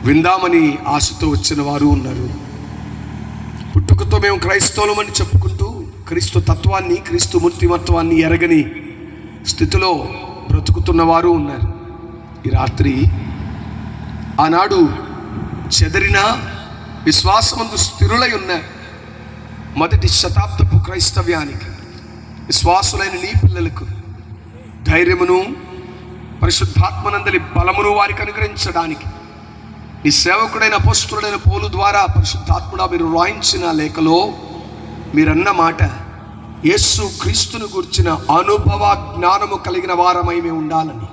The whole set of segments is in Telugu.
విందామని ఆశతో వచ్చిన వారు ఉన్నారు. పుట్టుకతో మేము క్రైస్తవులమని చెప్పుకుంటూ క్రీస్తు తత్వాన్ని, క్రీస్తు మూర్తిమత్వాన్ని ఎరగని స్థితిలో బ్రతుకుతున్న వారు ఉన్నారు. ఈ రాత్రి ఆనాడు చెదరిన విశ్వాసమందు స్థిరులై ఉన్న మొదటి శతాబ్దపు క్రైస్తవ్యానికి, విశ్వాసులైన నీ పిల్లలకు ధైర్యమును పరిశుద్ధాత్మనందలి బలమును వారికి అనుగ్రహించడానికి నీ సేవకుడైన అపోస్తలుడైన పౌలు ద్వారా పరిశుద్ధాత్ముడా మీరు రాయించిన లేఖలో మీరన్న మాట, యేసు క్రీస్తును గురించిన అనుభవ జ్ఞానము కలిగిన వారమై మేము ఉండాలని.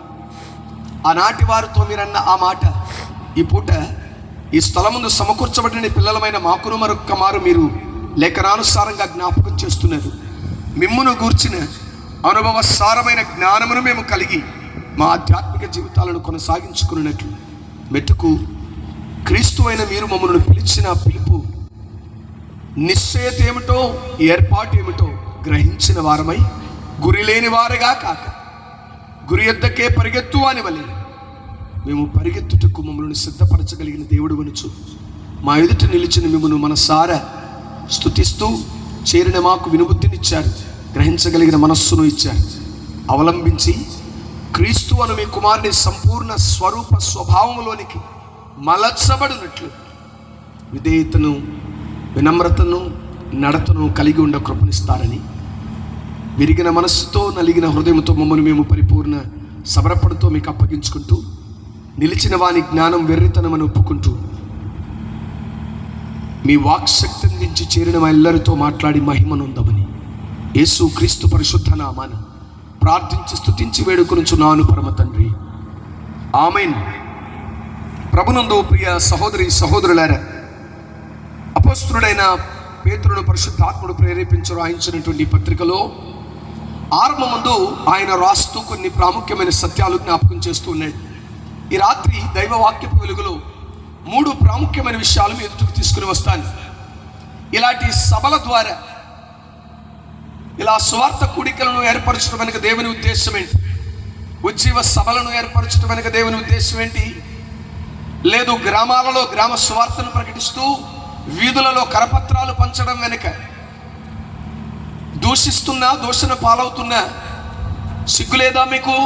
ఆనాటి వారితో మీరన్న ఆ మాట ఈ పూట ఈ స్థలం ముందు సమకూర్చబడిన పిల్లలమైన మాకును మరొక్క మారు మీరు లేఖనానుసారంగా జ్ఞాపకం చేస్తున్నారు. మిమ్మును గూర్చిన అనుభవ సారమైన జ్ఞానమును మేము కలిగి మా ఆధ్యాత్మిక జీవితాలను కొనసాగించుకున్నట్లు మెట్టుకు క్రీస్తు అయిన మీరు మమ్మల్ని పిలిచిన పిలుపు నిశ్చయత ఏమిటో, ఏర్పాటు ఏమిటో గ్రహించిన వారమై గురి లేని వారుగా కాక గురి ఎద్దకే పరిగెత్తు అని వలె మేము పరిగెత్తుటకు మమ్మల్ని సిద్ధపరచగలిగిన దేవుడు వనుచు మా ఎదుట నిలిచిన మిమ్మల్ని మనసారా స్తుతిస్తూ చేరిన మాకు వినుబుద్ధినిచ్చారు, గ్రహించగలిగిన మనస్సును ఇచ్చారు. అవలంబించి క్రీస్తు అను మీ కుమారుని సంపూర్ణ స్వరూప స్వభావంలోనికి మలచబడినట్లు విధేయతను, వినమ్రతను, నడతను కలిగి ఉండ కృపణిస్తారని విరిగిన మనస్సుతో, నలిగిన హృదయంతో మమ్మల్ని మేము పరిపూర్ణ సబరపడుతూ మీకు అప్పగించుకుంటూ నిలిచిన వాని జ్ఞానం వెర్రితనమని ఒప్పుకుంటూ మీ వాక్శక్తి నుంచి చేరిన మా ఎల్లరితో మాట్లాడి మహిమనుందమని యేసు క్రీస్తు పరిశుద్ధ నామాన ప్రార్థించి స్తుతించి వేడుకొనుచున్నాను పరమ తండ్రి, ఆమేన్. ప్రభునందు ప్రియ సహోదరి సహోదరులారా, అపోస్తలుడైన పేతురును పరిశుద్ధాత్ముడు ప్రేరేపించి రాయించినటువంటి పత్రికలో ఆరంభమందు ఆయన రాస్తూ కొన్ని ప్రాముఖ్యమైన సత్యాలు జ్ఞాపకం చేస్తూ ఉన్నాడు. ఈ రాత్రి దైవవాక్యపు వెలుగులో 3 ప్రాముఖ్యమైన విషయాలు మీ ఎదుటికి తీసుకుని వస్తాను. ఇలాంటి సభల ద్వారా ఇలా సువార్త కూడికలను ఏర్పరచడం వెనుక దేవుని ఉద్దేశం ఏంటి? ఉజ్జీవ సభలను ఏర్పరచడం వెనుక దేవుని ఉద్దేశం ఏంటి? లేదు గ్రామాలలో గ్రామ సువార్తను ప్రకటిస్తూ వీధులలో కరపత్రాలు పంచడం వెనుక దూషిస్తున్నా, దూషణ పాలవుతున్నా సిగ్గులేదా మీకు?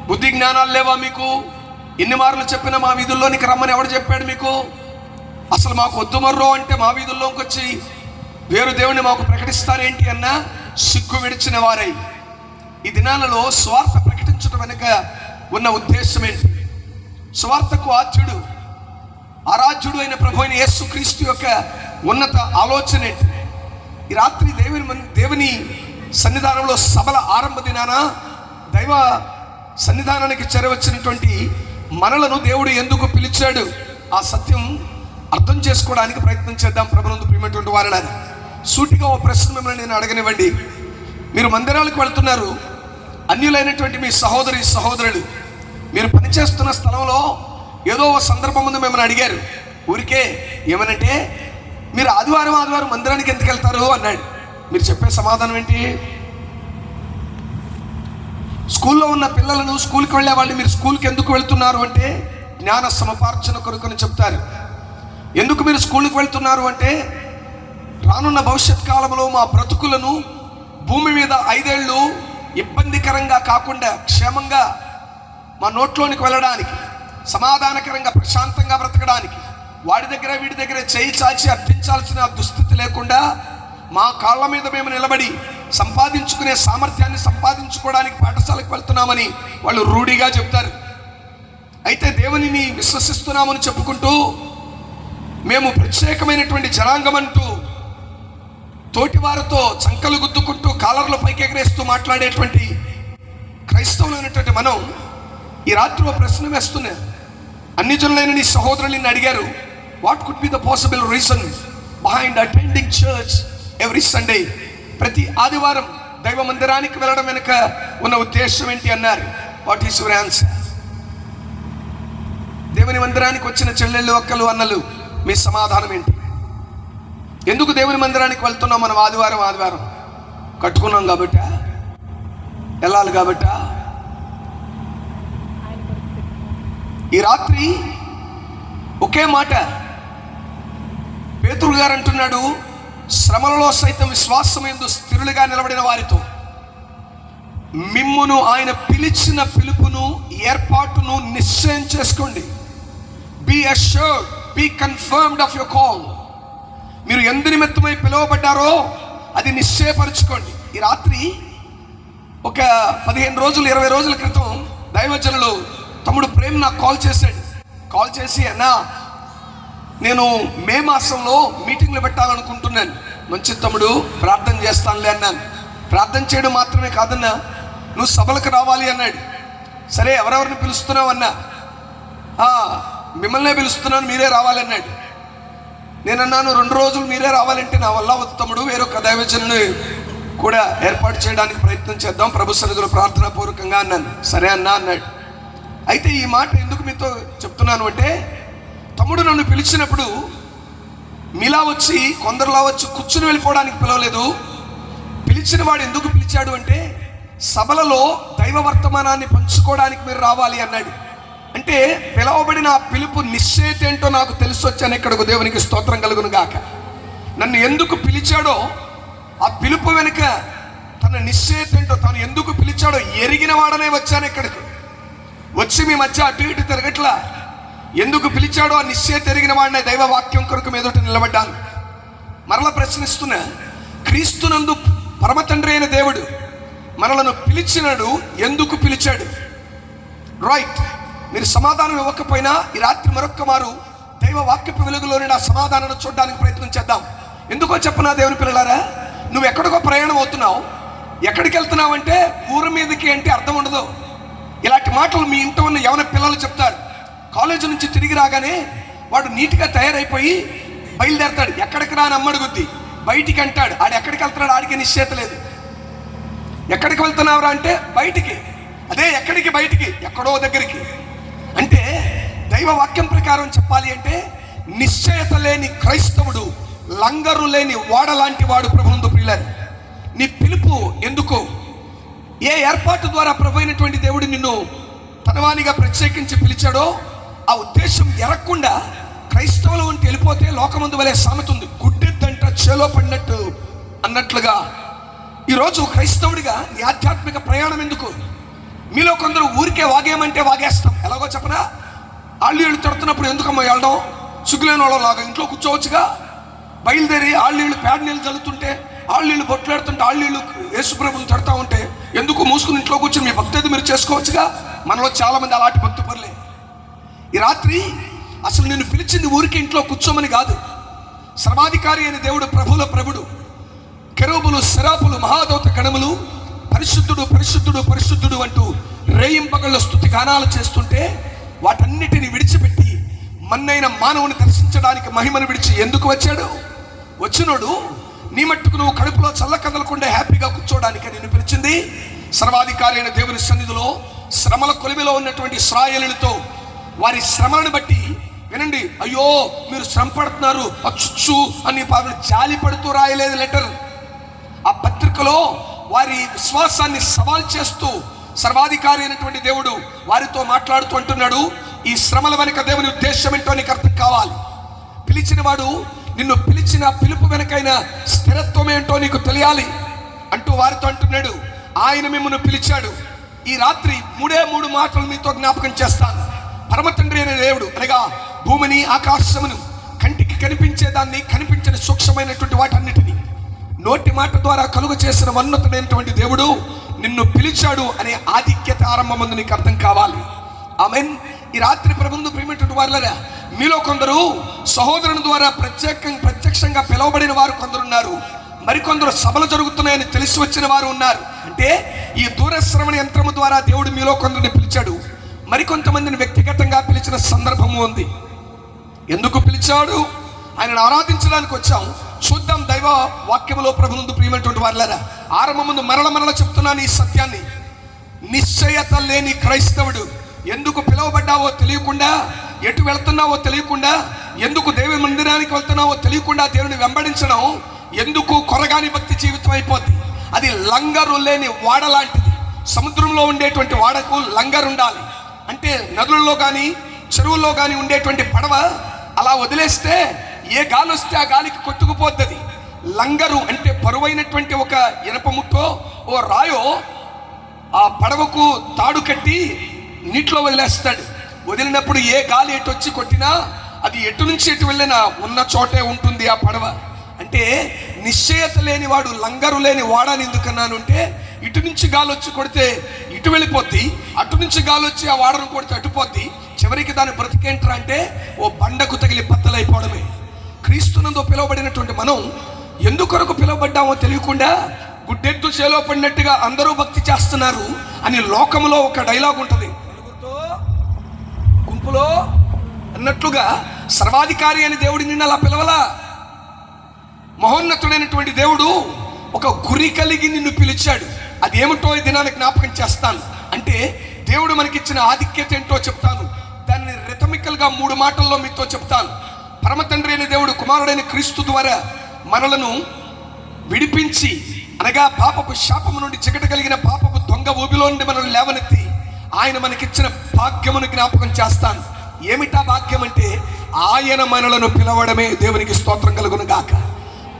బుద్ధి జ్ఞానాలు లేవా మీకు? ఎన్ని మార్లు చెప్పినా మా వీధుల్లోనికి రమ్మని ఎవడు చెప్పాడు మీకు? అసలు మాకు వద్దు మర్రో అంటే మా వీధుల్లోకి వచ్చి వేరు దేవుని మాకు ప్రకటిస్తారేంటి అన్న సిగ్గు విడిచిన వారై ఈ దినాలలో స్వార్థ ప్రకటించడం వెనుక ఉన్న ఉద్దేశం ఏంటి? స్వార్థకు ఆరాధ్యుడు అయిన ప్రభు అయిన యేసు క్రీస్తు యొక్క ఉన్నత ఆలోచన ఏంటి? ఈ రాత్రి దేవుని సన్నిధానంలో సభల ఆరంభ దినాన దైవ సన్నిధానానికి చేరవచ్చినటువంటి మనలను దేవుడు ఎందుకు పిలిచాడు, ఆ సత్యం అర్థం చేసుకోవడానికి ప్రయత్నం చేద్దాం. ప్రభునందు ప్రియమైనటువంటి వారలారా, సూటిగా ఓ ప్రశ్న మిమ్మల్ని నేను అడగనివ్వండి. మీరు మందిరాలకు వెళ్తున్నారు, అన్యులైనటువంటి మీ సహోదరులు మీరు పనిచేస్తున్న స్థలంలో ఏదో ఒక సందర్భం ముందు మిమ్మల్ని అడిగారు ఊరికే ఏమనంటే, మీరు ఆదివారం మందిరానికి ఎందుకు వెళ్తారు అన్నాడు. మీరు చెప్పే సమాధానం ఏంటి? స్కూల్లో ఉన్న పిల్లలను, స్కూల్కి వెళ్ళే వాళ్ళు మీరు స్కూల్కి ఎందుకు వెళ్తున్నారు అంటే జ్ఞాన సముపార్జన కొరకుని చెప్తారు. ఎందుకు మీరు స్కూల్కి వెళ్తున్నారు అంటే రానున్న భవిష్యత్ కాలంలో మా బ్రతుకులను భూమి మీద 5 ఏళ్ళు ఇబ్బందికరంగా కాకుండా క్షేమంగా మా నోట్లోనికి వెళ్ళడానికి, సమాధానకరంగా ప్రశాంతంగా బ్రతకడానికి, వాడి దగ్గర వీడి దగ్గర చేయి చాచి అర్థించాల్సిన దుస్థితి లేకుండా మా కాళ్ళ మీద మేము నిలబడి సంపాదించుకునే సామర్థ్యాన్ని సంపాదించుకోవడానికి పాఠశాలకు వెళ్తున్నామని వాళ్ళు రూఢిగా చెప్తారు. అయితే దేవునిని విశ్వసిస్తున్నామని చెప్పుకుంటూ మేము ప్రత్యేకమైనటువంటి జనాంగం అంటూ తోటివారితో చంకలు గుద్దుకుంటూ కాలర్లు పైకి ఎగరేస్తూ మాట్లాడేటువంటి క్రైస్తవులైనటువంటి మనం ఈ రాత్రి ఓ ప్రశ్న వేస్తున్నా. అన్ని జనులైన నీ సహోదరులు నిన్ను అడిగారు, what could be the possible reason behind attending church every Sunday? ప్రతి ఆదివారం దైవ మందిరానికి వెళ్ళడం వెనుక ఉన్న ఉద్దేశం ఏంటి అన్నారు. What is your answer? దేవుని మందిరానికి వచ్చిన చెల్లెళ్ళు, అక్కలు, అన్నలు, మీ సమాధానం ఏంటి? ఎందుకు దేవుని మందిరానికి వెళ్తున్నాం మనం? ఆదివారం కట్టుకున్నాం కాబట్టా, వెళ్ళాలి కాబట్టా? ఈ రాత్రి ఒక ఒకే మాట పేతురు గారు అంటున్నాడు, శ్రమలలో సైతం విశ్వాసమందు స్థిరులుగా నిలబడిన వారితో మిమ్మును ఆయన పిలిచిన పిలుపును ఏర్పాటును నిశ్చయం చేసుకోండి. Be assured, be confirmed of your call. మీరు ఎందు నిమిత్తమై పిలువబడ్డారో అది నిశ్చయపరచుకోండి. ఈ రాత్రి ఒక 15 రోజులు 20 రోజుల క్రితం దైవజనులు తమ్ముడు ప్రేమ్ నాకు కాల్ చేసి అన్నా, నేను మే మాసంలో మీటింగ్లు పెట్టాలనుకుంటున్నాను. మంచి తమ్ముడు, ప్రార్థన చేస్తానులే అన్నాను. ప్రార్థన చేయడం మాత్రమే కాదన్నా, నువ్వు సభలకు రావాలి అన్నాడు. సరే, ఎవరెవరిని పిలుస్తున్నావు అన్నా. మిమ్మల్నే పిలుస్తున్నాను, మీరే రావాలన్నాడు. నేనన్నాను, 2 రోజులు మీరే రావాలంటే నా వల్ల అవుతుంది తమ్ముడు, వేరొక దైవజనుని కూడా ఏర్పాటు చేయడానికి ప్రయత్నం చేద్దాం ప్రభు సన్నిధిలో ప్రార్థనా పూర్వకంగా అన్నాను. సరే అన్నా అన్నాడు. అయితే ఈ మాట ఎందుకు మీతో చెప్తున్నాను అంటే, తమ్ముడు నన్ను పిలిచినప్పుడు మీలా వచ్చి కొందరులా వచ్చి కూర్చుని వెళ్ళిపోవడానికి పిలవలేదు. పిలిచిన వాడు ఎందుకు పిలిచాడు అంటే, సభలలో దైవ వర్తమానాన్ని పంచుకోవడానికి మీరు రావాలి అన్నాడు. అంటే పిలవబడిన ఆ పిలుపు నిశ్చయిత ఏంటో నాకు తెలిసి వచ్చాను. ఇక్కడకు దేవునికి స్తోత్రం కలుగును గాక. నన్ను ఎందుకు పిలిచాడో, ఆ పిలుపు వెనుక తన నిశ్చయిత ఏంటో, తను ఎందుకు పిలిచాడో ఎరిగిన వాడనే వచ్చాను. ఇక్కడికి వచ్చి మీ మధ్య అటు ఇటు తిరగట్లా. ఎందుకు పిలిచాడో ఆ నిశ్చయిత ఎరిగిన వాడిని దైవ వాక్యం కొరకు మీదట నిలబడ్డాను. మరలా ప్రశ్నిస్తున్నా, క్రీస్తునందు పరమ తండ్రి అయిన దేవుడు మనలను పిలిచినాడు, ఎందుకు పిలిచాడు? రైట్. మీరు సమాధానం ఇవ్వకపోయినా ఈ రాత్రి మరొక్క మారు దైవ వాక్యపు వెలుగులోని నా సమాధానాన్ని చూడడానికి ప్రయత్నం చేద్దాం. ఎందుకో చెప్పనా దేవుని పిల్లలారా, నువ్వు ఎక్కడికో ప్రయాణం అవుతున్నావు. ఎక్కడికి వెళ్తున్నావు అంటే ఊరి మీదకి అంటే అర్థం ఉండదు. ఇలాంటి మాటలు మీ ఇంట్లో ఉన్న యవన పిల్లలు చెప్తారు. కాలేజీ నుంచి తిరిగి రాగానే వాడు నీట్గా తయారైపోయి బయలుదేరతాడు. ఎక్కడికి రాని అమ్మడుగుద్ది, బయటికి అంటాడు. ఆడు ఎక్కడికి వెళ్తున్నాడు ఆడికి నిశ్చయిత లేదు. ఎక్కడికి వెళ్తున్నావురా అంటే బయటికి. అదే ఎక్కడికి? బయటికి, ఎక్కడో దగ్గరికి. అంటే దైవ వాక్యం ప్రకారం చెప్పాలి అంటే, నిశ్చయత లేని క్రైస్తవుడు లంగరు లేని వాడలాంటి వాడు ప్రభునందు ప్రియులారా. నీ పిలుపు ఎందుకు? ఏ ఏర్పాటు ద్వారా ప్రభు అయినటువంటి దేవుడు నిన్ను తనవానిగా ప్రత్యేకించి పిలిచాడో ఆ ఉద్దేశం ఎరగకుండా క్రైస్తవులు ఉంటే వెళ్ళిపోతే లోకమందు వలె సామెత ఉంది, గుడ్డెద్దంట చేలో పడినట్టు అన్నట్లుగా ఈరోజు క్రైస్తవుడిగా నీ ఆధ్యాత్మిక ప్రయాణం ఎందుకు? మీలో కొందరు ఊరికే వాగేయమంటే వాగేస్తాం. ఎలాగో చెప్పనా, ఆళ్ళు తడుతున్నప్పుడు ఎందుకమ్మా వెళ్ళడం? సిగ్గులేని వాళ్ళలాగా ఇంట్లో కూర్చోవచ్చుగా. బయలుదేరి ఆళ్ళు పేడ నీళ్ళు చల్లుతుంటే, ఆళ్ళు బొట్లాడుతుంటే, ఆళ్ళు యేసుప్రభుని తడుతూ ఉంటే ఎందుకు మూసుకుని ఇంట్లో కూర్చొని మీ భక్తి మీరు చేసుకోవచ్చుగా. మనలో చాలామంది అలాంటి భక్తి పరులే. ఈ రాత్రి అసలు నేను పిలిచింది ఊరికి ఇంట్లో కూర్చోమని కాదు. సర్వాధికారి అయిన దేవుడు, ప్రభుల ప్రభుడు, కెరూబులు సెరాపులు మహాదౌత గణములు పరిశుద్ధుడు పరిశుద్ధుడు పరిశుద్ధుడు అంటూ రేయింపగళ్ళ స్తుతి గానాలు చేస్తుంటే వాటన్నిటిని విడిచిపెట్టి మన్నైన మానవుని దర్శించడానికి మహిమను విడిచి ఎందుకు వచ్చాడు? వచ్చినోడు నీ మట్టుకు నువ్వు కడుపులో చల్ల కదలకుండా హ్యాపీగా కూర్చోడానికి నిన్ను పిలిచింది. సర్వాధికారి అయిన దేవుని సన్నిధిలో శ్రమల కొలిమిలో ఉన్నటువంటి ఇశ్రాయేలులతో వారి శ్రమలను బట్టి వినండి, అయ్యో మీరు శ్రమ పడుతున్నారు అచ్చు అని జాలి పడుతూ రాయలేదు లెటర్. ఆ పత్రికలో వారి విశ్వాసాన్ని సవాల్ చేస్తూ సర్వాధికారి అయినటువంటి దేవుడు వారితో మాట్లాడుతూ అంటున్నాడు, ఈ శ్రమల వెనుక దేవుని ఉద్దేశం ఏంటో నీకు అర్థం కావాలి. పిలిచిన వాడు నిన్ను పిలిచిన పిలుపు వెనకైన స్థిరత్వం ఏంటో నీకు తెలియాలి అంటూ వారితో అంటున్నాడు, ఆయన మిమ్మల్ని పిలిచాడు. ఈ రాత్రి 3 మాటలు మీతో జ్ఞాపకం చేస్తాను. పరమ తండ్రి అనే దేవుడు అనగా భూమిని ఆకాశమును కంటికి కనిపించేదాన్ని కనిపించని సూక్ష్మమైనటువంటి వాటన్నిటిని నోటి మాట ద్వారా కలుగు చేసిన ఉన్నతమైనటువంటి దేవుడు నిన్ను పిలిచాడు అనే ఆధిక్యత ఆరంభమందు నీకు అర్థం కావాలి. ఆమేన్. ఈ రాత్రి ప్రభువును ప్రియమైనటువంటి వారులారా, మీలో కొందరు సహోదరుని ద్వారా ప్రత్యక్షంగా పిలువబడిన వారు కొందరున్నారు. మరికొందరు సభలు జరుగుతున్నాయని తెలిసి వచ్చిన వారు ఉన్నారు. అంటే ఈ దూరశ్రవణ యంత్రము ద్వారా దేవుడు మీలో కొందరిని పిలిచాడు, మరికొంతమందిని వ్యక్తిగతంగా పిలిచిన సందర్భము ఉంది. ఎందుకు పిలిచాడు? ఆయనను ఆరాధించడానికి వచ్చాం. చూద్దాం దైవ వాక్యములో ప్రభునందు ప్రియమైనటువంటి వారులారా, ఆరంభముందు మరల చెప్తున్నాను ఈ సత్యాన్ని. నిశ్చయత లేని క్రైస్తవుడు ఎందుకు పిలువబడ్డావో తెలియకుండా, ఎటు వెళ్తున్నావో తెలియకుండా, ఎందుకు దేవుని మందిరానికి వెళ్తున్నావో తెలియకుండా దేవుని వెంబడించడం ఎందుకు కొరగాని భక్తి జీవితం అయిపోద్ది. అది లంగరు లేని వాడ లాంటిది. సముద్రంలో ఉండేటువంటి వాడకు లంగరు ఉండాలి. అంటే నదులలో కానీ చెరువుల్లో కానీ ఉండేటువంటి పడవ అలా వదిలేస్తే ఏ గాలి వస్తే ఆ గాలికి కొట్టుకుపోతుంది. లంగరు అంటే బరువైనటువంటి ఒక ఇనప ముక్కో ఓ రాయో ఆ పడవకు తాడు కట్టి నీటిలో వదిలేస్తాడు. వదిలినప్పుడు ఏ గాలి ఎటు వచ్చి కొట్టినా అది ఎటు నుంచి ఎటు వెళ్ళినా ఉన్న చోటే ఉంటుంది ఆ పడవ. అంటే నిశ్చయత లేని వాడు, లంగరు లేని వాడని ఎందుకన్నాను అంటే, ఇటు నుంచి గాలి వచ్చి కొడితే ఇటు వెళ్ళిపోద్ది, అటు నుంచి గాలి వచ్చి ఆ వాడను కొడితే అటుపోద్ది. చివరికి దాని బ్రతికేంట్రా అంటే ఓ బండకు తగిలి బద్దలైపోవడమే. క్రీస్తునందు పిలువబడినటువంటి మనం ఎందుకొరకు పిలువబడ్డామో తెలియకుండా గుడ్డెద్దు చేలో పడినట్టుగా అందరూ భక్తి చేస్తున్నారు అని లోకములో ఒక డైలాగ్ ఉంటుంది, గుంపులో అన్నట్లుగా సర్వాధికారి అని దేవుడు నిన్ను అలా పిలవలా. మహోన్నతుడైనటువంటి దేవుడు ఒక గురి కలిగి నిన్ను పిలిచాడు. అది ఏమిటో ఈ దినానికి జ్ఞాపకం చేస్తాను. అంటే దేవుడు మనకిచ్చిన ఆధిక్యత ఏంటో చెప్తాను. దాన్ని రిథమికల్గా 3 మాటల్లో మీతో చెప్తాను. పరమ తండ్రి అయిన దేవుడు కుమారుడైన క్రీస్తు ద్వారా మనలను విడిపించి, అనగా పాపపు శాపము నుండి చికట కలిగిన పాపపు దొంగ ఊబిలో నుండి మనల్ని లేవనెత్తి ఆయన మనకిచ్చిన భాగ్యమును జ్ఞాపకం చేస్తాను. ఏమిటా భాగ్యం అంటే ఆయన మనలను పిలవడమే. దేవునికి స్తోత్రం కలుగును గాక.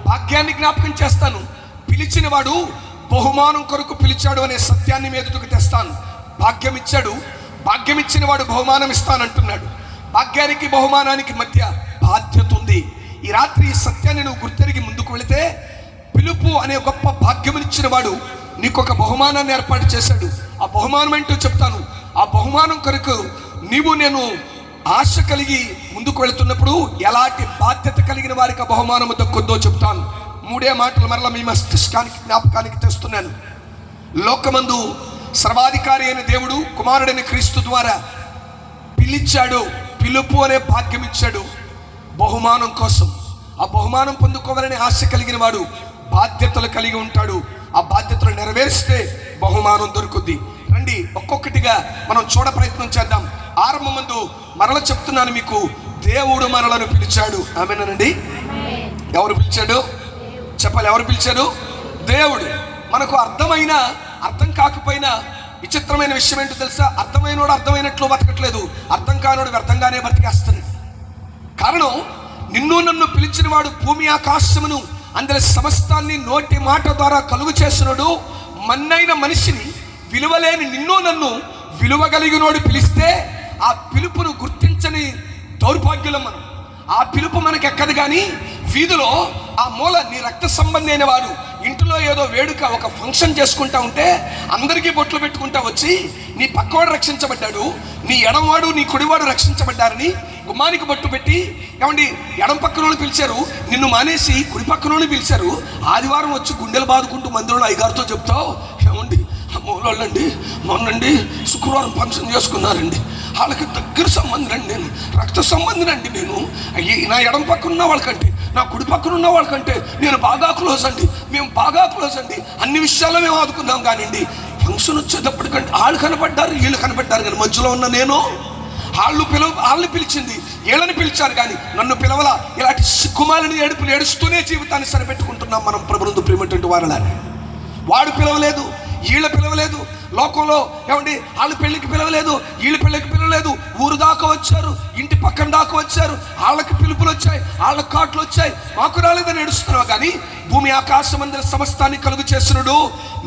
భాగ్యాన్ని జ్ఞాపకం చేస్తాను. పిలిచిన వాడు బహుమానం కొరకు పిలిచాడు అనే సత్యాన్ని మీదకు తెస్తాను. భాగ్యం ఇచ్చాడు, భాగ్యం ఇచ్చిన వాడు బహుమానం ఇస్తానంటున్నాడు. భాగ్యానికి బహుమానానికి మధ్య బాధ్యత ఉంది. ఈ రాత్రి ఈ సత్యాన్ని నువ్వు గుర్తెరిగి ముందుకు వెళితే, పిలుపు అనే గొప్ప భాగ్యమునిచ్చిన వాడు నీకు ఒక బహుమానాన్ని ఏర్పాటు చేశాడు. ఆ బహుమానం ఏంటో చెప్తాను. ఆ బహుమానం కొరకు నేను ఆశ కలిగి ముందుకు వెళుతున్నప్పుడు ఎలాంటి బాధ్యత కలిగిన వారికి ఆ బహుమానము దక్కుందో చెప్తాను. 3 మాటలు మరలా మీ మస్తిష్కానికి జ్ఞాపకానికి తెస్తున్నాను. లోకమందు సర్వాధికారి అయిన దేవుడు కుమారుడైన క్రీస్తు ద్వారా పిలిచాడు. పిలుపు అనే భాగ్యం ఇచ్చాడు బహుమానం కోసం. ఆ బహుమానం పొందుకోవాలని ఆశ కలిగిన వాడు బాధ్యతలు కలిగి ఉంటాడు. ఆ బాధ్యతలు నెరవేరిస్తే బహుమానం దొరుకుద్ది. రండి ఒక్కొక్కటిగా మనం చూడ ప్రయత్నం చేద్దాం. ఆరంభమందు మరల చెప్తున్నాను మీకు, దేవుడు మనలను పిలిచాడు. ఆమేనండి. ఎవరు పిలిచాడు చెప్పాలి? ఎవరు పిలిచాడు? దేవుడు. మనకు అర్థమైనా అర్థం కాకపోయినా విచిత్రమైన విషయం ఏంటో తెలుసా? అర్థమైనోడు అర్థమైనట్లు బతకట్లేదు, అర్థం కానోడు వ్యర్థంగానే బతికేస్తున్నాడు. కారణం, నిన్ను నన్ను పిలిచిన వాడు భూమి ఆకాశమును అందరి సమస్తాన్ని నోటి మాట ద్వారా కలుగు చేసినోడు. మన్నైన మనిషిని, విలువలేని నిన్ను నన్ను విలువగలిగినోడు పిలిస్తే ఆ పిలుపును గుర్తించని దౌర్భాగ్యులం మనం. ఆ పిలుపు మనకు ఎక్కదు. కానీ వీధిలో ఆ మూల నీ రక్త సంబంధి అయిన వాడు ఇంటిలో ఏదో వేడుక, ఒక ఫంక్షన్ చేసుకుంటా ఉంటే అందరికీ బొట్లు పెట్టుకుంటా వచ్చి నీ పక్కవాడు రక్షించబడ్డాడు, నీ ఎడంవాడు నీ కుడివాడు రక్షించబడ్డారని గుమ్మానికి బొట్టు పెట్టి, ఏమండి ఎడం పక్కనోళ్ళు పిలిచారు, నిన్ను మానేసి కుడి పక్కనోళ్ళు పిలిచారు. ఆదివారం వచ్చి గుండెలు బాదుకుంటూ మందిరంలో అయ్యగారితో చెప్తావు, ఏమండి మూలండి మొన్నండి శుక్రవారం ఫంక్షన్ చేసుకున్నారండి, వాళ్ళకి దగ్గర సంబంధం నేను, రక్త సంబంధం అండి నేను. నా ఎడం పక్కన ఉన్న వాళ్ళకంటే, నా కుడి పక్కన ఉన్న వాళ్ళకంటే నేను బాగా క్లోజ్ అండి, మేము బాగా క్లోజ్ అండి, అన్ని విషయాల్లో మేము ఆదుకుందాం. కానివ్వండి ఫంక్షన్ వచ్చేటప్పటికంటే వాళ్ళు కనపడ్డారు, వీళ్ళు కనపడ్డారు, కానీ మధ్యలో ఉన్న నేను, వాళ్ళని పిలిచింది, వీళ్ళని పిలిచారు కానీ నన్ను పిలవలా. ఇలాంటి సిగ్గుమాలని ఏడుపులు ఏడుస్తూనే జీవితాన్ని సరిపెట్టుకుంటున్నాం మనం ప్రభునందు ప్రియమైనటువంటి వారలారా. వాడు పిలవలేదు, వీళ్ళ పిలవలేదు, లోకంలో ఏమండి వాళ్ళ పెళ్ళికి పిలవలేదు, వీళ్ళ పెళ్ళికి పిలవలేదు, ఊరు దాకా వచ్చారు, ఇంటి పక్కన దాకా వచ్చారు, వాళ్ళకి పిలుపులు వచ్చాయి, వాళ్ళకి కాట్లు వచ్చాయి, మాకు రాలేదని ఏడుస్తున్నావు. కానీ భూమి ఆకాశం అందరి సమస్తాన్ని కలుగు చేసినడు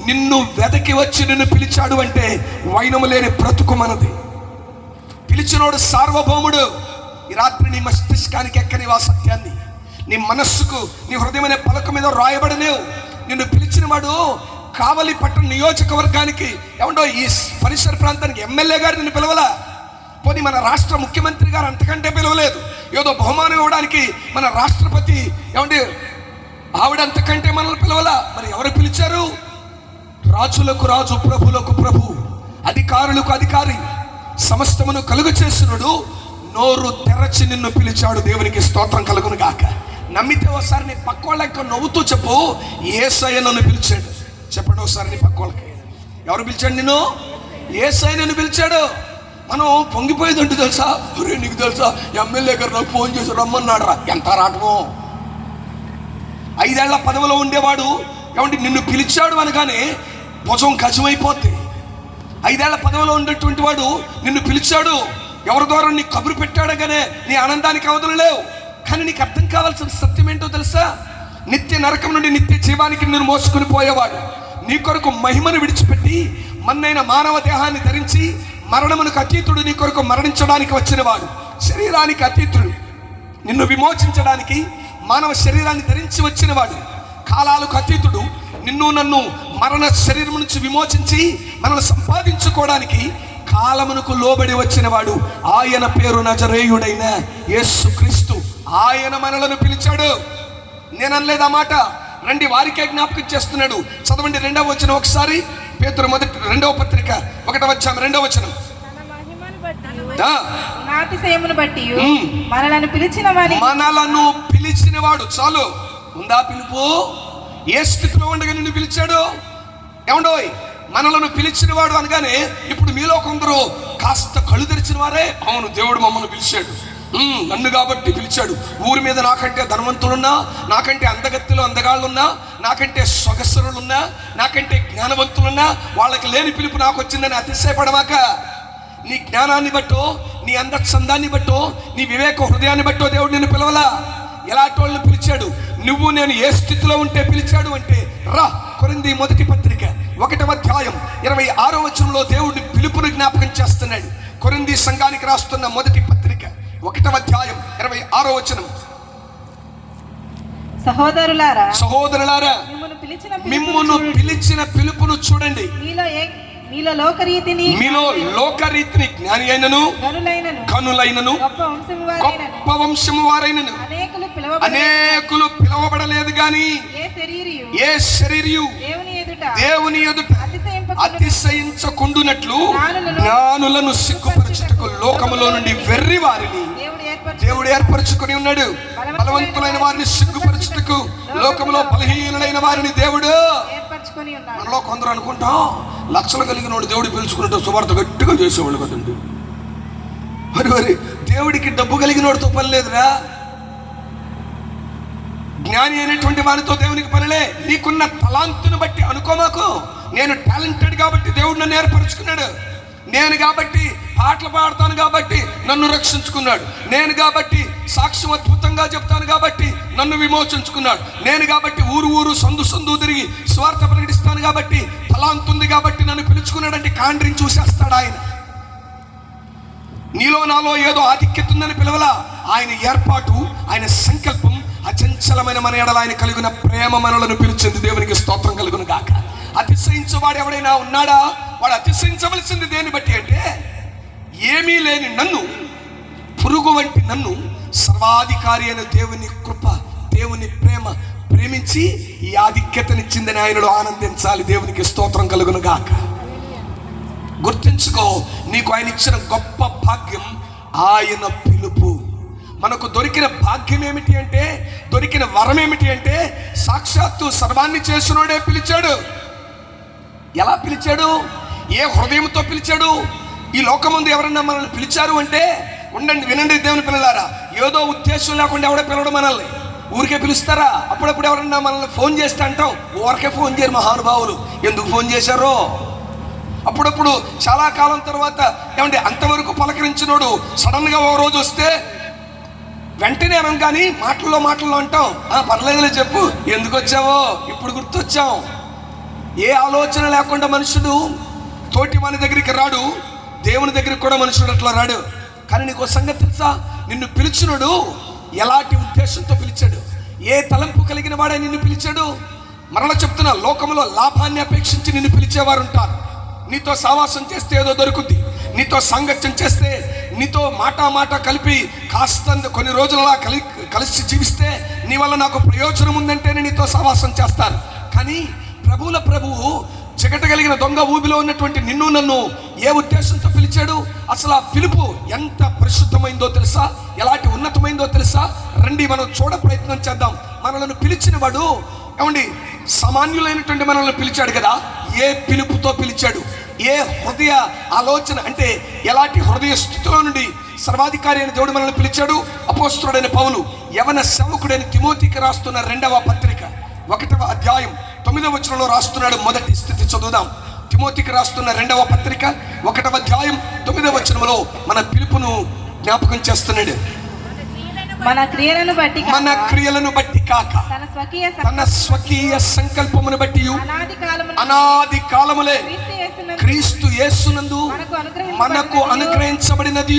నిన్ను వెదకి వచ్చి నిన్ను పిలిచాడు అంటే వైనము లేని బ్రతుకు మనది. పిలిచినోడు సార్వభౌముడు. ఈ రాత్రి నీ మస్తిష్కానికి ఎక్కని ఆ సత్యాన్ని, నీ మనస్సుకు, నీ హృదయమైన పలక మీద రాయబడలేవు. నిన్ను పిలిచిన వాడు కావలి పట్టణ నియోజకవర్గానికి, ఏమండో ఈ పరిసర ప్రాంతానికి ఎమ్మెల్యే గారు నిన్ను పిలవలా. పోనీ మన రాష్ట్ర ముఖ్యమంత్రి గారు అంతకంటే పిలవలేదు. ఏదో బహుమానం ఇవ్వడానికి మన రాష్ట్రపతి, ఏమండి ఆవిడ అంతకంటే మనల్ని పిలవలా. మరి ఎవరు పిలిచారు? రాజులకు రాజు, ప్రభులకు ప్రభు, అధికారులకు అధికారి, సమస్తమును కలుగు చేసినడు నోరు తెరచి నిన్ను పిలిచాడు. దేవునికి స్తోత్రం కలుగును గాక. నమ్మితే ఒకసారి నీ పక్క వాళ్ళకి నవ్వుతూ చెప్పు, యేసయ్య నన్ను పిలిచాడు. చెప్పండి ఒకసారి నీ పక్క వాళ్ళకి, ఎవరు పిలిచాడు నిన్ను? యేసయ్య నన్ను పిలిచాడు. మనం పొంగిపోయేది అంటే తెలుసా? ఒరే నీకు తెలుసా, ఎమ్మెల్యే గారు నాకు ఫోన్ చేసి రమ్మన్నాడు రా. ఎంత రాటమో! 5 ఏళ్ల పదవిలో ఉండేవాడు, ఏమంటే నిన్ను పిలిచాడు అనగానే భుజం గజమైపోద్ది. 5 ఏళ్ల పదవిలో ఉండేటువంటి వాడు నిన్ను పిలిచాడు, ఎవరి ద్వారా నీకు కబురు పెట్టాడగానే నీ ఆనందానికి అవధులు లేవు. కానీ నీకు అర్థం కావాల్సిన సత్యం ఏంటో తెలుసా? నిత్య నరకం నుండి నిత్య జీవానికి నేను మోసుకుని పోయేవాడు నీ కొరకు మహిమను విడిచిపెట్టి మన్నైన మానవ దేహాన్ని ధరించి మరణమునకు అతీతుడు నీ కొరకు మరణించడానికి వచ్చినవాడు, శరీరానికి అతీతుడు, నిన్ను విమోచించడానికి మానవ శరీరాన్ని ధరించి వచ్చినవాడు, కాలాలకు అతీతుడు, నిన్ను నన్ను మరణ శరీరం నుంచి విమోచించి మనల్ని సంపాదించుకోవడానికి కాలమునకు లోబడి వచ్చినవాడు. ఆయన పేరు నజరేయుడైన యేసుక్రీస్తు. ఆయన మనలను పిలిచాడు. నేను అనలేదు ఆ మాట, రండి వారికే జ్ఞాపకం చేస్తున్నాడు. చదవండి 2వ వచనం ఒకసారి. పేతురు 2వ పత్రిక 1వ అధ్యాయం 2వ వచనం. మనలను పిలిచినవాడు. చాలు, ఉందా పిలుపు? ఏ స్థితిలో ఉండగా నిన్ను పిలిచాడు? ఏమండోయ్, మనలను పిలిచినవాడు అనగానే ఇప్పుడు మీలో కొందరు కాస్త కళ్ళు తెరిచిన వారే, అవును దేవుడు మమ్మల్ని పిలిచాడు, నన్ను కాబట్టి పిలిచాడు. ఊరి మీద నాకంటే ధనవంతులున్నా, నాకంటే అందగత్తెలు అందగాళ్ళున్నా, నాకంటే సొగసరులున్నా, నాకంటే జ్ఞానవంతులున్నా వాళ్ళకి లేని పిలుపు నాకు వచ్చిందని అతిశయపడమాక. నీ జ్ఞానాన్ని బట్టో, నీ అందచందాన్ని బట్టో, నీ వివేక హృదయాన్ని బట్టో దేవుడు నిన్ను పిలవలా. ఎలాంటి వాళ్ళని పిలిచాడు? నువ్వు నేను ఏ స్థితిలో ఉంటే పిలిచాడు అంటే, రా కొరింథీ మొదటి పత్రిక 1వ అధ్యాయం 26వ వచనంలో దేవుడిని పిలుపుని జ్ఞాపకం చేస్తున్నాడు. కొరింథీ సంఘానికి రాస్తున్న మొదటి పత్రిక 1వ అధ్యాయం 26వ వచనం. సహోదరులారా మిమ్మును పిలిచిన పిలుపును చూడండి. మీలో లోకరీతిని జ్ఞాని అయినను కనులైనను గొప్ప వంశము వారైనను అనేకులు పిలవబడలేదు గాని ఏ శరీరియు దేవుని ఎదుట అతిశయించకుండునట్లు జ్ఞానులను సిగ్గుపరచుటకు లోకములో నుండి వెర్రి వారిని దేవుడు ఏర్పరచుకుని ఉన్నాడు. బలవంతులైన వారిని సిగ్గుపరచుటకు లోకములో బలహీనులైన వారిని దేవుడు. మనలో కొందరు అనుకుంటాం, లక్షలు కలిగిన వాడు దేవుడు పిలుచుకుంటే సువార్త గట్టిగా చేసేవాళ్ళు కదండి. మరి దేవుడికి డబ్బు కలిగిన వాడితో పని లేదురా. జ్ఞాని అయినటువంటి వారితో దేవునికి పనిలే. నీకున్న తలాంతుని బట్టి అనుకోమాకు. నేను టాలెంటెడ్ కాబట్టి దేవుడు నన్ను ఏర్పరచుకున్నాడు. నేను కాబట్టి పాటలు పాడతాను కాబట్టి నన్ను రక్షించుకున్నాడు. నేను కాబట్టి సాక్ష్యం అద్భుతంగా చెప్తాను కాబట్టి నన్ను విమోచించుకున్నాడు. నేను కాబట్టి ఊరు సందు తిరిగి స్వార్థ ప్రకటిస్తాను కాబట్టి తలాంతుంది కాబట్టి నన్ను పిలుచుకున్నాడంటే కాండ్రించి చూసేస్తాడు ఆయన. నీలో నాలో ఏదో ఆధిక్యత ఉందని పిలవలా. ఆయన ఏర్పాటు, ఆయన సంకల్పం అచంచలమైన మన ఎడల ఆయన కలిగిన ప్రేమ మనలను పిలిచింది. దేవునికి స్తోత్రం కలుగును గాక. అతిశయించేవాడు ఎవడైనా ఉన్నాడా? వాడు అతిశయించవలసింది దేని బట్టి అంటే, ఏమీ లేని నన్ను, పురుగు వంటి నన్ను సర్వాధికారి అయిన దేవుని కృప, దేవుని ప్రేమ ప్రేమించి ఈ ఆధిక్యతనిచ్చిందని ఆయనలో ఆనందించాలి. దేవునికి స్తోత్రం కలుగును గాక. గుర్తుంచుకో, నీకు ఆయన ఇచ్చిన గొప్ప భాగ్యం ఆయన పిలుపు. మనకు దొరికిన భాగ్యం ఏమిటి అంటే, దొరికిన వరం ఏమిటి అంటే, సాక్షాత్తు సర్వాన్ని చేసినోడే పిలిచాడు. ఎలా పిలిచాడు? ఏ హృదయంతో పిలిచాడు? ఈ లోకముందు ఎవరన్నా మనల్ని పిలిచారు అంటే, ఉండండి వినండి దేవుని పిల్లలారా, ఏదో ఉద్దేశం లేకుండా ఎవడో పిలవడం మనల్ని. ఊరికే పిలుస్తారా? అప్పుడప్పుడు ఎవరన్నా మనల్ని ఫోన్ చేస్తే అంటాం, ఊరికే ఫోన్ చేయరు మహానుభావులు, ఎందుకు ఫోన్ చేశారో. అప్పుడప్పుడు చాలా కాలం తర్వాత ఏమంటే అంతవరకు పలకరించినోడు సడన్గా ఓ రోజు వస్తే వెంటనే అనం, కానీ మాటల్లో అంటాం, పర్లేదులే చెప్పు, ఎందుకు వచ్చావో, ఇప్పుడు గుర్తొచ్చాం. ఏ ఆలోచన లేకుండా మనుషుడు తోటి వాని దగ్గరికి రాడు, దేవుని దగ్గరికి కూడా మనుషుడు అట్లా రాడు. కానీ నీకు సంగతి తెలుసా? నిన్ను పిలిచినోడు ఎలాంటి ఉద్దేశంతో పిలిచాడు, ఏ తలంపు కలిగిన వాడే నిన్ను పిలిచాడు. మరలా చెప్తున్నా, లోకంలో లాభాన్ని అపేక్షించి నిన్ను పిలిచేవారు ఉంటారు. నీతో సావాసం చేస్తే ఏదో దొరుకుద్ది, నీతో సాంగత్యం చేస్తే, నీతో మాట కలిపి కాస్త కొన్ని రోజులలా కలిసి జీవిస్తే నీ వల్ల నాకు ప్రయోజనం ఉందంటేనే నీతో సావాసం చేస్తారు. కానీ ప్రభువుల ప్రభువు చికటగలిగిన దొంగ ఊబిలో ఉన్నటువంటి నిన్ను నన్ను ఏ ఉద్దేశంతో పిలిచాడు? అసలు ఆ పిలుపు ఎంత పరిశుద్ధమైందో తెలుసా? ఎలాంటి ఉన్నతమైందో తెలుసా? రండి మనం చూడ ప్రయత్నం చేద్దాం. మనల్ని పిలిచిన వాడు ఏమండి సామాన్యులైనటువంటి మనల్ని పిలిచాడు కదా. ఏ పిలుపుతో పిలిచాడు? ఏ హృదయ ఆలోచన అంటే, ఎలాంటి హృదయ స్థితిలో నుండి సర్వాధికారి అయిన దేవుడు మనల్ని పిలిచాడు? అపోస్తలుడైన పౌలు యవన సేవకుడైన తిమోతికి రాస్తున్న 2వ పత్రిక 1వ అధ్యాయం 9వ వచనంలో రాస్తున్నాడు. మొదటి స్థితి చదువుదాం. తిమోతికి రాస్తున్న 2వ పత్రిక 1వ అధ్యాయం 9వ వచనంలో మన పిలుపును జ్ఞాపకం చేస్తున్నాడు. మన క్రియలను బట్టి కాక తన స్వకీయ సంకల్పమును బట్టి అనాది కాలములే క్రీస్తు యేసునందు మనకు అనుగ్రహించబడినది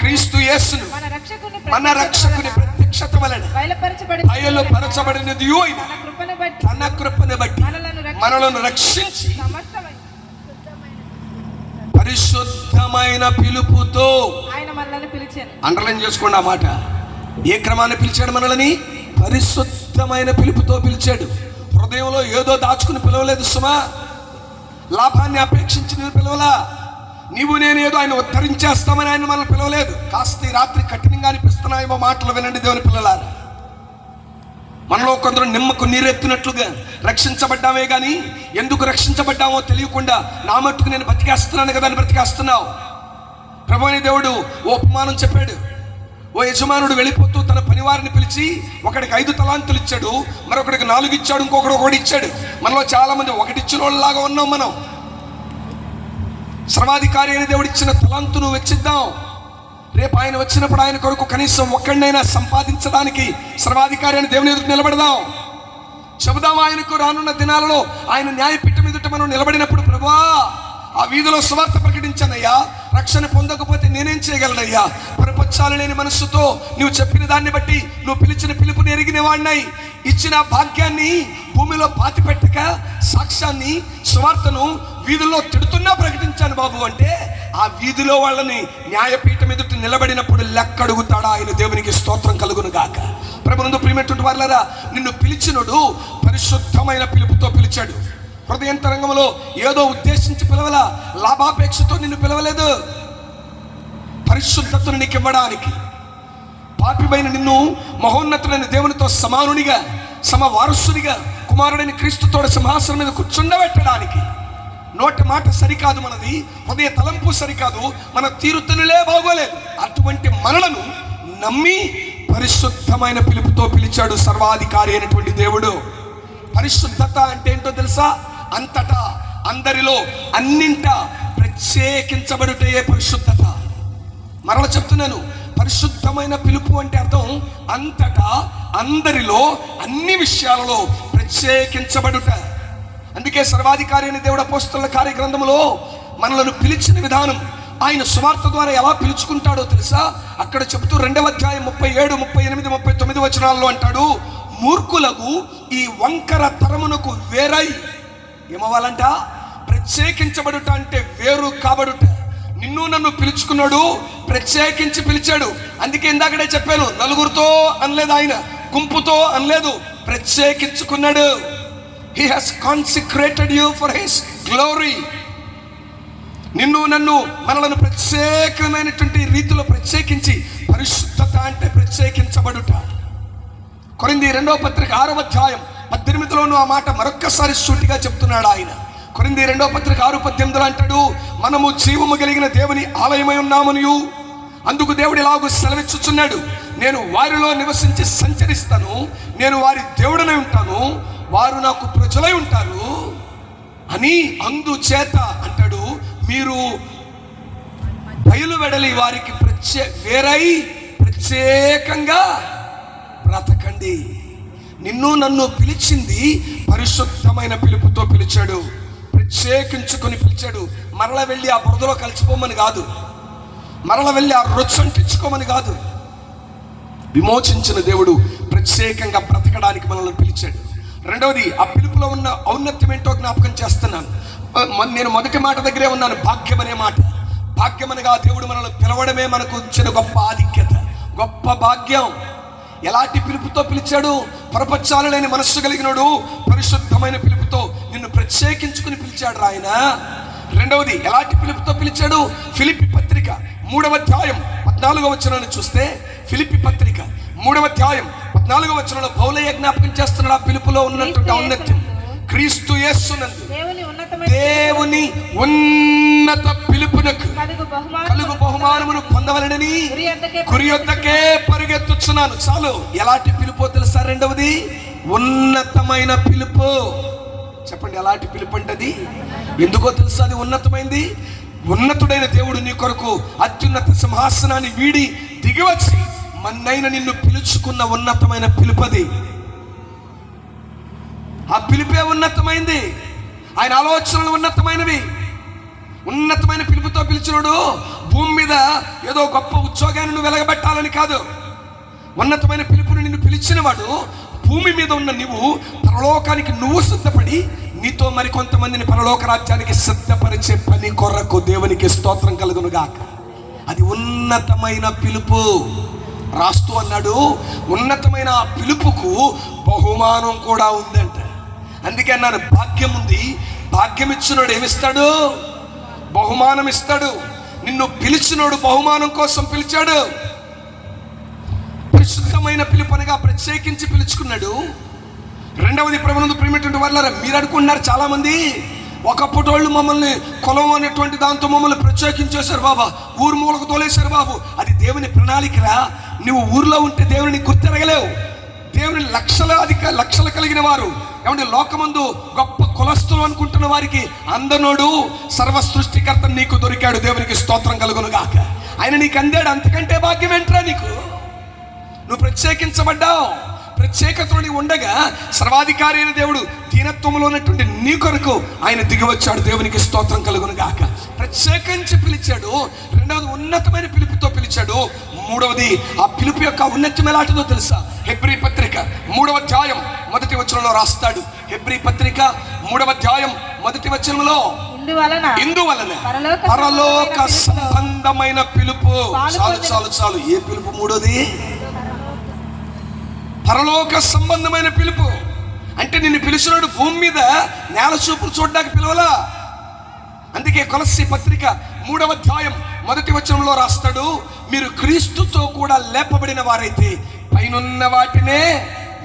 క్రీస్తు యేసును మన రక్షకుని ప్రత్యక్షత వలన బయలుపరచబడినది తన కృపను బట్టి మనలను రక్షించి పరిశుద్ధమైన పిలుపుతో ఆయన మనల్ని పిలిచాడు. అండర్లైన్ చేసుకోండి ఆ మాట. ఏ క్రమాన్ని పిలిచాడు? మనల్ని పరిశుద్ధమైన పిలుపుతో పిలిచాడు. హృదయంలో ఏదో దాచుకుని పిలవలేదు సుమా. లాభాన్ని అపేక్షించి నేను పిలవలా. నీవు నేను ఏదో ఆయన ఉద్ధరించేస్తామని ఆయన మనల్ని పిలవలేదు. కాస్త ఈ రాత్రి కఠినంగా అనిపిస్తున్నాయేమో మాటలు వినండి దేవుని పిల్లలారా. మనలో కొందరు నిమ్మకు నీరెత్తినట్లుగా రక్షించబడ్డామే కానీ ఎందుకు రక్షించబడ్డామో తెలియకుండా నా మట్టుకు నేను బతికేస్తున్నాను కదా అని బ్రతికేస్తున్నావు. ప్రభువైన దేవుడు ఓ ఉపమానం చెప్పాడు. ఓ యజమానుడు వెళ్ళిపోతూ తన పనివారిని పిలిచి ఒకడికి 5 తలాంతులు ఇచ్చాడు, మరొకడికి 4 ఇచ్చాడు, ఇంకొకడు 1 ఇచ్చాడు. మనలో చాలా మంది 1 ఇచ్చిన వాళ్ళలాగా ఉన్నాం. మనం సర్వాధికారి అయిన దేవుడు ఇచ్చిన తలాంతును వెచ్చిద్దాం. రేపు ఆయన వచ్చినప్పుడు ఆయన కొరకు కనీసం ఒక్కడినైనా సంపాదించడానికి సర్వాధికారి అయిన దేవుని ఎదుట నిలబడదాం. చెబుదాం ఆయనకు రానున్న దినాలలో ఆయన న్యాయపీఠం ఎదుట మనం నిలబడినప్పుడు, ప్రభువా ఆ వీధిలో సువార్త ప్రకటించానయ్యా, రక్షణ పొందకపోతే నేనేం చేయగలనయ్యా? పరపచ్చాలు లేని మనస్సుతో నువ్వు చెప్పిన దాన్ని బట్టి నువ్వు పిలిచిన పిలుపుని ఎరిగిన వాడినై ఇచ్చిన భాగ్యాన్ని భూమిలో పాతిపెట్టక సాక్ష్యాన్ని సువార్తను వీధుల్లో తిడుతున్నా ప్రకటించాను బాబు అంటే ఆ వీధిలో వాళ్ళని న్యాయపీఠం ఎదుట నిలబడినప్పుడు లెక్క అడుగుతాడా ఆయన? దేవునికి స్తోత్రం కలుగును గాక. ప్రభునందు ప్రియమైనటువంటి వారులారా, నిన్ను పిలిచినోడు పరిశుద్ధమైన పిలుపుతో పిలిచాడు. హృదయంతరంగంలో ఏదో ఉద్దేశించి పిలవలా, లాభాపేక్షతో నిన్ను పిలవలేదు. పరిశుద్ధతను నీకు ఇవ్వడానికి, పాపిపైన నిన్ను మహోన్నతుడైన దేవునితో సమానునిగా సమవారసునిగా కుమారుడైన క్రీస్తుతో సింహాసనం మీద కూర్చుండబెట్టడానికి. నోటి మాట సరికాదు మనది, హృదయ తలంపు సరికాదు, మన తీరుతనులే బాగోలేదు. అటువంటి మనలను నమ్మి పరిశుద్ధమైన పిలుపుతో పిలిచాడు సర్వాధికారి అయినటువంటి దేవుడు. పరిశుద్ధత అంటే ఏంటో తెలుసా? అంతటా, అందరిలో, అన్నింటా ప్రత్యేకించబడుటయే పరిశుద్ధత. మరలా చెప్తున్నాను, పరిశుద్ధమైన పిలుపు అంటే అర్థం అంతటా, అందరిలో, అన్ని విషయాలలో ప్రత్యేకించబడుట. అందుకే సర్వాధికారి అయిన దేవుడు అపోస్తలుల కార్యగ్రంథంలో మనలను పిలిచిన విధానం, ఆయన సువార్త ద్వారా ఎలా పిలుచుకుంటాడో తెలుసా? అక్కడ చెబుతూ 2వ అధ్యాయం 37, 38, 39 వచనాల్లో అంటాడు, మూర్ఖులకు ఈ వంకర తరమునకు వేరై ఏమవ్వాలంట? ప్రత్యేకించబడుట అంటే వేరు కాబడుట. నిన్ను నన్ను పిలుచుకున్నాడు, ప్రత్యేకించి పిలిచాడు. అందుకే ఇందాకడే చెప్పాను, నలుగురితో అనలేదు ఆయన, గుంపుతో అనలేదు, ప్రత్యేకించుకున్నాడు. He has consecrated you for his glory. నిన్ను నన్ను మనలను ప్రత్యేకమైనటువంటి రీతిలో ప్రత్యేకించి, పరిశుద్ధత అంటే ప్రత్యేకించబడుట. కొరింథీ 2వ పత్రిక 6వ అధ్యాయం 18లోనూ ఆ మాట మరొక్కసారి సూటిగా చెప్తున్నాడు ఆయన. కొరింథీ 2వ పత్రిక 6:18 అంటాడు, మనము జీవము కలిగిన దేవుని ఆలయమై ఉన్నామనియు అందుకు దేవుడు ఇలాగూ సెలవిచ్చుచున్నాడు, నేను వారిలో నివసించి సంచరిస్తాను, నేను వారి దేవుడనై ఉంటాను, వారు నాకు ప్రజలై ఉంటారు అని. అందుచేత అంటాడు, మీరు బయలు వెడలి వారికి వేరై ప్రత్యేకంగా బ్రతకండి. నిన్ను నన్ను పిలిచింది పరిశుద్ధమైన పిలుపుతో పిలిచాడు, ప్రత్యేకించుకొని పిలిచాడు. మరల వెళ్ళి ఆ బురదలో కలిసిపోమని కాదు, మరల వెళ్ళి ఆ రుచి అంటించుకోమని కాదు. విమోచించిన దేవుడు ప్రత్యేకంగా బ్రతకడానికి మనల్ని పిలిచాడు. రెండవది, ఆ పిలుపులో ఉన్న ఔన్నత్యం ఏంటో జ్ఞాపకం చేస్తున్నాను. నేను మొదటి మాట దగ్గరే ఉన్నాను, భాగ్యం అనే మాట. భాగ్యం అనగా దేవుడు మనల్ని పిలవడమే మనకు ఇచ్చిన గొప్ప ఆధిక్యత, గొప్ప భాగ్యం. ఎలాంటి పిలుపుతో పిలిచాడు? పరపచ్చాలు లేని మనస్సు కలిగినోడు పరిశుద్ధమైన పిలుపుతో నిన్ను ప్రత్యేకించుకుని పిలిచాడు ఆయన. రెండవది, ఎలాంటి పిలుపుతో పిలిచాడు? ఫిలిప్పీ పత్రిక 3వ అధ్యాయం 14వ వచనాన్ని చూస్తే, ఫిలిప్పీ పత్రిక 3వ అధ్యాయం 14వ వచనంలో పౌలయ్య జ్ఞాపకం చేస్తున్నాడు ఆ పిలుపులో ఉన్నటువంటి ఔన్నత్యం. క్రీస్తు యేసునందు దేవుని ఉన్నత పిలుపునకు కలుగు బహుమానమును పొందవలనని గురి యొద్దకే పరిగెత్తుచున్నాను. చాలు. ఎలాంటి పిలుపో తెలుసా? రెండవది, ఉన్నతమైన పిలుపు. చెప్పండి, ఎలాంటి పిలుపు అంటే అది? ఎందుకో తెలుసా? అది ఉన్నతమైంది. ఉన్నతుడైన దేవుడు నీ కొరకు అత్యున్నత సింహాసనాన్ని వీడి దిగివచ్చి మన్నైన నిన్ను పిలుచుకున్న ఉన్నతమైన పిలుపది. ఆ పిలుపే ఉన్నతమైంది. ఆయన ఆలోచనలు ఉన్నతమైనవి. ఉన్నతమైన పిలుపుతో పిలిచినోడు భూమి మీద ఏదో గొప్ప ఉద్యోగాన్ని నువ్వు వెలగబెట్టాలని కాదు. ఉన్నతమైన పిలుపుని నిన్ను పిలిచిన వాడు భూమి మీద ఉన్న నువ్వు పరలోకానికి నువ్వు సిద్ధపడి నీతో మరి కొంతమందిని పరలోక రాజ్యానికి సిద్ధపరిచే పని కొరకు దేవునికి స్తోత్రం కలుగును గాక. అది ఉన్నతమైన పిలుపు. రాస్తూ అన్నాడు, ఉన్నతమైన ఆ పిలుపుకు బహుమానం కూడా ఉందంట. అందుకే అన్నాను, భాగ్యం ఉంది. భాగ్యం ఇచ్చినోడు ఏమిస్తాడు? బహుమానం ఇస్తాడు. నిన్ను పిలిచినోడు బహుమానం కోసం పిలిచాడు. పరిశుద్ధమైన పిలుపు అనగా ప్రత్యేకించి పిలుచుకున్నాడు. రెండవది, ప్రభునందు ప్రియమైనటువంటి వారులారా, మీరు అనుకుంటున్నారు చాలామంది, ఒకప్పటి వాళ్ళు మమ్మల్ని కులం అనేటువంటి దాంతో మమ్మల్ని ప్రత్యేకించేశారు బాబా, ఊరు మూలకు తోలేశారు బాబు. అది దేవుని ప్రణాళికరా. నువ్వు ఊరిలో ఉంటే దేవుని గుర్తెరగలేవు. దేవుని లక్షలు కలిగిన వారు ఏమంటే లోకమందు గొప్ప కులస్తులు అనుకుంటున్న వారికి అందనోడు సర్వ సృష్టికర్త నీకు దొరికాడు. దేవునికి స్తోత్రం కలుగును గాక. ఆయన నీకు అందాడు. అంతకంటే భాగ్యం ఏంట్రా నీకు? నువ్వు ప్రత్యేకించబడ్డావు. ప్రత్యేకతలోని ఉండగా సర్వాధికారి అయిన దేవుడు దీనత్వంలో ఉన్నటువంటి నీ కొరకు ఆయన దిగివచ్చాడు. దేవునికి స్తోత్రం కలుగును గాక. ప్రత్యేకించి పిలిచాడు. రెండవది, ఉన్నతమైన పిలుపుతో పిలిచాడు. మూడవది, ఆ పిలుపు యొక్క ఉన్నత్యం ఎలాంటిదో తెలుసా? హెబ్రీ పత్రిక 3వ అధ్యాయం 1వ వచనంలో రాస్తాడు. హెబ్రీ పత్రిక 3వ అధ్యాయం 1వ వచనంలో, ఇందువలన పరలోక సంబంధమైన పిలుపు. చాలు. ఏ పిలుపు? మూడోది, పరలోక సంబంధమైన పిలుపు. అంటే నిన్ను పిలిచినాడు భూమి మీద నేల చూపులు చూడడానికి పిలవలా. అందుకే కొలస్సీ పత్రిక 3వ అధ్యాయం 1వ వచనంలో రాస్తాడు, మీరు క్రీస్తుతో కూడా లేపబడిన వారైతే పైనున్న వాటినే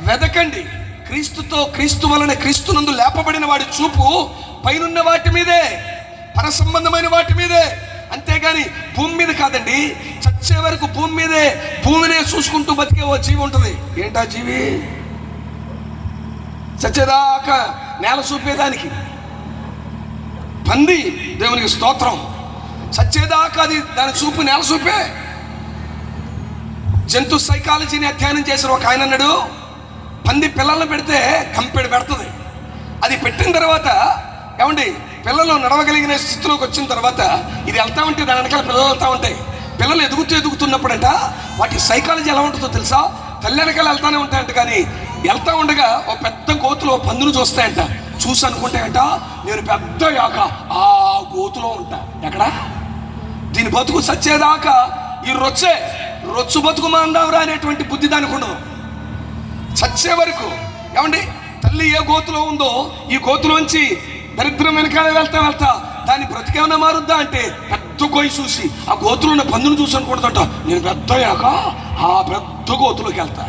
వెదకండి. క్రీస్తు వలన క్రీస్తునందు లేపబడిన వాడి చూపు పైనున్న వాటి మీదే, పర సంబంధమైన వాటి మీదే. అంతేగాని భూమి మీద కాదండి. చచ్చే వరకు భూమి మీదే, భూమినే చూసుకుంటూ బతికే ఓ జీవి ఉంటుంది. ఏంటా జీవి? చచ్చేదాకా నేల చూపేదానికి పంది. దేవునికి స్తోత్రం. చచ్చేదాకా అది దాని చూపు నేల చూపే. జంతు సైకాలజీని అధ్యయనం చేసిన ఒక ఆయన అన్నాడు, పంది పిల్లలను పెడితే కంపెడు పెడుతుంది. అది పెట్టిన తర్వాత ఏమండి, పిల్లలు నడవగలిగిన స్థితిలోకి వచ్చిన తర్వాత ఇది వెళ్తా ఉంటే దాని వెనకాల పిల్లలు వెళ్తూ ఉంటాయి. పిల్లలు ఎదుగుతున్నప్పుడంట వాటి సైకాలజీ ఎలా ఉంటుందో తెలుసా? తల్లి వెనకాల వెళ్తానే ఉంటాయంట. కానీ వెళ్తా ఉండగా ఒక పెద్ద గోతులో పందును చూస్తాయంట. చూసి అనుకుంటాయంట, నేను పెద్ద యాక ఆ గోతులో ఉంటా. ఎక్కడ? దీని బతుకు సచ్చేదాకా ఈ రొచ్చు బతుకు మాందావురా అనేటువంటి బుద్ధి దానికి ఉండదు. చచ్చే వరకు ఏమండి, తల్లి ఏ గోతులో ఉందో ఈ గోతులోంచి దరిద్రం వెనకాల వెళ్తా దాని బ్రతికేమన్నా మారుద్దా అంటే పెద్ద గొయ్యి చూసి ఆ గోతులో ఉన్న పందును చూసి అనుకుంటుందంట, నేను పెద్దయ్యాక ఆ పెద్ద గోతులోకి వెళ్తా.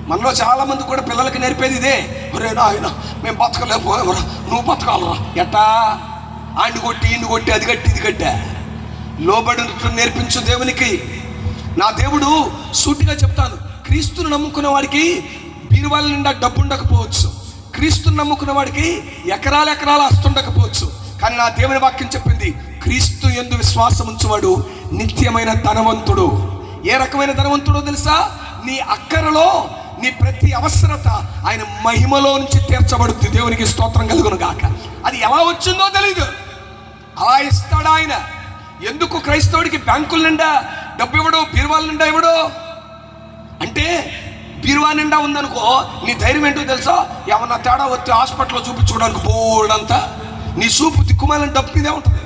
మనలో చాలా మంది కూడా పిల్లలకి నేర్పేది ఇదే. ఒరే నాయన, మేము బతకలేకపోయామరా, నువ్వు బతకాలరా. ఎట్టా? ఆండి కొట్టి ఇండి కొట్టి అది కట్టి ఇది కట్టా. లోబడినట్టు నేర్పించు దేవునికి. నా దేవుడు సూటిగా చెప్తాను, క్రీస్తును నమ్ముకున్న వాడికి బీరువాళ్ళ నిండా డబ్బు ఉండకపోవచ్చు, క్రీస్తుని నమ్ముకున్న వాడికి ఎకరాల ఆస్తుండకపోవచ్చు. కానీ నా దేవుని వాక్యం చెప్పింది, క్రీస్తు యందు విశ్వాసం ఉంచువాడు నిత్యమైన ధనవంతుడు. ఏ రకమైన ధనవంతుడో తెలుసా? నీ అక్కరలో నీ ప్రతి అవసరత ఆయన మహిమలో నుంచి తీర్చబడుద్ది. దేవునికి స్తోత్రం కలుగును గాక. అది ఎలా వచ్చిందో తెలీదు, అలా ఇస్తాడు ఆయన. ఎందుకు క్రైస్తవుడికి బ్యాంకుల నిండా డబ్బు ఇవ్వడు, బీరువాల నిండా ఇవ్వడు అంటే, బీరువా నిండా ఉందనుకో, నీ ధైర్యం ఏంటో తెలుసా? ఏమన్నా తేడా వచ్చి హాస్పిటల్లో చూపించుకోవడానికి బోర్డంతా నీ చూపు దిక్కుమాలని డబ్బు మీదే ఉంటుంది.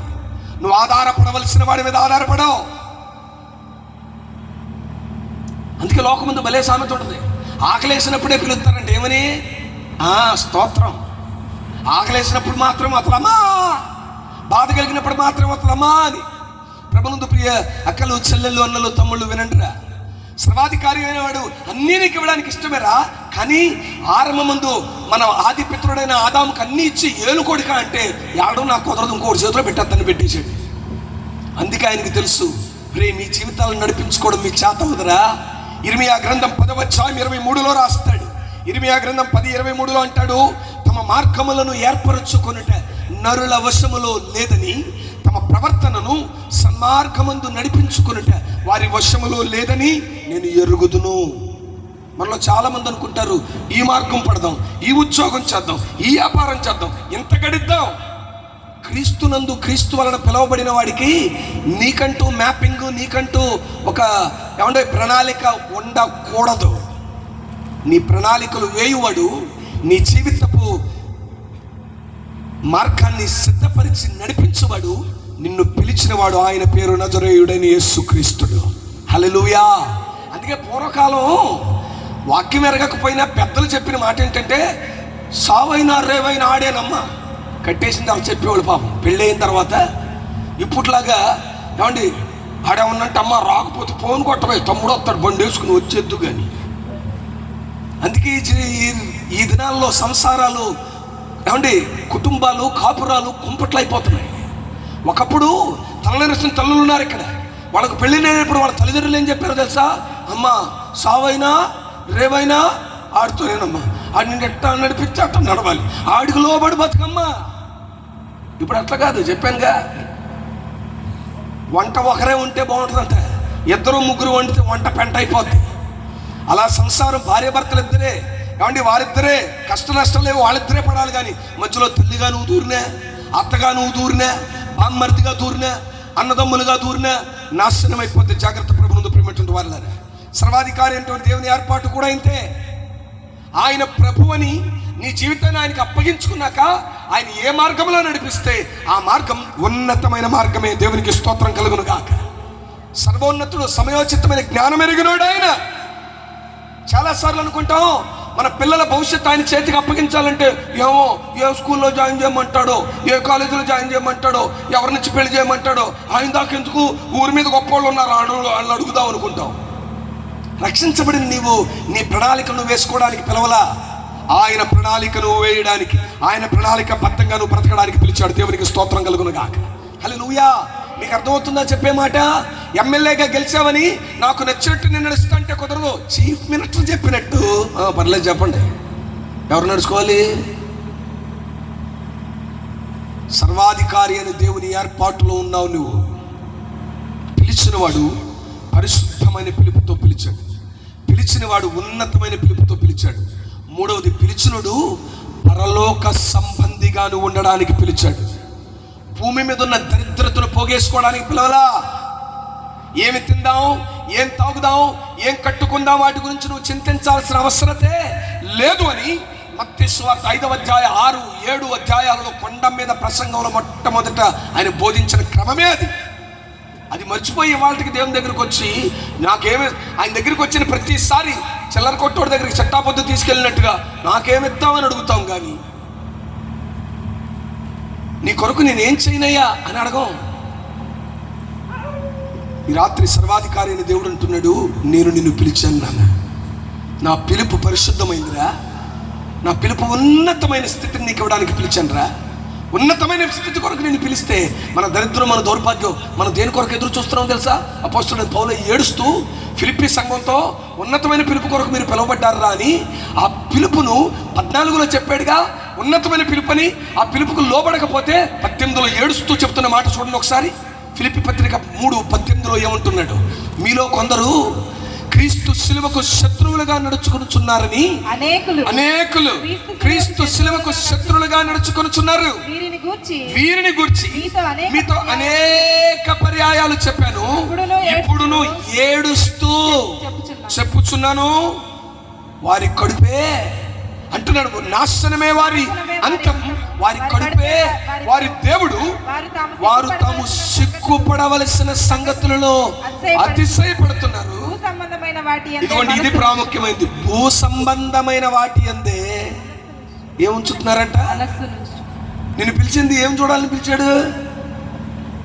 నువ్వు ఆధారపడవలసిన వాడి మీద ఆధారపడవు. అందుకే లోకం ముందు భలే సామెత ఉంటుంది, ఆకలేసినప్పుడే పిలుస్తారంటే ఏమని? స్తోత్రం. ఆకలేసినప్పుడు మాత్రం అతలమ్మా, బాధ కలిగినప్పుడు మాత్రం అతలమ్మా అని. ప్రభునందు ప్రియ అక్కలు, చెల్లెళ్ళు, అన్నలు, తమ్ముళ్ళు వినండిరా. సర్వాధికారి అయిన వాడు అన్నీ నీకు ఇవ్వడానికి ఇష్టమేరా. కానీ ఆరంభమందు మన ఆది పితృడైన ఆదాముకు అన్నీ ఇచ్చి ఏలుకోడిక అంటే ఎవడో నాకు కుదరదు, ఇంకోటి చేతిలో పెట్టేద్దని పెట్టేశాడు. అందుకే ఆయనకి తెలుసు, రే మీ జీవితాలను నడిపించుకోవడం మీకు చేత అవుదరా. ఇర్మియా గ్రంథం 10వ అధ్యాయం 23లో రాస్తాడు. ఇర్మియా గ్రంథం 10:23లో అంటాడు, తమ మార్గములను ఏర్పరచుకొనుట నరుల వశములో లేదని, తమ ప్రవర్తనను సన్మార్గమందు నడిపించుకొనుట వారి వశములో లేదని నేను ఎరుగుదును. మనలో చాలా మంది అనుకుంటారు, ఈ మార్గం పడదాం, ఈ ఉద్యోగం చేద్దాం, ఈ వ్యాపారం చేద్దాం, ఇంత గడిద్దాం. క్రీస్తునందు, క్రీస్తు వలన పిలువబడిన వాడికి నీకంటూ మ్యాపింగ్, నీకంటూ ఒక ప్రణాళిక ఉండకూడదు. నీ ప్రణాళికలు వేయువాడు, నీ జీవితపు మార్గాన్ని సిద్ధపరిచి నడిపించువాడు, నిన్ను పిలిచినవాడు. ఆయన పేరు నజరేయుడైన యేసుక్రీస్తుడు. హల్లెలూయా. అందుకే పూర్వకాలం వాక్యం ఎరగకపోయినా పెద్దలు చెప్పిన మాట ఏంటంటే, సావైనా రేవైనా ఆడేనమ్మా. కట్టేసింది అవి చెప్పేవాళ్ళు పాపం. పెళ్ళయిన తర్వాత ఇప్పట్లాగా ఆడేమన్నంటే, అమ్మ రాకపోతే ఫోన్ కొట్టబోయి తమ్ముడు వస్తాడు బండి వేసుకుని వచ్చేద్దు కానీ. అందుకే ఈ దినాల్లో సంసారాలు కుటుంబాలు, కాపురాలు కుంపట్లు అయిపోతున్నాయి. ఒకప్పుడు తలనరిసిన తల్లులు ఉన్నారు ఇక్కడ. వాళ్ళకు పెళ్ళినప్పుడు వాళ్ళ తల్లిదండ్రులు ఏం చెప్పారో తెలుసా? అమ్మ సావైనా రేవైనా ఆడుతూనేనమ్మా, ఆడిని ఎట్టా నడిపిస్తే అట్ట నడవాలి, ఆడికి లోబడి బతుకమ్మా. ఇప్పుడు అట్లా కాదు, చెప్పానుగా. వంట ఒకరే ఉంటే బాగుంటుందంట, ఇద్దరు ముగ్గురు వండితే వంట పెంట అయిపోద్ది. అలా సంసారం భార్యాభర్తలు ఇద్దరే వారిద్దరే కష్ట నష్టాలు లేవు, వాళ్ళిద్దరే పడాలి. కానీ మధ్యలో తల్లిగా నువ్వు దూరినా, అత్తగా నువ్వు దూరినా, బామ్మర్దిగా దూరినా, అన్నదమ్ములుగా దూరినా నాశనం అయిపోతే జాగ్రత్త. ప్రభు ముందు ప్రేమటువంటి వారులారా, సర్వాధికారి అయినటువంటి దేవుని ఏర్పాటు కూడా ఇంతే. ఆయన ప్రభు అని నీ జీవితాన్ని ఆయనకి అప్పగించుకున్నాక ఆయన ఏ మార్గంలో నడిపిస్తే ఆ మార్గం ఉన్నతమైన మార్గమే. దేవునికి స్తోత్రం కలుగును గాక. సర్వోన్నతుడు, సమయోచితమైన జ్ఞానం ఎరిగినోడు ఆయన. చాలాసార్లు అనుకుంటాం మన పిల్లల భవిష్యత్తు ఆయన చేతికి అప్పగించాలంటే ఏ స్కూల్లో జాయిన్ చేయమంటాడో, ఏ కాలేజీలో జాయిన్ చేయమంటాడో, ఎవరి నుంచి పెళ్లి చేయమంటాడో, ఆయన దాకా ఎందుకు, ఊరి మీద గొప్ప వాళ్ళు ఉన్నారు వాళ్ళని అడుగుదాం అనుకుంటాం. రక్షించబడిన నీవు నీ ప్రణాళికను వేసుకోవడానికి పిలవలా, ఆయన ప్రణాళికను వేయడానికి, ఆయన ప్రణాళిక బద్ధంగా నువ్వు బ్రతకడానికి పిలిచాడు. దేవునికి స్తోత్రం కలుగును గాక. హల్లెలూయా. మీకు అర్థమవుతుందా చెప్పే మాట? ఎమ్మెల్యేగా గెలిచావని నాకు నచ్చినట్టు నేను నడుస్తా అంటే కుదరదు. చీఫ్ మినిస్టర్ చెప్పినట్టు పర్లేదు చెప్పండి, ఎవరు నడుచుకోవాలి? సర్వాధికారి అని దేవుని ఏర్పాటులో ఉన్నావు నువ్వు. పిలిచినవాడు పరిశుద్ధమైన పిలుపుతో పిలిచాడు, పిలిచినవాడు ఉన్నతమైన పిలుపుతో పిలిచాడు. మూడవది, పిలిచినడు పరలోక సంబంధిగా నువ్వు ఉండడానికి పిలిచాడు. భూమి మీద ఉన్న దరిద్రతను పోగేసుకోవడానికి పిలవలా. ఏమి తిందాం, ఏం తాగుదాం, ఏం కట్టుకుందాం, వాటి గురించి నువ్వు చింతించాల్సిన అవసరతే లేదు అని మత్తయి సువార్త 5వ అధ్యాయం 6, 7 అధ్యాయాలలో కొండ మీద ప్రసంగంలో మొట్టమొదట ఆయన బోధించిన క్రమమే అది మర్చిపోయి వాళ్ళకి దేవుని దగ్గరికి వచ్చి నాకేమి, ఆయన దగ్గరికి వచ్చిన ప్రతిసారి చిల్లర కొట్టోడి దగ్గరికి చట్టాపొద్దు తీసుకెళ్ళినట్టుగా నాకేమిస్తామని అడుగుతాం. కానీ నీ కొరకు నేనేం చేయనయ్యా అని అడగం. ఈ రాత్రి సర్వాధికారి అయిన దేవుడు అంటున్నాడు, నేను నిన్ను పిలిచాను నాన్న. నా పిలుపు పరిశుద్ధమైందిరా, నా పిలుపు ఉన్నతమైన స్థితిని నీకు ఇవ్వడానికి పిలిచాను రా. ఉన్నతమైన స్థితి కొరకు నేను పిలిస్తే మన దరిద్రం, మన దౌర్భాగ్యం, మనం దేని కొరకు ఎదురు చూస్తున్నాం తెలుసా? అపోస్తలుడైన పౌలు ఏడుస్తూ ఫిలిప్పీ సంఘంతో ఉన్నతమైన పిలుపు కొరకు మీరు పిలువబడ్డారా అని ఆ పిలుపును 14లో చెప్పాడుగా, ఉన్నతమైన పిలుపని. ఆ పిలుపుకు లోబడకపోతే 18లో ఏడుస్తూ చెప్తున్న మాట చూడండి ఒకసారి. ఫిలిప్పీ పత్రిక 3:18లో ఏమంటున్నాడు? మీలో కొందరు క్రీస్తు శిలువకు శత్రువులుగా నడుచుకొనుచున్నారని అనేకులు క్రీస్తు శిలువకు శత్రువులుగా నడుచుకొనుచున్నారు. వీరిని గూర్చి మీతో అనేక పర్యాయాలు చెప్పాను, ఇప్పుడును ఏడుస్తూ చెప్పుచున్నాను, వారి కడుపే అంటున్నాడు, నాశనమే వారి అంతం, వారి కడుపే వారి దేవుడు, వారు తాము సిగ్గుపడవలసిన సంగతులలో అతిశయపడుతున్నారు. ఇదిగోండి, ఇది ప్రాముఖ్యమైనది. భూ సంబంధమైన వాటి అందే ఏముంచుతున్నారంట? నిన్ను పిలిచింది ఏం చూడాలని పిలిచాడు?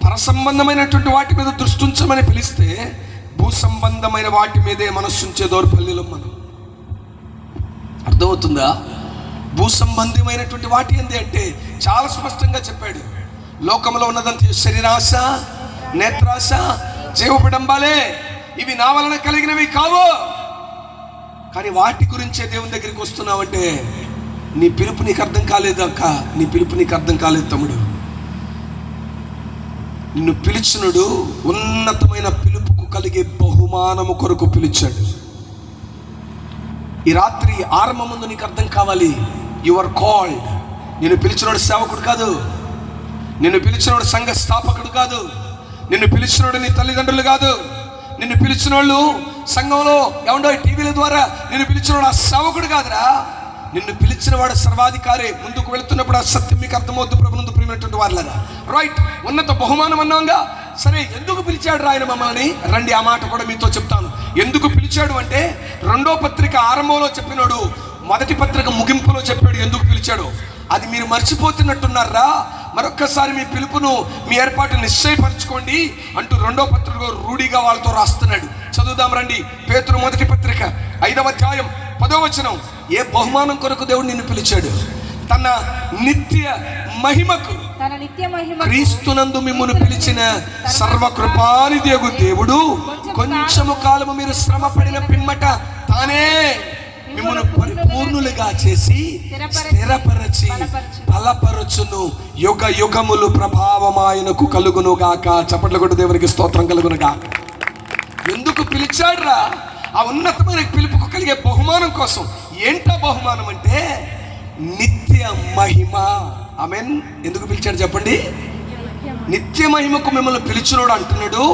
పరసంబంధమైనటువంటి వాటి మీద దృష్టి ఉంచమని పిలిస్తే భూ సంబంధమైన వాటి మీదే మనస్సు ఉంచే దౌర్బల్యం. మనం అర్థమవుతుందా? భూ సంబంధమైనటువంటి వాటి అందే అంటే చాలా స్పష్టంగా చెప్పాడు. లోకంలో ఉన్నదంతే శరీరాశ, నేత్రాశ, జీవపడంబాలే, ఇవి నా వలన కలిగినవి కావు. కానీ వాటి గురించే దేవుని దగ్గరికి వస్తున్నావంటే నీ పిలుపు నీకు అర్థం కాలేదు అక్క, నీ పిలుపు నీకు అర్థం కాలేదు తమ్ముడు. నిన్ను పిలిచినడు ఉన్నతమైన పిలుపుకు కలిగే బహుమానము కొరకు పిలిచాడు. ఈ రాత్రి ఆరంభం ముందు నీకు అర్థం కావాలి, యు ఆర్ కాల్డ్. నిన్ను పిలిచినోడు సేవకుడు కాదు, నిన్ను పిలిచినోడు సంఘ స్థాపకుడు కాదు, నిన్ను పిలిచినోడు నీ తల్లిదండ్రులు కాదు, నిన్ను పిలిచిన వాళ్ళు సంఘంలో ఏమండో టీవీల ద్వారా నిన్ను పిలిచినవాడు ఆ సేవకుడు కాదురా. నిన్ను పిలిచిన వాడు సర్వాధికారి. ముందుకు వెళుతున్నప్పుడు ఆ సత్యం మీకు అర్థమవుతూ ప్రభు ముందు ప్రియమైనటువంటి వారులారా, రైట్, ఉన్నత బహుమానం అన్నాంగా. సరే, ఎందుకు పిలిచాడు ఆయన మమ్మల్ని? రండి, ఆ మాట కూడా మీతో చెప్తాను. ఎందుకు పిలిచాడు అంటే, 2వ పత్రిక ఆరంభంలో చెప్పినాడు, 1వ పత్రిక ముగింపులో చెప్పాడు ఎందుకు పిలిచాడు. అది మీరు మర్చిపోతున్నట్టున్నారా? మరొక్కసారి మీ పిలుపును, మీ ఏర్పాటు నిశ్చయపరచుకోండి అంటూ 2వ పత్రిక రూఢిగా వాళ్ళతో రాస్తున్నాడు. చదువుదాం రండి. పేతురు 1వ పత్రిక 5వ అధ్యాయం 10వ వచనం. ఏ బహుమానం కొరకు దేవుడు నిన్ను పిలిచాడు? తన నిత్య మహిమకు, క్రీస్తునందు మిమ్మును పిలిచిన సర్వకృపానిదేగు దేవుడు కొంచెము కాలము మీరు శ్రమ పడిన పిమ్మట తానే మిమ్మును పరిపూర్ణులుగా చేసి స్థిరపరచి బలపరచును. యుగ యుగములు ప్రభావమాయనకు కలుగును గాక. చప్పట్లు కొట్టు దేవునికి స్తోత్రం కలుగును గాక. ఎందుకు పిలిచాడురా? ఆ ఉన్నతమైన పిలుపుకు కలిగే బహుమానం కోసం. ఏంటా బహుమానం అంటే నిత్య మహిమ. ఆమేన్. ఎందుకు పిలిచాడు చెప్పండి? నిత్య మహిమకు మిమ్మల్ని పిలిచినోడు అంటున్నాడు,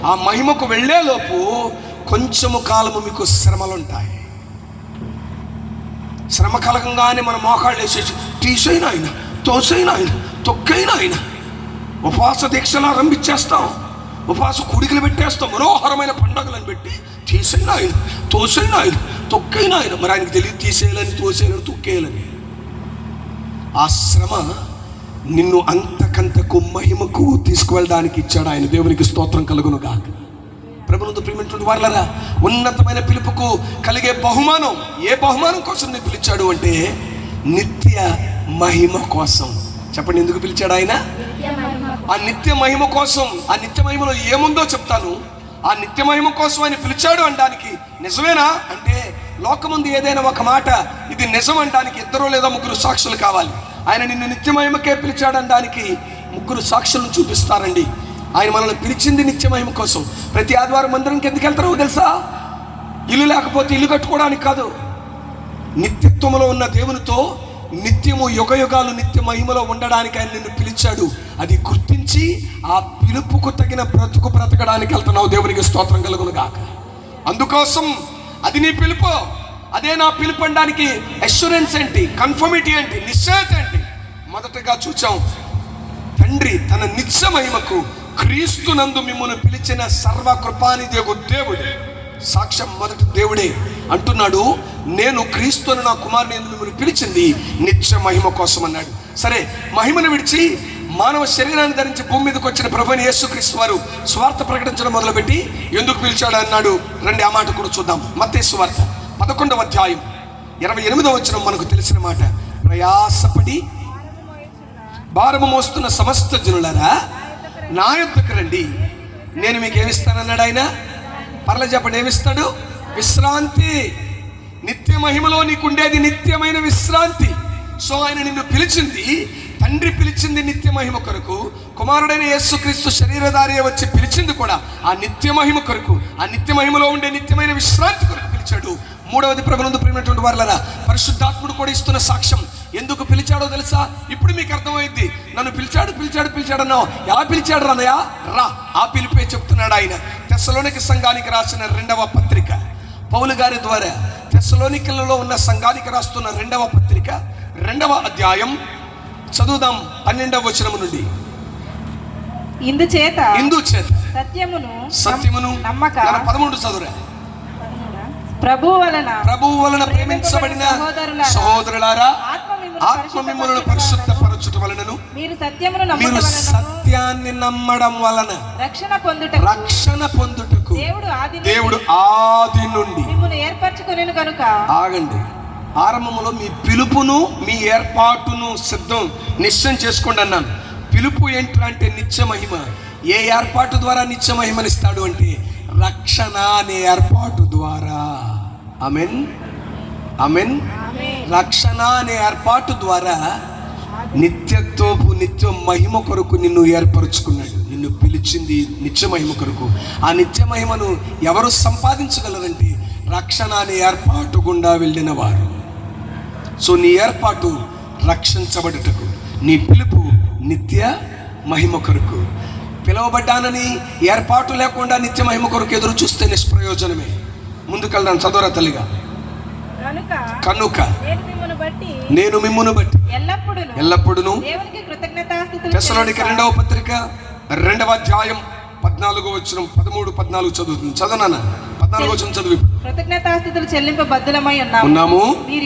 ఆ మహిమకు వెళ్ళేలోపు కొంచెము కాలము మీకు శ్రమలుంటాయి. శ్రమ కలగంగానే మన మోకాళ్ళు వేసేసి తీసైనా ఆయన, తోసైనా ఆయన, తొక్కైనా ఆయన, ఉపవాస దీక్షలు ఆరంభించేస్తాం, ఉపవాస కూడికలు పెట్టేస్తాం, మనోహరమైన పండుగలను పెట్టి తీసైనా ఆయన, తోసైనా ఆయన, తొక్కైనా ఆయన. మరి ఆయనకి తెలియదు తీసేయాలని, తోసేయాలని, తొక్కేయాలని. ఆ శ్రమ నిన్ను అంతకంతకు మహిమకు తీసుకువెళ్ళడానికి ఇచ్చాడు ఆయన. దేవునికి స్తోత్రం కలుగును గాక. ప్రభునందు ప్రియమైనటువంటి వారలారా, ఉన్నతమైన పిలుపుకు కలిగే బహుమానం. ఏ బహుమానం కోసం నేను పిలిచాడు అంటే నిత్య మహిమ కోసం. చెప్పండి, ఎందుకు పిలిచాడు ఆయన? ఆ నిత్య మహిమ కోసం. ఆ నిత్య మహిమలో ఏముందో చెప్తాను. ఆ నిత్య మహిమ కోసం ఆయన పిలిచాడు అనడానికి నిజమేనా అంటే, లోకముందు ఏదైనా ఒక మాట ఇది నిజం అనడానికి 2 లేదా 3 సాక్షులు కావాలి. ఆయన నిన్ను నిత్య మహిమకే పిలిచాడు అనడానికి 3 సాక్షులను చూపిస్తారండి. ఆయన మనల్ని పిలిచింది నిత్య మహిమ కోసం. ప్రతి ఆదివారం మందిరంకి ఎందుకు వెళ్తారో తెలుసా? ఇల్లు లేకపోతే ఇల్లు కట్టుకోవడానికి కాదు. నిత్యత్వములో ఉన్న దేవునితో నిత్యము యుగ యుగాలు నిత్య మహిమలో ఉండడానికి ఆయన నిన్ను పిలిచాడు. అది గుర్తించి ఆ పిలుపుకు తగిన బ్రతుకు బ్రతకడానికి వెళ్తున్నావు. దేవునికి స్తోత్రం కలుగును గాక. అందుకోసం అది నీ పిలుపు. అదే నా పిలుపు అనడానికి అష్యూరెన్స్ ఏంటి, కన్ఫర్మిటీ ఏంటి, నిశ్చయత ఏంటి? మొదటగా చూచాం, తండ్రి తన నిత్య మహిమకు క్రీస్తునందు మిమ్మును పిలిచిన సర్వకృపానిదేగు దేవుడే. సాక్ష్యం మొదటి దేవుడే అంటున్నాడు, నేను క్రీస్తుని నా కుమారుని మిమ్మల్ని పిలిచింది నిత్య మహిమ కోసం అన్నాడు. సరే, మహిమను విడిచి మానవ శరీరాన్ని ధరించి భూమి మీదకి వచ్చిన ప్రభువైన యేసుక్రీస్తు వారు స్వార్థ ప్రకటించడం మొదలుపెట్టి ఎందుకు పిలిచాడు అన్నాడు. రండి, ఆ మాట కూడా చూద్దాం. మత్తయి సువార్త 11వ అధ్యాయం 28వ వచనం మనకు తెలిసిన మాట. ప్రయాసపడి భారము మోస్తున్న సమస్త జనులారా నా యొద్దకు రండి, నేను మీకు ఏమిస్తానన్నాడు ఆయన. పర్లే చెప్పండి, ఏమిస్తాడు? విశ్రాంతి. నిత్య మహిమలో నీకుండేది నిత్యమైన విశ్రాంతి. సో ఆయన నిన్ను పిలిచింది, తండ్రి పిలిచింది నిత్య మహిమ కొరకు. కుమారుడైన యేసుక్రీస్తు శరీరధారి వచ్చి పిలిచింది కూడా ఆ నిత్య మహిమ కొరకు. ఆ నిత్య మహిమలో ఉండే నిత్యమైన విశ్రాంతి కొరకు పిలిచాడు. 3వది ప్రభునందు ప్రియమైనటువంటి వారలారా, పరిశుద్ధాత్ముడు కూడా ఇస్తున్న సాక్ష్యం. ఎందుకు పిలిచాడో తెలుసా? ఇప్పుడు మీకు అర్థమైంది. నన్ను పిలిచాడు పిలిచాడు పిలిచాడు అన్నావు. ఎలా పిలిచాడు అన్నయ్య? రా, ఆ పిలిపే చెప్తున్నాడు ఆయన. తెస్సలోనిక సంఘానికి రాసిన 2వ పత్రిక, పౌలు గారి ద్వారా తెస్సలోనికలలో ఉన్న సంఘానికి రాస్తున్న 2వ పత్రిక 2వ అధ్యాయం చదువుదాం 12వ వచనం నుండి. ఇందుచేత సత్యమును నమ్మక 13 చదువురా. ప్రభువు వలన ప్రేమించబడిన సహోదరులారా, ఆత్మ మిమ్మల్ని పరిశుద్ధపరచుట వలనను మీరు సత్యాన్ని నమ్మడం వలన రక్షణ పొందుటకు దేవుడు ఆది నుండి ఏర్పరచుకొనెను కనుక. ఆగండి. ఆరంభంలో మీ పిలుపును మీ ఏర్పాటును నిశ్చయం చేసుకోండి అన్నాను. పిలుపు ఏంటంటే నిత్య మహిమ. ఏ ఏర్పాటు ద్వారా నిత్య మహిమనిస్తాడు అంటే రక్షణ అనే ఏర్పాటు ద్వారా. ఆమేన్, ఆమేన్. రక్షణ అనే ఏర్పాటు ద్వారా నిత్యత్వపు నిత్య మహిమ కొరకు నిన్ను ఏర్పరచుకున్నాడు. నిన్ను పిలిచింది నిత్య మహిమ కొరకు. ఆ నిత్య మహిమను ఎవరు సంపాదించగలరంటే రక్షణ అనే ఏర్పాటు గుండా వెళ్ళిన వారు. సో నీ ఏర్పాటు రక్షించబడుటకు, నీ పిలుపు నిత్య మహిమ కొరకు. పిలువబడ్డానని ఏర్పాటు లేకుండా నిత్య మహిమ కొరకు ఎదురు చూస్తే నిష్ప్రయోజనమే. ముందుకెళ్దాం, చదవరా తల్లిగా. కనుక నేను మిమ్మును బట్టి ఎల్లప్పుడూ తెస్సలోనిక 2వ పత్రిక 2వ అధ్యాయం 14వ వచనం 13-14 చదువుతుంది. చదవనా? 14వ వచనం చదువు. కృతజ్ఞతాస్తుతులు చెల్లింపబద్ధులమై ఉన్నాము. మీరు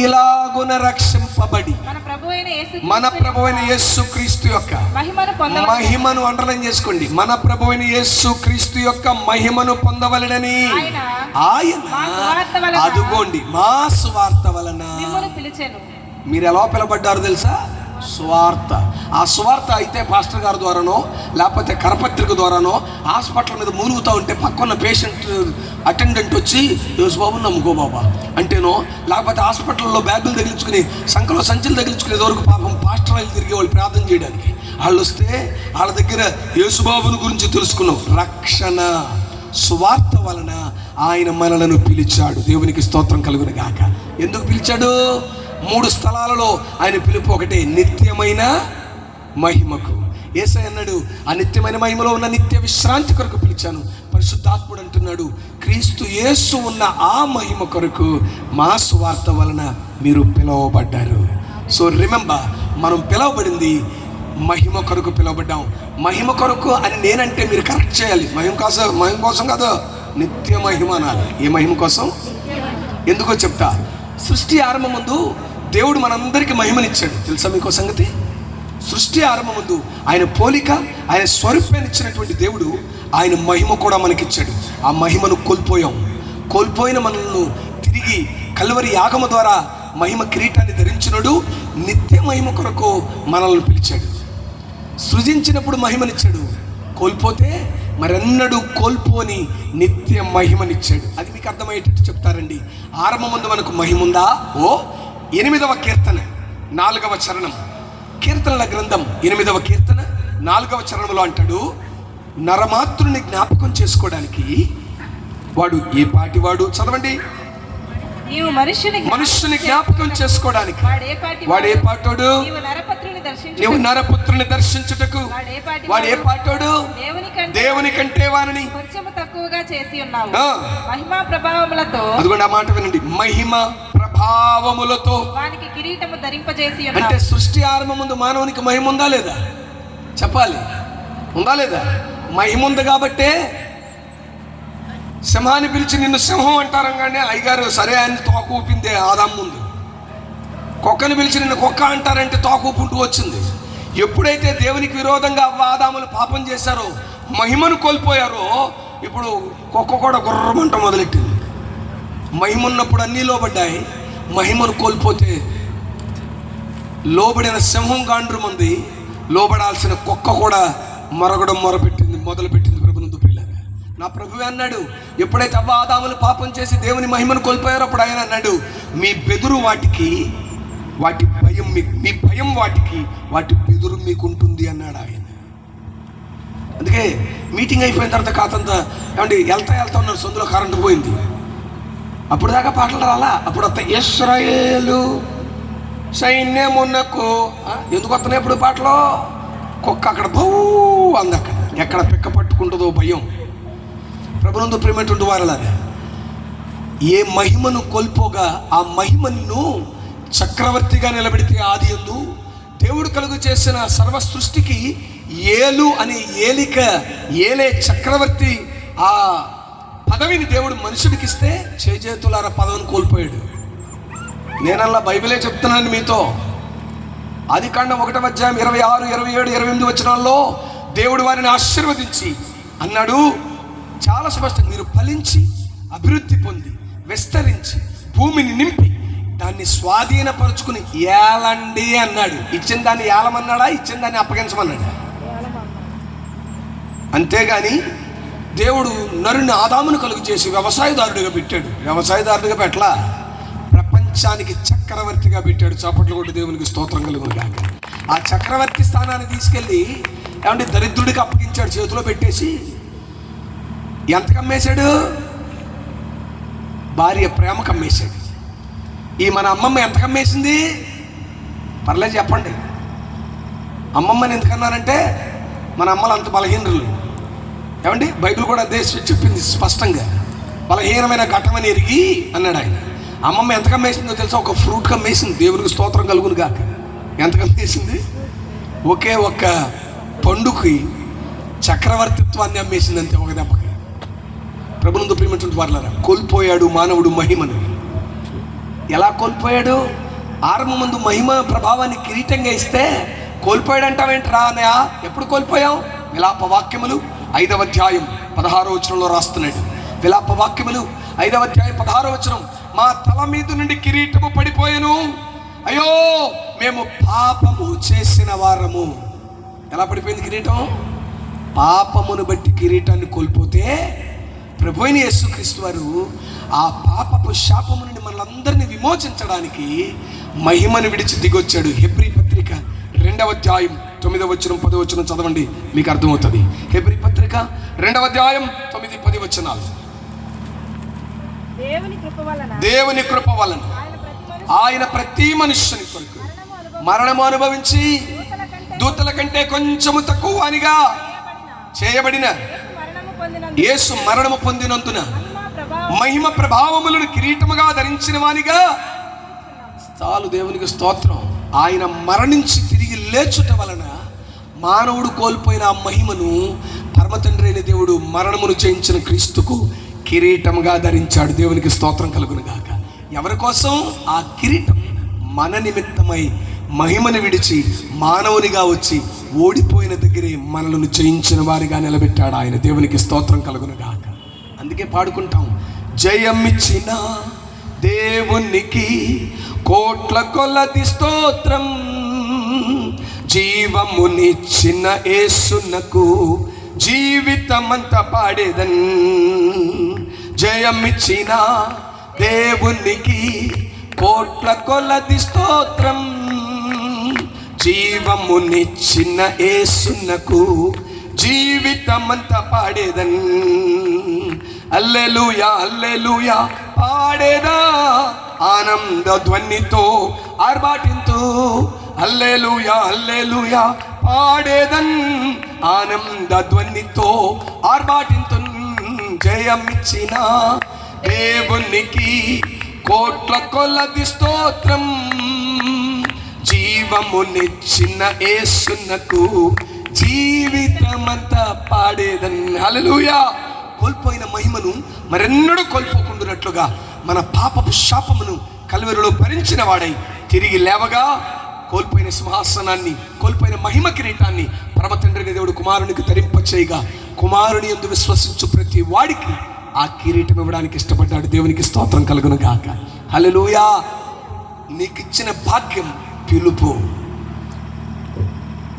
ఇలాగున రక్షింపబడి మన ప్రభువైన యేసుక్రీస్తు యొక్క మహిమను అండర్లైన్ చేసుకోండి. మన ప్రభువైన యేసుక్రీస్తు యొక్క మహిమను పొందవలెనని ఆయన అదుగోండి మా సువార్త వలన మీరు ఎలా పిలబడ్డారు తెలుసా? స్వార్థ. ఆ స్వార్థ అయితే పాస్టర్ గారి ద్వారానో లేకపోతే కరపత్రిక ద్వారానో హాస్పిటల్ మీద మూలుగుతూ ఉంటే పక్కన్న పేషెంట్ అటెండెంట్ వచ్చి యేసుబాబు నమ్ముకో బాబా అంటేనో, లేకపోతే హాస్పిటల్లో బ్యాగులు తగిలించుకుని సంఖలో సంచులు తగిలించుకునేది వరకు పాపం పాస్టర్ వాళ్ళు తిరిగి వాళ్ళు ప్రార్థన చేయడానికి. వాళ్ళు వస్తే వాళ్ళ దగ్గర యేసుబాబుని గురించి తెలుసుకున్నాం. రక్షణ సువార్త వలన ఆయన మనలను పిలిచాడు. దేవునికి స్తోత్రం కలుగును గాక. ఎందుకు పిలిచాడు? 3 స్థలాలలో ఆయన పిలుపు ఒకటే, నిత్యమైన మహిమకు. యేసయ్య అన్నాడు, ఆ నిత్యమైన మహిమలో ఉన్న నిత్య విశ్రాంతి కొరకు పిలిచాను. పరిశుద్ధాత్ముడు అంటున్నాడు, క్రీస్తు యేసు ఉన్న ఆ మహిమ కొరకు మా సువార్త వలన మీరు పిలువబడ్డారు. సో రిమెంబర్, మనం పిలువబడింది మహిమ కొరకు పిలువబడ్డాం. మహిమ కొరకు అని నేనంటే మీరు కరెక్ట్ చేయాలి. మహిమ కోసం కాదు, నిత్య మహిమ అనాలి. ఏ మహిమ కోసం? ఎందుకో చెప్తా. సృష్టి ఆరంభం ముందు దేవుడు మనందరికీ మహిమనిచ్చాడు. తెలుసా మీకు సంగతి? సృష్టి ఆరంభం ముందు ఆయన పోలిక, ఆయన స్వరూపాన్ని ఇచ్చినటువంటి దేవుడు ఆయన మహిమ కూడా మనకిచ్చాడు. ఆ మహిమను కోల్పోయిన మనల్ని తిరిగి కల్వరి యాగము ద్వారా మహిమ కిరీటాన్ని ధరించినడు. నిత్య మహిమ కొరకు మనల్ని పిలిచాడు. సృజించినప్పుడు మహిమనిచ్చాడు, కోల్పోతే మరెన్నడూ కోల్పోని నిత్య మహిమనిచ్చాడు. అది మీకు అర్థమయ్యేటట్టు చెప్తారండి. ఆరంభం ముందు మనకు మహిమ ఉందా? 8వ కీర్తన 4వ చరణం, కీర్తనల గ్రంథం 8వ కీర్తన 4వ చరణంలో అంటాడు, నరమాత్రుని జ్ఞాపకం చేసుకోవడానికి వాడు ఏ పాటివాడు? చదవండి. మనుష్యుని జ్ఞాపకం చేసుకోవడానికి వాడు ఏ పాటోడు? నీవు నరపుత్రుని దర్శించుటకు వాడు ఏ పాటోడు? దేవుని కంటే వారిని కొంచెం తక్కువగా చేసి ఉన్నావు. మహిమా ప్రభావములతో, అదిగోండి ఆ మాట వినండి, మహిమ ప్రభావములతో వానికి కిరీటము ధరింపజేసి ఉన్నావు. అంటే సృష్టి ఆరంభం ముందు మానవునికి మహిమ ఉందా లేదా? చెప్పాలి. ఉందా లేదా? మహిమ ఉంది కాబట్టే సింహాన్ని పిలిచి నిన్ను సింహం అంటారంగానే అయ్యగారు సరే అని తోక ఊపిందే ఆదాం ముందు. కుక్కని పిలిచి నిన్ను కుక్క అంటారంటే తోక ఊపుంటూ వచ్చింది. ఎప్పుడైతే దేవునికి విరోధంగా ఆదాములు పాపం చేశారో, మహిమను కోల్పోయారో, ఇప్పుడు కుక్క కూడా గుర్రమంట మొదలెట్టింది. మహిమ ఉన్నప్పుడు అన్నీ లోబడ్డాయి, మహిమను కోల్పోతే లోబడిన సింహం గాండ్రు మంది, లోబడాల్సిన కుక్క కూడా మొరగడం మొదలుపెట్టింది. ప్రభునందు పిల్లగా, నా ప్రభువే అన్నాడు, ఎప్పుడైతే ఆదాములు పాపం చేసి దేవుని మహిమను కోల్పోయారో అప్పుడు ఆయన అన్నాడు, మీ బెదురు వాటికి, వాటి భయం మీ భయం వాటికి, వాటి బెదురు మీకు ఉంటుంది అన్నాడు ఆయన. అందుకే మీటింగ్ అయిపోయిన తర్వాత కాతంతా ఏమండి వెళ్తా ఉన్నారు, సొందులో కరెంటు పోయింది. అప్పుడు దాకా పాటలు రాలా. అప్పుడు అంత ఇశ్రాయేలు సైన్యమునకు ఎందుకు వస్తున్నాయి ఇప్పుడు పాటలో? కుక్క అక్కడ బౌ అంది, అక్కడ ఎక్కడ పిక్క పట్టుకుంటుందో భయం. ప్రభునందు ప్రేమటువంటి వారలారా, ఏ మహిమను కోల్పోగా ఆ మహిమను చక్రవర్తిగా నిలబెడితే ఆది యందు దేవుడు కలుగు చేసిన సర్వ సృష్టికి ఏలు అనే ఏలే చక్రవర్తి ఆ పదవిని దేవుడు మనుషుడికి ఇస్తే చేతులారా పదవిని కోల్పోయాడు. నేనల్లా బైబిలే చెప్తున్నాను మీతో. ఆదికాండం 1వ అధ్యాయం 26, 27, 28 వచనాల్లో దేవుడు వారిని ఆశీర్వదించి అన్నాడు చాలా స్పష్టంగా, మీరు ఫలించి అభివృద్ధి పొంది విస్తరించి భూమిని నింపి దాన్ని స్వాధీనపరుచుకుని ఏలండి అన్నాడు. ఇచ్చిన దాన్ని ఏలమన్నాడా? ఇచ్చిన దాన్ని అప్పగించమన్నాడా? అంతేగాని దేవుడు నరుని ఆదామును కలుగు చేసి వ్యవసాయదారుడిగా పెట్టాడు. వ్యవసాయదారుడిగా పెట్టలా, ప్రపంచ ప్రపంచానికి చక్రవర్తిగా పెట్టాడు. చప్పట్లు కొట్టి దేవునికి స్తోత్రం కలుగును గాక. ఆ చక్రవర్తి స్థానాన్ని తీసుకెళ్ళి ఏమంటే దరిద్రుడికి అప్పగించాడు, చేతిలో పెట్టేసి. ఎంత కమ్మేశాడు? భార్య ప్రేమ కమ్మేశాడు. ఈ మన అమ్మమ్మ ఎంత కమ్మేసింది? పర్లేదు చెప్పండి. అమ్మమ్మని ఎందుకన్నానంటే మన అమ్మలు అంత బలహీనులు. ఏమండి బైబిల్ కూడా అదే చెప్పింది స్పష్టంగా, బలహీనమైన ఘటమని ఎరిగి అన్నాడు ఆయన. అమ్మమ్మ ఎంత కమ్మేసిందో తెలుసా? ఒక ఫ్రూట్ కమ్మేసింది. దేవునికి స్తోత్రం కలుగును గాక. ఎంత కమ్మేసింది? ఒకే ఒక్క పండుకి చక్రవర్తిత్వాన్ని అమ్మేసింది అంతే, ఒక దెబ్బకి. ప్రభునందు ప్రియమైనటువంటి వారలారా, కోల్పోయాడు మానవుడు మహిమను. ఎలా కోల్పోయాడు? ఆరంభం ముందు మహిమ ప్రభావాన్ని కిరీటంగా ఇస్తే కోల్పోయాడంటావేంట్రా అన్నయ్య? ఎప్పుడు కోల్పోయాం? విలాప వాక్యములు 5వ అధ్యాయం 16వ వచనంలో రాస్తున్నాడు. విలాప వాక్యములు 5వ అధ్యాయం 16వ వచనం, మా తల మీద నుండి కిరీటము పడిపోయాను, అయ్యో మేము పాపము చేసిన వారము. ఎలా పడిపోయింది కిరీటం? పాపమును బట్టి కిరీటాన్ని కోల్పోతే ప్రభువైన యేసుక్రీస్తు వారు ఆ పాపపు శాపము నుండి మనలందరినీ విమోచించడానికి మహిమను విడిచి దిగొచ్చాడు. హెబ్రీ పత్రిక 2వ అధ్యాయం 9వ వచనం 10వ వచనం చదవండి, మీకు అర్థమవుతుంది. హెబ్రీ పత్రిక 2వ అధ్యాయం 9, 10 వచనాలు. దేవుని కృప వలన ఆయన ప్రతి మనుష్యుని కొరకు మరణము అనుభవించి దూతల కంటే కొంచెము తక్కువ అనిగా చేయబడిన యేసు మరణము పొందినందున మహిమ ప్రభావములను కిరీటముగా ధరించిన వానిగా. చాలు, దేవునికి స్తోత్రం. ఆయన మరణించి తిరిగి లేచుట వలన మానవుడు కోల్పోయిన ఆ మహిమను పరమతండ్రి అయిన దేవుడు మరణమును జయించిన క్రీస్తుకు కిరీటముగా ధరించాడు. దేవునికి స్తోత్రం కలుగును గాక. ఎవరి కోసం? ఆ కిరీటం మన నిమిత్తమై మహిమను విడిచి మానవునిగా వచ్చి ఓడిపోయిన దగ్గరే మనలను జయించిన వారిగా నిలబెట్టాడు ఆయన. దేవునికి స్తోత్రం కలుగును గాక. అందుకే పాడుకుంటాం, జయమిచ్చిన దేవునికి కోట్ల కొలది స్తోత్రం, జీవమునిచ్చిన యేసునకు జీవితమంతా పాడేదన్. జయమిచ్చిన దేవునికి కోట్ల కొలది స్తోత్రం, జీవమునిచ్చిన యేసునకు జీవితమంతా పాడేదన్. హల్లెలూయా హల్లెలూయా పాడేదా ఆనంద ధ్వనితో ఆర్భాటింతు. హల్లెలూయా హల్లెలూయా పాడేదన్ ఆనంద ధ్వనితో ఆర్భాటింతు. జయమిచ్చిన దేవునికి కోట్ల కొలది స్తోత్రం, జీవమునిచ్చిన యేసునకు జీవితమంతా పాడేదన్. హల్లెలూయా. కోల్పోయిన మహిమను మరెన్నడూ కోల్పోకుండానట్లుగా మన పాపపు శాపమును కల్వరిలో భరించిన వాడై తిరిగి లేవగా కోల్పోయిన సింహాసనాన్ని, కోల్పోయిన మహిమ కిరీటాన్ని పరమతండ్రి దేవుడు కుమారునికి ధరింపచేయగా కుమారుని యందు విశ్వసించు ప్రతి వాడికి ఆ కిరీటం ఇవ్వడానికి ఇష్టపడ్డాడు. దేవునికి స్తోత్రం కలుగును గాక. హల్లెలూయా. నీకు ఇచ్చిన భాగ్యం పిలుపు.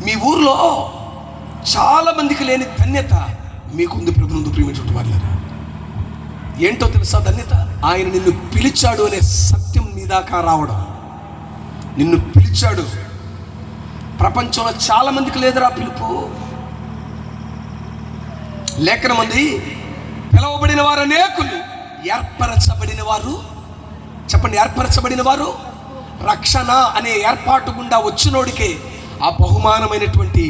మీ ఊర్లో చాలా మందికి లేని ధన్యత మీకుంది. ప్రభునందు ప్రియమైనటువంటి వారులారా, ఏంటో తెలుసా ధన్యత? ఆయన నిన్ను పిలిచాడు అనే సత్యం నీ దాకా రావడం. నిన్ను పిలిచాడు. ప్రపంచంలో చాలా మందికి లేదురా పిలుపు. లేఖనం ఉంది, పిలవబడిన వారు అనేకులు, ఏర్పరచబడిన వారు, చెప్పండి, ఏర్పరచబడిన వారు. రక్షణ అనే ఏర్పాటు గుండా వచ్చినోడికే ఆ బహుమానమైనటువంటి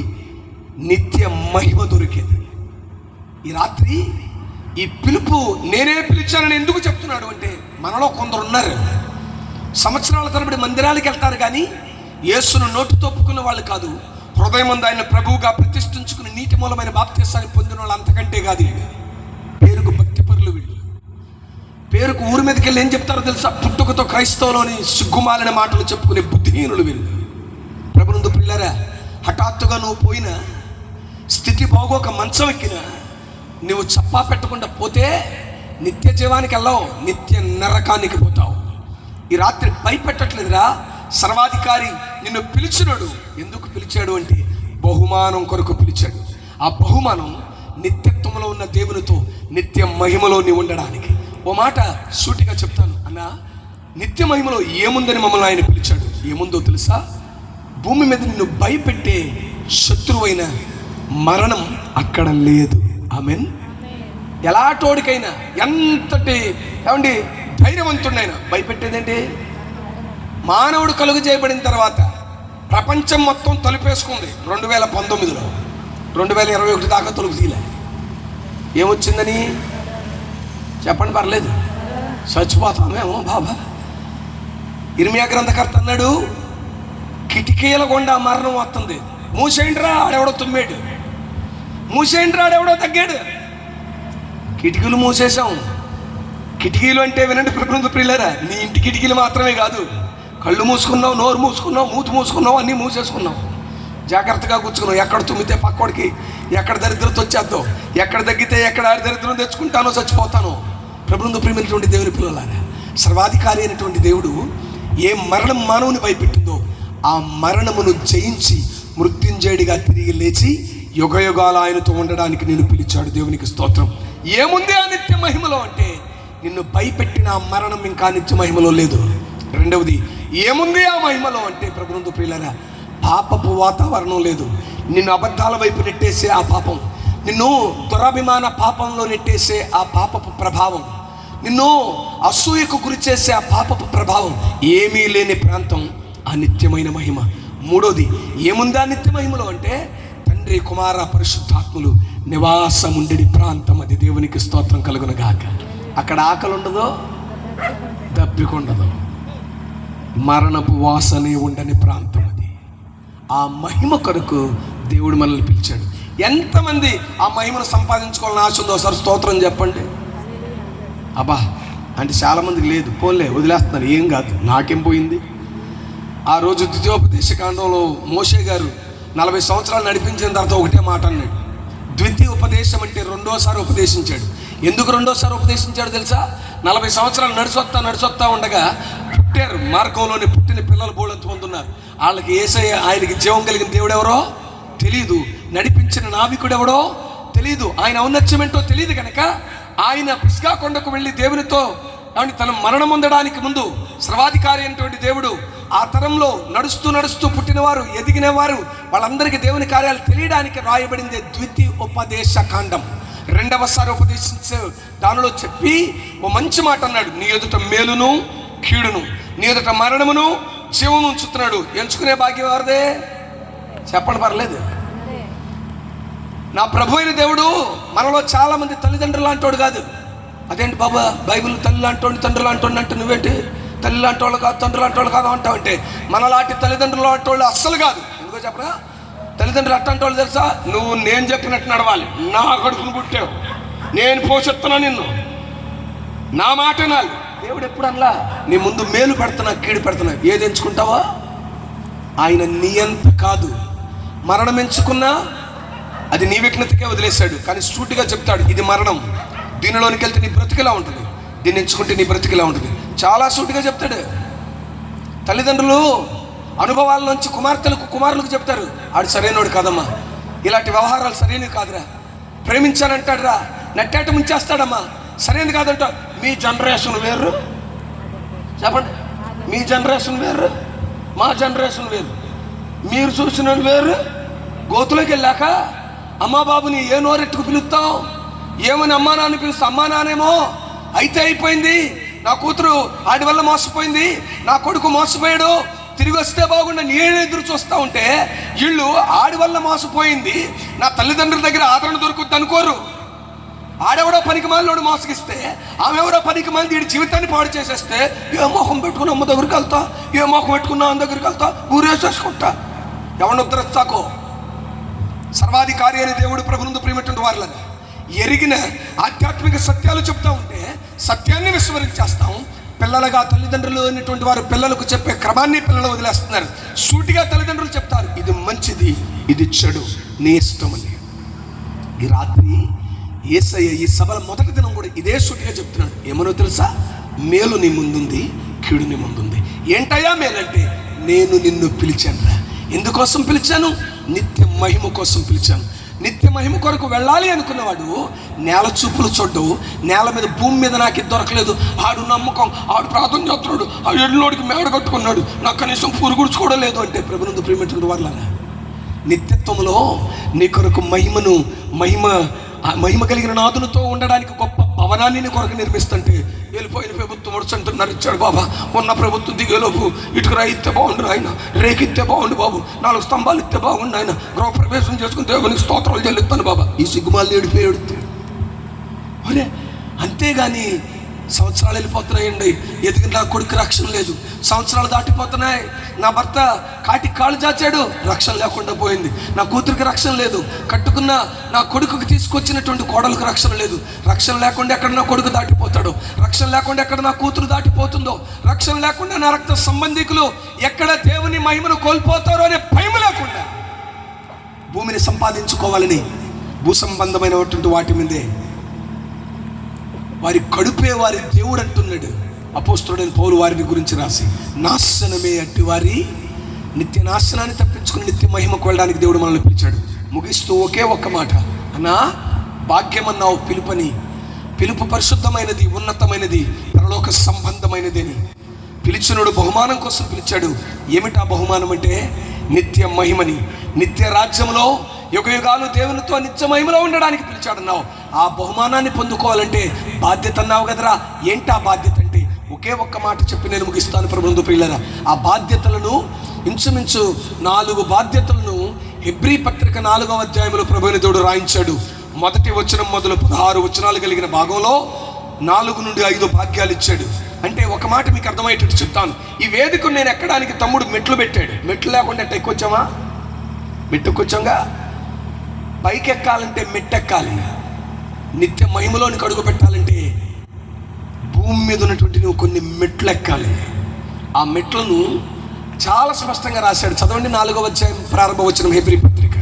నిత్య మహిమ దొరికేది. ఈ రాత్రి ఈ పిలుపు నేనే పిలిచానని ఎందుకు చెప్తున్నాడు అంటే, మనలో కొందరు ఉన్నారు సంవత్సరాల తరబడి మందిరాలకు వెళ్తారు కానీ యేసును నోటితో ఒప్పుకున్న వాళ్ళు కాదు. హృదయం అందు ఆయన ప్రభువుగా ప్రతిష్ఠించుకుని నీటి మూలమైన బాప్తిసాన్ని పొందిన వాళ్ళు అంతకంటే కాదు. పేరుకు భక్తిపరులు వీళ్ళు. పేరుకు ఊరి మీదకి వెళ్ళి ఏం చెప్తారో తెలుసా? పుట్టుకతో క్రైస్తవులోని సిగ్గుమాలిన మాటలు చెప్పుకునే బుద్ధిహీనులు వీళ్ళు. ప్రభునందు ప్రియులారా, హఠాత్తుగా నువ్వు పోయిన స్థితి బాగోక మంచం ఎక్కిన నువ్వు చప్పా పెట్టకుండా పోతే నిత్య జీవానికి వెళ్ళావు, నిత్య నరకానికి పోతావు. ఈ రాత్రి భయపెట్టట్లేదురా. సర్వాధికారి నిన్ను పిలిచినాడు. ఎందుకు పిలిచాడు అంటే బహుమానం కొరకు పిలిచాడు. ఆ బహుమానం నిత్యత్వంలో ఉన్న దేవునితో నిత్య మహిమలో నీవు ఉండడానికి. ఓ మాట సూటిగా చెప్తాను అన్నా, నిత్య మహిమలో ఏముందని మమ్మల్ని ఆయన పిలిచాడు. ఏముందో తెలుసా? భూమి మీద నిన్ను భయపెట్టే శత్రువైన మరణం అక్కడ లేదు. ఆమెన్. ఎలాంటోడికైనా, ఎంతటి ఏమండి ధైర్యవంతుడైనా భయపెట్టేదేంటి? మానవుడు కలుగు చేయబడిన తర్వాత ప్రపంచం మొత్తం తలుపేసుకుంది. 2019లో 2021 దాకా తలుపు తీయలే. ఏమొచ్చిందని చెప్పండి, పర్లేదు, చచ్చిపోతామేమో బాబా. ఇర్మియా గ్రంథకర్త అన్నాడు, కిటికీల గుండా మరణం వస్తుంది, మూసేయండిరా ఆడెవడో తుమ్మాడు, మూసేయండిరా ఆడెవడో తగ్గాడు. కిటికీలు మూసేసాం. కిటికీలు అంటే వినండి ప్రభుత్వ ప్రియులారా, నీ ఇంటి కిటికీలు మాత్రమే కాదు, కళ్ళు మూసుకున్నావు, నోరు మూసుకున్నావు, మూతి మూసుకున్నావు, అన్నీ మూసేసుకున్నావు. జాగ్రత్తగా కూర్చున్నావు. ఎక్కడ తుమ్మితే పక్కోడికి, ఎక్కడ దరిద్రత వచ్చేద్దో, ఎక్కడ తగ్గితే ఎక్కడ దరిద్రం తెచ్చుకుంటానో చచ్చిపోతానో. ప్రభుత్వ ప్రియమైనటువంటి దేవుని పిల్లలారా, సర్వాధికారి అయినటువంటి దేవుడు ఏ మరణం మానవుని భయపెట్టిందో ఆ మరణమును జయించి మృత్యుంజయుడిగా తిరిగి లేచి యుగయుగాలు ఆయనతో ఉండడానికి నేను పిలిచాడు. దేవునికి స్తోత్రం. ఏముంది ఆ నిత్య మహిమలో అంటే, నిన్ను భయపెట్టిన ఆ మరణం ఇంకా నిత్య మహిమలో లేదు. రెండవది, ఏముంది ఆ మహిమలో అంటే ప్రభునందు ప్రియులారా, పాపపు వాతావరణం లేదు. నిన్ను అబద్ధాల వైపు నెట్టేసే ఆ పాపం, నిన్ను దురాభిమాన పాపంలో నెట్టేసే ఆ పాపపు ప్రభావం, నిన్ను అసూయకు గురి చేసే ఆ పాపపు ప్రభావం ఏమీ లేని ప్రాంతం ఆ నిత్యమైన మహిమ. మూడోది, ఏముంది ఆ నిత్య మహిమలో అంటే, తండ్రి కుమార పరిశుద్ధాత్ములు నివాసం ఉండేది ప్రాంతం అది. దేవునికి స్తోత్రం కలుగునగాక. అక్కడ ఆకలి ఉండదో, దప్పికొండదో, మరణపు వాసనే ఉండని ప్రాంతం అది. ఆ మహిమ కొరకు దేవుడు మనల్ని పిలిచాడు. ఎంతమంది ఆ మహిమను సంపాదించుకోవాలని ఆశ ఉందో ఒకసారి స్తోత్రం చెప్పండి. అబ్బా అంటే చాలామందికి లేదు, పోన్లే వదిలేస్తున్నారు, ఏం కాదు, నాకేం పోయింది. ఆ రోజు ద్వితీయోపదేశ కాండంలో మోషే గారు 40 సంవత్సరాలు నడిపించిన తర్వాత ఒకటే మాట అన్నాడు. ద్వితీయ ఉపదేశం అంటే రెండోసారి ఉపదేశించాడు. ఎందుకు రెండోసారి ఉపదేశించాడు తెలుసా? 40 సంవత్సరాలు నడిచొత్తా ఉండగా పుట్టారు, మార్గంలోనే పుట్టిన పిల్లలు బోళంత మంది ఉన్నారు. వాళ్ళకి యేసయ్య, ఆయనకి జీవం కలిగిన దేవుడు ఎవరో తెలీదు, నడిపించిన నావికుడు ఎవడో తెలీదు, ఆయన ఔన్నత్యం ఏంటో తెలియదు. కనుక ఆయన పిస్గా కొండకు వెళ్ళి దేవునితో తన మరణం పొందడానికి ముందు సర్వాధికారి అయినటువంటి దేవుడు ఆ తరంలో నడుస్తూ పుట్టినవారు, ఎదిగినవారు, వాళ్ళందరికీ దేవుని కార్యాలు తెలియడానికి రాయబడింది ద్వితీయ ఉపదేశ కాండం. రెండవసారి ఉపదేశించే దానిలో చెప్పి ఓ మంచి మాట అన్నాడు, నీ ఎదుట మేలును కీడును, నీ ఎదుట మరణమును జీవము ఉంచుతున్నాడు. ఎంచుకునే భాగ్యం ఎవరిదే చెప్పండి, పర్లేదు. నా ప్రభు అయిన దేవుడు మనలో చాలా మంది తల్లిదండ్రులు లాంటోడు కాదు. అదేంటి బాబా, బైబిల్ తల్లి లాంటోడి తండ్రులు లాంటోడి అంటే నువ్వేంటి తల్లి లాంటి వాళ్ళు కాదు, తండ్రులు లాంటి వాళ్ళు కాదు అంటావు అంటే, మనలాంటి తల్లిదండ్రులు లాంటి వాళ్ళు అస్సలు కాదు. ఎందుకో చెప్పరా? తల్లిదండ్రులు అట్టంటి వాళ్ళు తెలుసా? నువ్వు నేను చెప్పినట్టు నడవాలి, నా కడుపును పుట్టావు, నేను పోషిస్తున్నా నిన్ను, నా మాట వినాలి. దేవుడు ఎప్పుడు అనలా, నీ ముందు మేలు పెడుతున్నా కీడు పెడుతున్నా, ఏది ఎంచుకుంటావా? ఆయన నీ అంత కాదు. మరణం ఎంచుకున్నా అది నీ విఘ్నతకే వదిలేశాడు, కానీ సూటిగా చెప్తాడు, ఇది మరణం, దీనిలోనికి వెళ్తే నీ బ్రతికిలా ఉంటుంది, దీన్ని ఎంచుకుంటే నీ బ్రతికిలా ఉంటుంది. చాలా సూటిగా చెప్తాడు. తల్లిదండ్రులు అనుభవాల నుంచి కుమారులకు చెప్తారు, ఆడు సరైనోడు కాదమ్మా, ఇలాంటి వ్యవహారాలు సరైనవి కాదురా, ప్రేమించానంటాడు రా, నట్టేట ముంచేస్తాడమ్మా, సరైనది కాదంట. మీ జనరేషన్ వేరు, చెప్పండి, మీ జనరేషన్ వేరు, మా జనరేషన్ వేరు, మీరు చూసిన వేరు. గోతులోకి వెళ్ళాక అమ్మా బాబుని ఏ నోరెట్టుకు పిలుస్తావు, ఏమని అమ్మా నాన్న పిలుస్తా, అమ్మా నానేమో అయితే అయిపోయింది, నా కూతురు ఆడి వల్ల మోసపోయింది, నా కొడుకు మోసపోయాడు, తిరిగి వస్తే బాగుండా నేను ఎదురు చూస్తూ ఉంటే, వీళ్ళు ఆడి వల్ల మోసపోయింది, నా తల్లిదండ్రుల దగ్గర ఆదరణ దొరుకుద్ది అనుకోరు. ఆడెవడో పనికి మాలినోడు మోసగిస్తే, ఆమెవరో పనికి మాలి వీడి జీవితాన్ని పాడు చేసేస్తే, ఏ మోహం పెట్టుకుని అమ్మ దగ్గరికి వెళ్తా, ఏ మోహం పెట్టుకున్నా అమ్మ దగ్గరికి వెళ్తా, ఊరేసేసుకుంటా, ఎవరిని ఉద్ధరిస్తాకో. సర్వాధికారి అనే దేవుడు ప్రభునందు ప్రియమైనటువంటి వారులను ఎరిగిన ఆధ్యాత్మిక సత్యాలు చెప్తా ఉంటే సత్యాన్ని విస్మరించేస్తాం. పిల్లలుగా తల్లిదండ్రులు అనేటువంటి వారు పిల్లలకు చెప్పే క్రమాన్ని పిల్లలు వదిలేస్తున్నారు. సూటిగా తల్లిదండ్రులు చెప్తారు, ఇది మంచిది, ఇది చెడు, నీ ఇష్టమని. ఈ రాత్రి యేసయ్య ఈ సభల మొదటి దినం కూడా ఇదే సూటిగా చెప్తున్నాడు. ఏమనో తెలుసా? మేలు నీ ముందుంది, కీడు నీ ముందుంది. ఏంటయ్యా మేలంటే, నేను నిన్ను పిలిచాను రా. ఎందుకోసం పిలిచాను? నిత్య మహిమ కోసం పిలిచాను. నిత్య మహిమ కొరకు వెళ్ళాలి అనుకున్నవాడు నేల చూపులు చూడ్డు. నేల మీద భూమి మీద నాకు ఇది దొరకలేదు, ఆడు నమ్మకం, ఆడు ప్రార్థన చేస్తున్నాడు, ఆ ఎల్లోడికి మేడ కట్టుకున్నాడు, నాకు కనీసం పురుగుడుచుకోవడం లేదు అంటే ప్రభునందు ప్రియమైనటువంటి వాళ్ళ నిత్యత్వంలో నీ కొరకు మహిమ కలిగిన నాదులతో ఉండడానికి గొప్ప భవనాన్ని నీ కొరకు నిర్మిస్తుంటే వెళ్ళిపోయిన ప్రభుత్వం వడుచంటున్నారు ఇచ్చాడు బాబా, ఉన్న ప్రభుత్వం దిగేలోపు ఇటుకు ఇస్తే బాగుండు ఆయన, రేకిస్తే బాగుండు బాబు, 4 స్తంభాలు ఇస్తే బాగుండు ఆయన, గృహప్రవేశం చేసుకుని దేవునికి స్తోత్రాలు చెల్లిస్తాను బాబా. ఈ సిగ్గుమాలను ఏడిపోయాడు. అరే అంతేగాని సంవత్సరాలు వెళ్ళిపోతున్నాయండి, ఎదిగిన నా కొడుకు రక్షణ లేదు, సంవత్సరాలు దాటిపోతున్నాయి, నా భర్త కాటికి కాళ్ళు చాచాడు, రక్షణ లేకుండా పోయింది, నా కూతురికి రక్షణ లేదు, కట్టుకున్న నా కొడుకుకి తీసుకొచ్చినటువంటి కోడలకు రక్షణ లేదు, రక్షణ లేకుండా ఎక్కడ నా కొడుకు దాటిపోతాడు, రక్షణ లేకుండా ఎక్కడ నా కూతురు దాటిపోతుందో, రక్షణ లేకుండా నా రక్త సంబంధికులు ఎక్కడ దేవుని మహిమను కోల్పోతారో అనే భయం లేకుండా భూమిని సంపాదించుకోవాలని భూ సంబంధమైనటువంటి వాటి మీదే వారి కడుపే వారి దేవుడు అంటున్నాడు అపోస్తలుడైన పౌలు వారిని గురించి రాసి. నాశనమే అట్టి వారి నిత్య నాశనాన్ని తప్పించుకుని నిత్య మహిమకు వెళ్ళడానికి దేవుడు మనల్ని పిలిచాడు. ముగిస్తూ ఒకే ఒక్క మాట, అన్నా భాగ్యం అన్నావు పిలుపని, పిలుపు పరిశుద్ధమైనది, ఉన్నతమైనది, పరలోక సంబంధమైనది అని. పిలిచినోడు బహుమానం కోసం పిలిచాడు. ఏమిటా బహుమానం అంటే నిత్య మహిమని, నిత్య రాజ్యంలో యుగయుగాలు దేవునితో నిత్య మహిమలో ఉండడానికి పిలిచాడన్నావు. ఆ బహుమానాన్ని పొందుకోవాలంటే బాధ్యత అన్నావు కదరా. ఏంటా బాధ్యత అంటే ఒకే ఒక్క మాట చెప్పి నేను ముగిస్తాను ప్రభునందు ప్రియులారా. ఆ బాధ్యతలను ఇంచుమించు 4 బాధ్యతలను హెబ్రీ పత్రిక 4వ అధ్యాయంలో ప్రభువైన దేవుడు రాయించాడు. మొదటి వచనం మొదలు 16 వచనాలు కలిగిన భాగంలో 4 నుండి 5 భాగ్యాలు ఇచ్చాడు. అంటే ఒక మాట మీకు అర్థమయ్యేటట్టు చెప్తాను. ఈ వేదికను నేను ఎక్కడానికి తమ్ముడు మెట్లు పెట్టాడు. మెట్లు లేకుండా ఎట్ట ఎక్కొచ్చామా? మెట్టుకొచ్చాంగా. పైకి ఎక్కాలంటే మెట్టెక్కాలి. నిత్య మహిమలోనికి అడుగు పెట్టాలంటే భూమి మీద ఉన్నటువంటి నువ్వు కొన్ని మెట్లు ఎక్కాలి. ఆ మెట్లను చాలా స్పష్టంగా రాశాడు. చదవండి 4వ అధ్యాయం ప్రారంభ వచనం హెబ్రీ పత్రిక.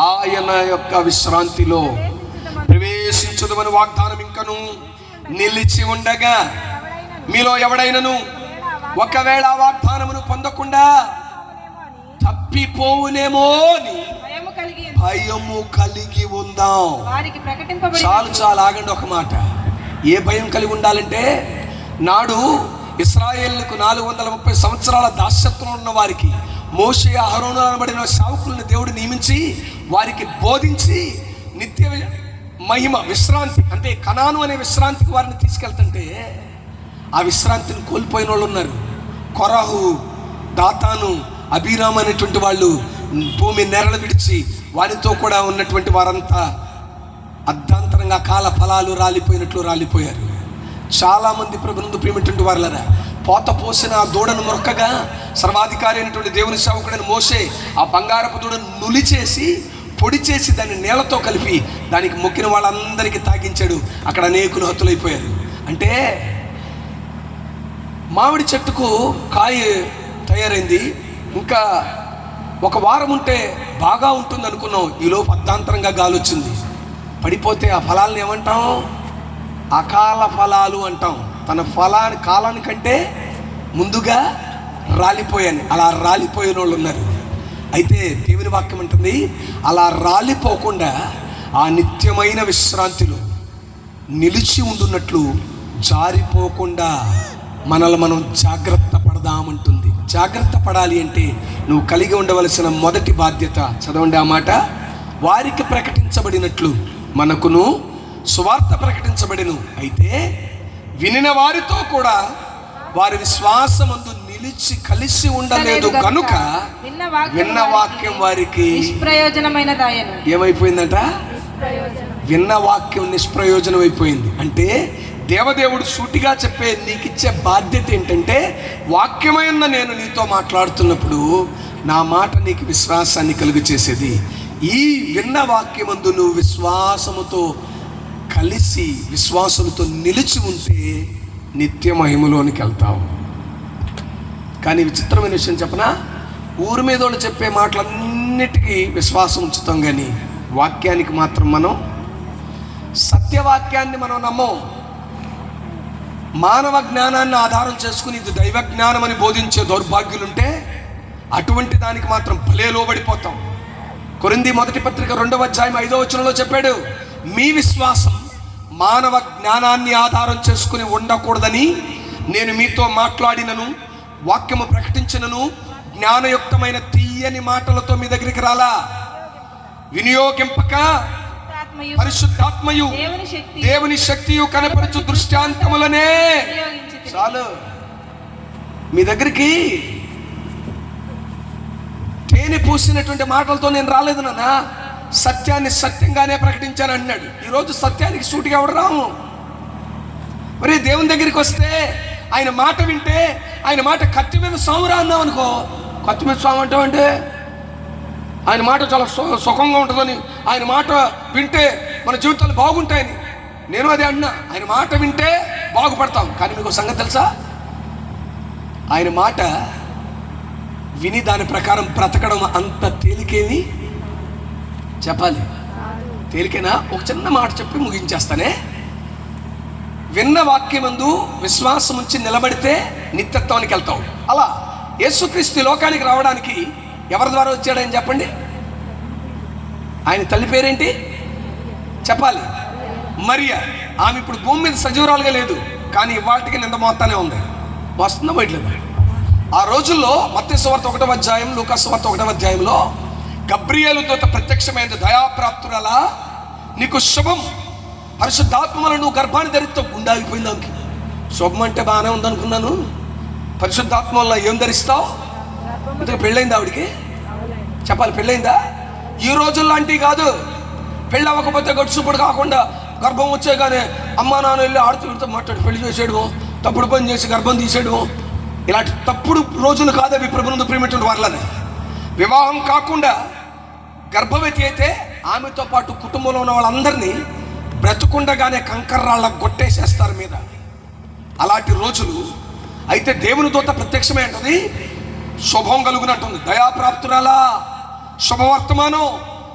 ఆయన యొక్క విశ్రాంతిలో ప్రవేశించుదమని వాగ్దానం ఇంకను నిలిచి ఉండగా మీలో ఎవడైనను ఒకవేళ ఆ వాగ్దానమును పొందకుండా తప్పిపోవునేమో అని భయము కలిగి ఉందాం. చాలు ఆగండి ఒక మాట. ఏ భయం కలిగి ఉండాలంటే నాడు ఇశ్రాయేలుకు 430 సంవత్సరాల దాస్యత్వం ఉన్న వారికి మోషే అహరోను అనబడిన సేవకులను దేవుడు నియమించి వారికి బోధించి నిత్య మహిమ విశ్రాంతి అంటే కనాను అనే విశ్రాంతికి వారిని తీసుకెళ్తుంటే ఆ విశ్రాంతిని కోల్పోయిన వాళ్ళు ఉన్నారు. కొరాహు, దాతాను, అబీరాము అనేటువంటి వాళ్ళు భూమి నెరలు విడిచి వారితో కూడా ఉన్నటువంటి వారంతా అర్ధాంతరంగా కాల ఫలాలు రాలిపోయినట్లు రాలిపోయారు. చాలామంది ప్రభునందు ప్రియమైనటువంటి వారులరా, పోత పోసిన ఆ దూడను మొరకగా సర్వాధికారి అయినటువంటి దేవుని సేవకుడైన మోషే ఆ బంగారపు దూడను నులిచేసి పొడి చేసి దాన్ని నీళ్లతో కలిపి దానికి మొక్కిన వాళ్ళందరికీ తాగించాడు. అక్కడ అనేకులు హతులైపోయారు. అంటే మామిడి చెట్టుకు కాయ తయారైంది, ఇంకా ఒక వారం ఉంటే బాగా ఉంటుంది అనుకున్నాం. ఈలోపు అర్ధాంతరంగా గాలి వచ్చింది, పడిపోతే ఆ ఫలాలను ఏమంటాం? అకాల ఫలాలు అంటాం. తన కాలానికంటే ముందుగా రాలిపోయాను. అలా రాలిపోయిన వాళ్ళు ఉన్నారు. అయితే దేవుని వాక్యం అంటుంది, అలా రాలిపోకుండా ఆ నిత్యమైన విశ్రాంతిలో నిలిచి ఉండున్నట్లు జారిపోకుండా మనల్ని మనం జాగ్రత్త పడదామంటుంది. జాగ్రత్త పడాలి అంటే నువ్వు కలిగి ఉండవలసిన మొదటి బాధ్యత, చదవండి ఆ మాట, వారికి ప్రకటించబడినట్లు మనకును సువార్త ప్రకటించబడిను. అయితే వినిన వారితో కూడా వారి విశ్వాసమందు నిలిచి కలిసి ఉండలేదు కనుక విన్న వాక్యం వారికి నిష్ప్రయోజనమైనదాయను. ఏమైపోయిందంట? విన్న వాక్యం నిష్ప్రయోజనం అయిపోయింది. అంటే దేవదేవుడు సూటిగా చెప్పే నీకిచ్చే బాధ్యత ఏంటంటే, వాక్యమైన నేను నీతో మాట్లాడుతున్నప్పుడు నా మాట నీకు విశ్వాసాన్ని కలుగు చేసేది. ఈ విన్న వాక్యమందు నువ్వు విశ్వాసముతో కలిసి విశ్వాసంతో నిలిచి ఉంటే నిత్య మహిమలోనికి వెళ్తావు. కానీ విచిత్రమైన విషయం చెప్పనా, ఊరి మీద వాళ్ళు చెప్పే మాటలన్నిటికీ విశ్వాసం ఉంచుతాం, కానీ వాక్యానికి మాత్రం మనం, సత్యవాక్యాన్ని మనం నమ్మం. మానవ జ్ఞానాన్ని ఆధారం చేసుకుని ఇది దైవ జ్ఞానం అని బోధించే దౌర్భాగ్యులుంటే అటువంటి దానికి మాత్రం భలే లోబడిపోతాం. కొరింథీ మొదటి పత్రిక 2వ అధ్యాయం 5వ వచనంలో చెప్పాడు, మీ విశ్వాసం మానవ జ్ఞానాన్ని ఆధారం చేసుకుని ఉండకూడదని నేను మీతో మాట్లాడినను వాక్యము ప్రకటించినను జ్ఞానయుక్తమైన తీయని మాటలతో మీ దగ్గరికి రాలా, వినియోగింపక పరిశుద్ధాత్మయు దేవుని శక్తియు కనపరచు దృష్టాంతములనే. చాలు, మీ దగ్గరికి తేనె పూసినటువంటి మాటలతో నేను రాలేదు నాన్న, సత్యాన్ని సత్యంగానే ప్రకటించాను అన్నాడు. ఈరోజు సత్యానికి సూటిగా ఎవడు రాము. మరి దేవుని దగ్గరికి వస్తే ఆయన మాట వింటే, ఆయన మాట కత్తి మీద సామురా అన్నాం అనుకో, కత్తి మీద సాము అంటామంటే ఆయన మాట చాలా సుఖంగా ఉంటుందని, ఆయన మాట వింటే మన జీవితాలు బాగుంటాయని నేను అదే అన్నా. ఆయన మాట వింటే బాగుపడతాం. కానీ మీకు సంగతి తెలుసా, ఆయన మాట విని దాని ప్రకారం బ్రతకడం అంత తేలికేమి చెప్పాలి? తేలికేనా? ఒక చిన్న మాట చెప్పి ముగించేస్తానే. విన్న వాక్యమందు విశ్వాసం ఉంచి నిలబడితే నిత్యత్వానికి వెళ్తావు. అలా యేసుక్రీస్తు లోకానికి రావడానికి ఎవరి ద్వారా వచ్చాడని చెప్పండి? ఆయన తల్లి పేరేంటి చెప్పాలి? మరియ. ఆమె ఇప్పుడు భూమి మీద సజీవురాలుగా లేదు, కానీ వాటికి నింద మోస్తానే ఉంది. వస్తుందా బయటలేదు? ఆ రోజుల్లో మత్తయి సువార్త 1వ అధ్యాయం, లూకా సువార్త 1వ అధ్యాయంలో గబ్రియేలు దూత ప్రత్యక్షమైంది. దయాప్రాప్తురాలా నీకు శుభం, పరిశుద్ధాత్మలో నువ్వు గర్భాన్ని ధరిస్తావు. గుండాగిపోయింది ఆమెకి. శుభం అంటే బాగానే ఉందనుకున్నాను, పరిశుద్ధాత్మ వల్ల ఏం ధరిస్తావు? ఇంతకు పెళ్ళైందా ఆవిడికి చెప్పాలి? పెళ్ళైందా? ఈ రోజుల్లో అంటే కాదు, పెళ్ళి అవ్వకపోతే గడుచుప్పుడు కాకుండా గర్భం వచ్చే కానీ అమ్మా నాన్న వెళ్ళి ఆడుతూ వీడితో మాట్లాడి పెళ్లి చేసేయడం, తప్పుడు పని చేసి గర్భం తీసేయడం, ఇలాంటి తప్పుడు రోజులు కాదు అవి. ప్రభునందు ప్రియమైనటువంటి వారిలోనే వివాహం కాకుండా గర్భవతి అయితే ఆమెతో పాటు కుటుంబంలో ఉన్న వాళ్ళందరినీ బ్రతుకుండగానే కంకర్రాళ్ళకు కొట్టేసేస్తారు మీద. అలాంటి రోజులు. అయితే దేవుని దూత ప్రత్యక్షమే అంటది, శుభం కలుగునంటుంది. దయాప్రాప్తురాలా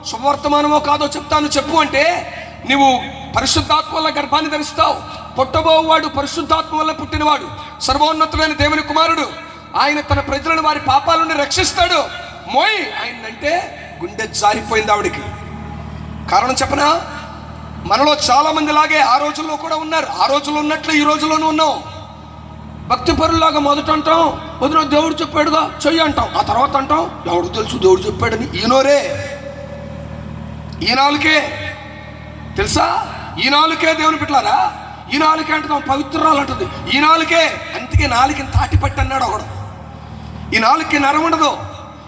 శుభవర్తమానమో కాదో చెప్తాను చెప్పు అంటే, నువ్వు పరిశుద్ధాత్మ వల్ల గర్భాన్ని ధరిస్తావు. పుట్టబోవాడు పరిశుద్ధాత్మ వల్ల పుట్టినవాడు, సర్వోన్నతుడైన దేవుని కుమారుడు. ఆయన తన ప్రజలను వారి పాపాల నుండి రక్షిస్తాడు. మోయ్ ఆయనంటే గుండె జారిపోయింది ఆవిడికి. కారణం చెప్పనా? మనలో చాలా మంది లాగే ఆ రోజుల్లో కూడా ఉన్నారు. ఆ రోజుల్లో ఉన్నట్లు ఈ రోజుల్లోనూ ఉన్నాం. భక్తి పరులాగా మొదట అంటాం, వదిన దేవుడు చెప్పాడుగా చెయ్యి అంటాం. ఆ తర్వాత అంటాం ఎవడు తెలుసు దేవుడు చెప్పాడని. ఈయనోరే, ఈ నాలుకే తెలుసా? ఈ నాలుకే దేవుని పెట్టారా? ఈ నాలుకే అంటున్నాం, పవిత్రాలు అంటుంది. ఈ నాలుకే, అందుకే నాలుకని తాటిపట్టి అన్నాడు ఒకడు. ఈ నాలుగుకి నరం ఉండదు.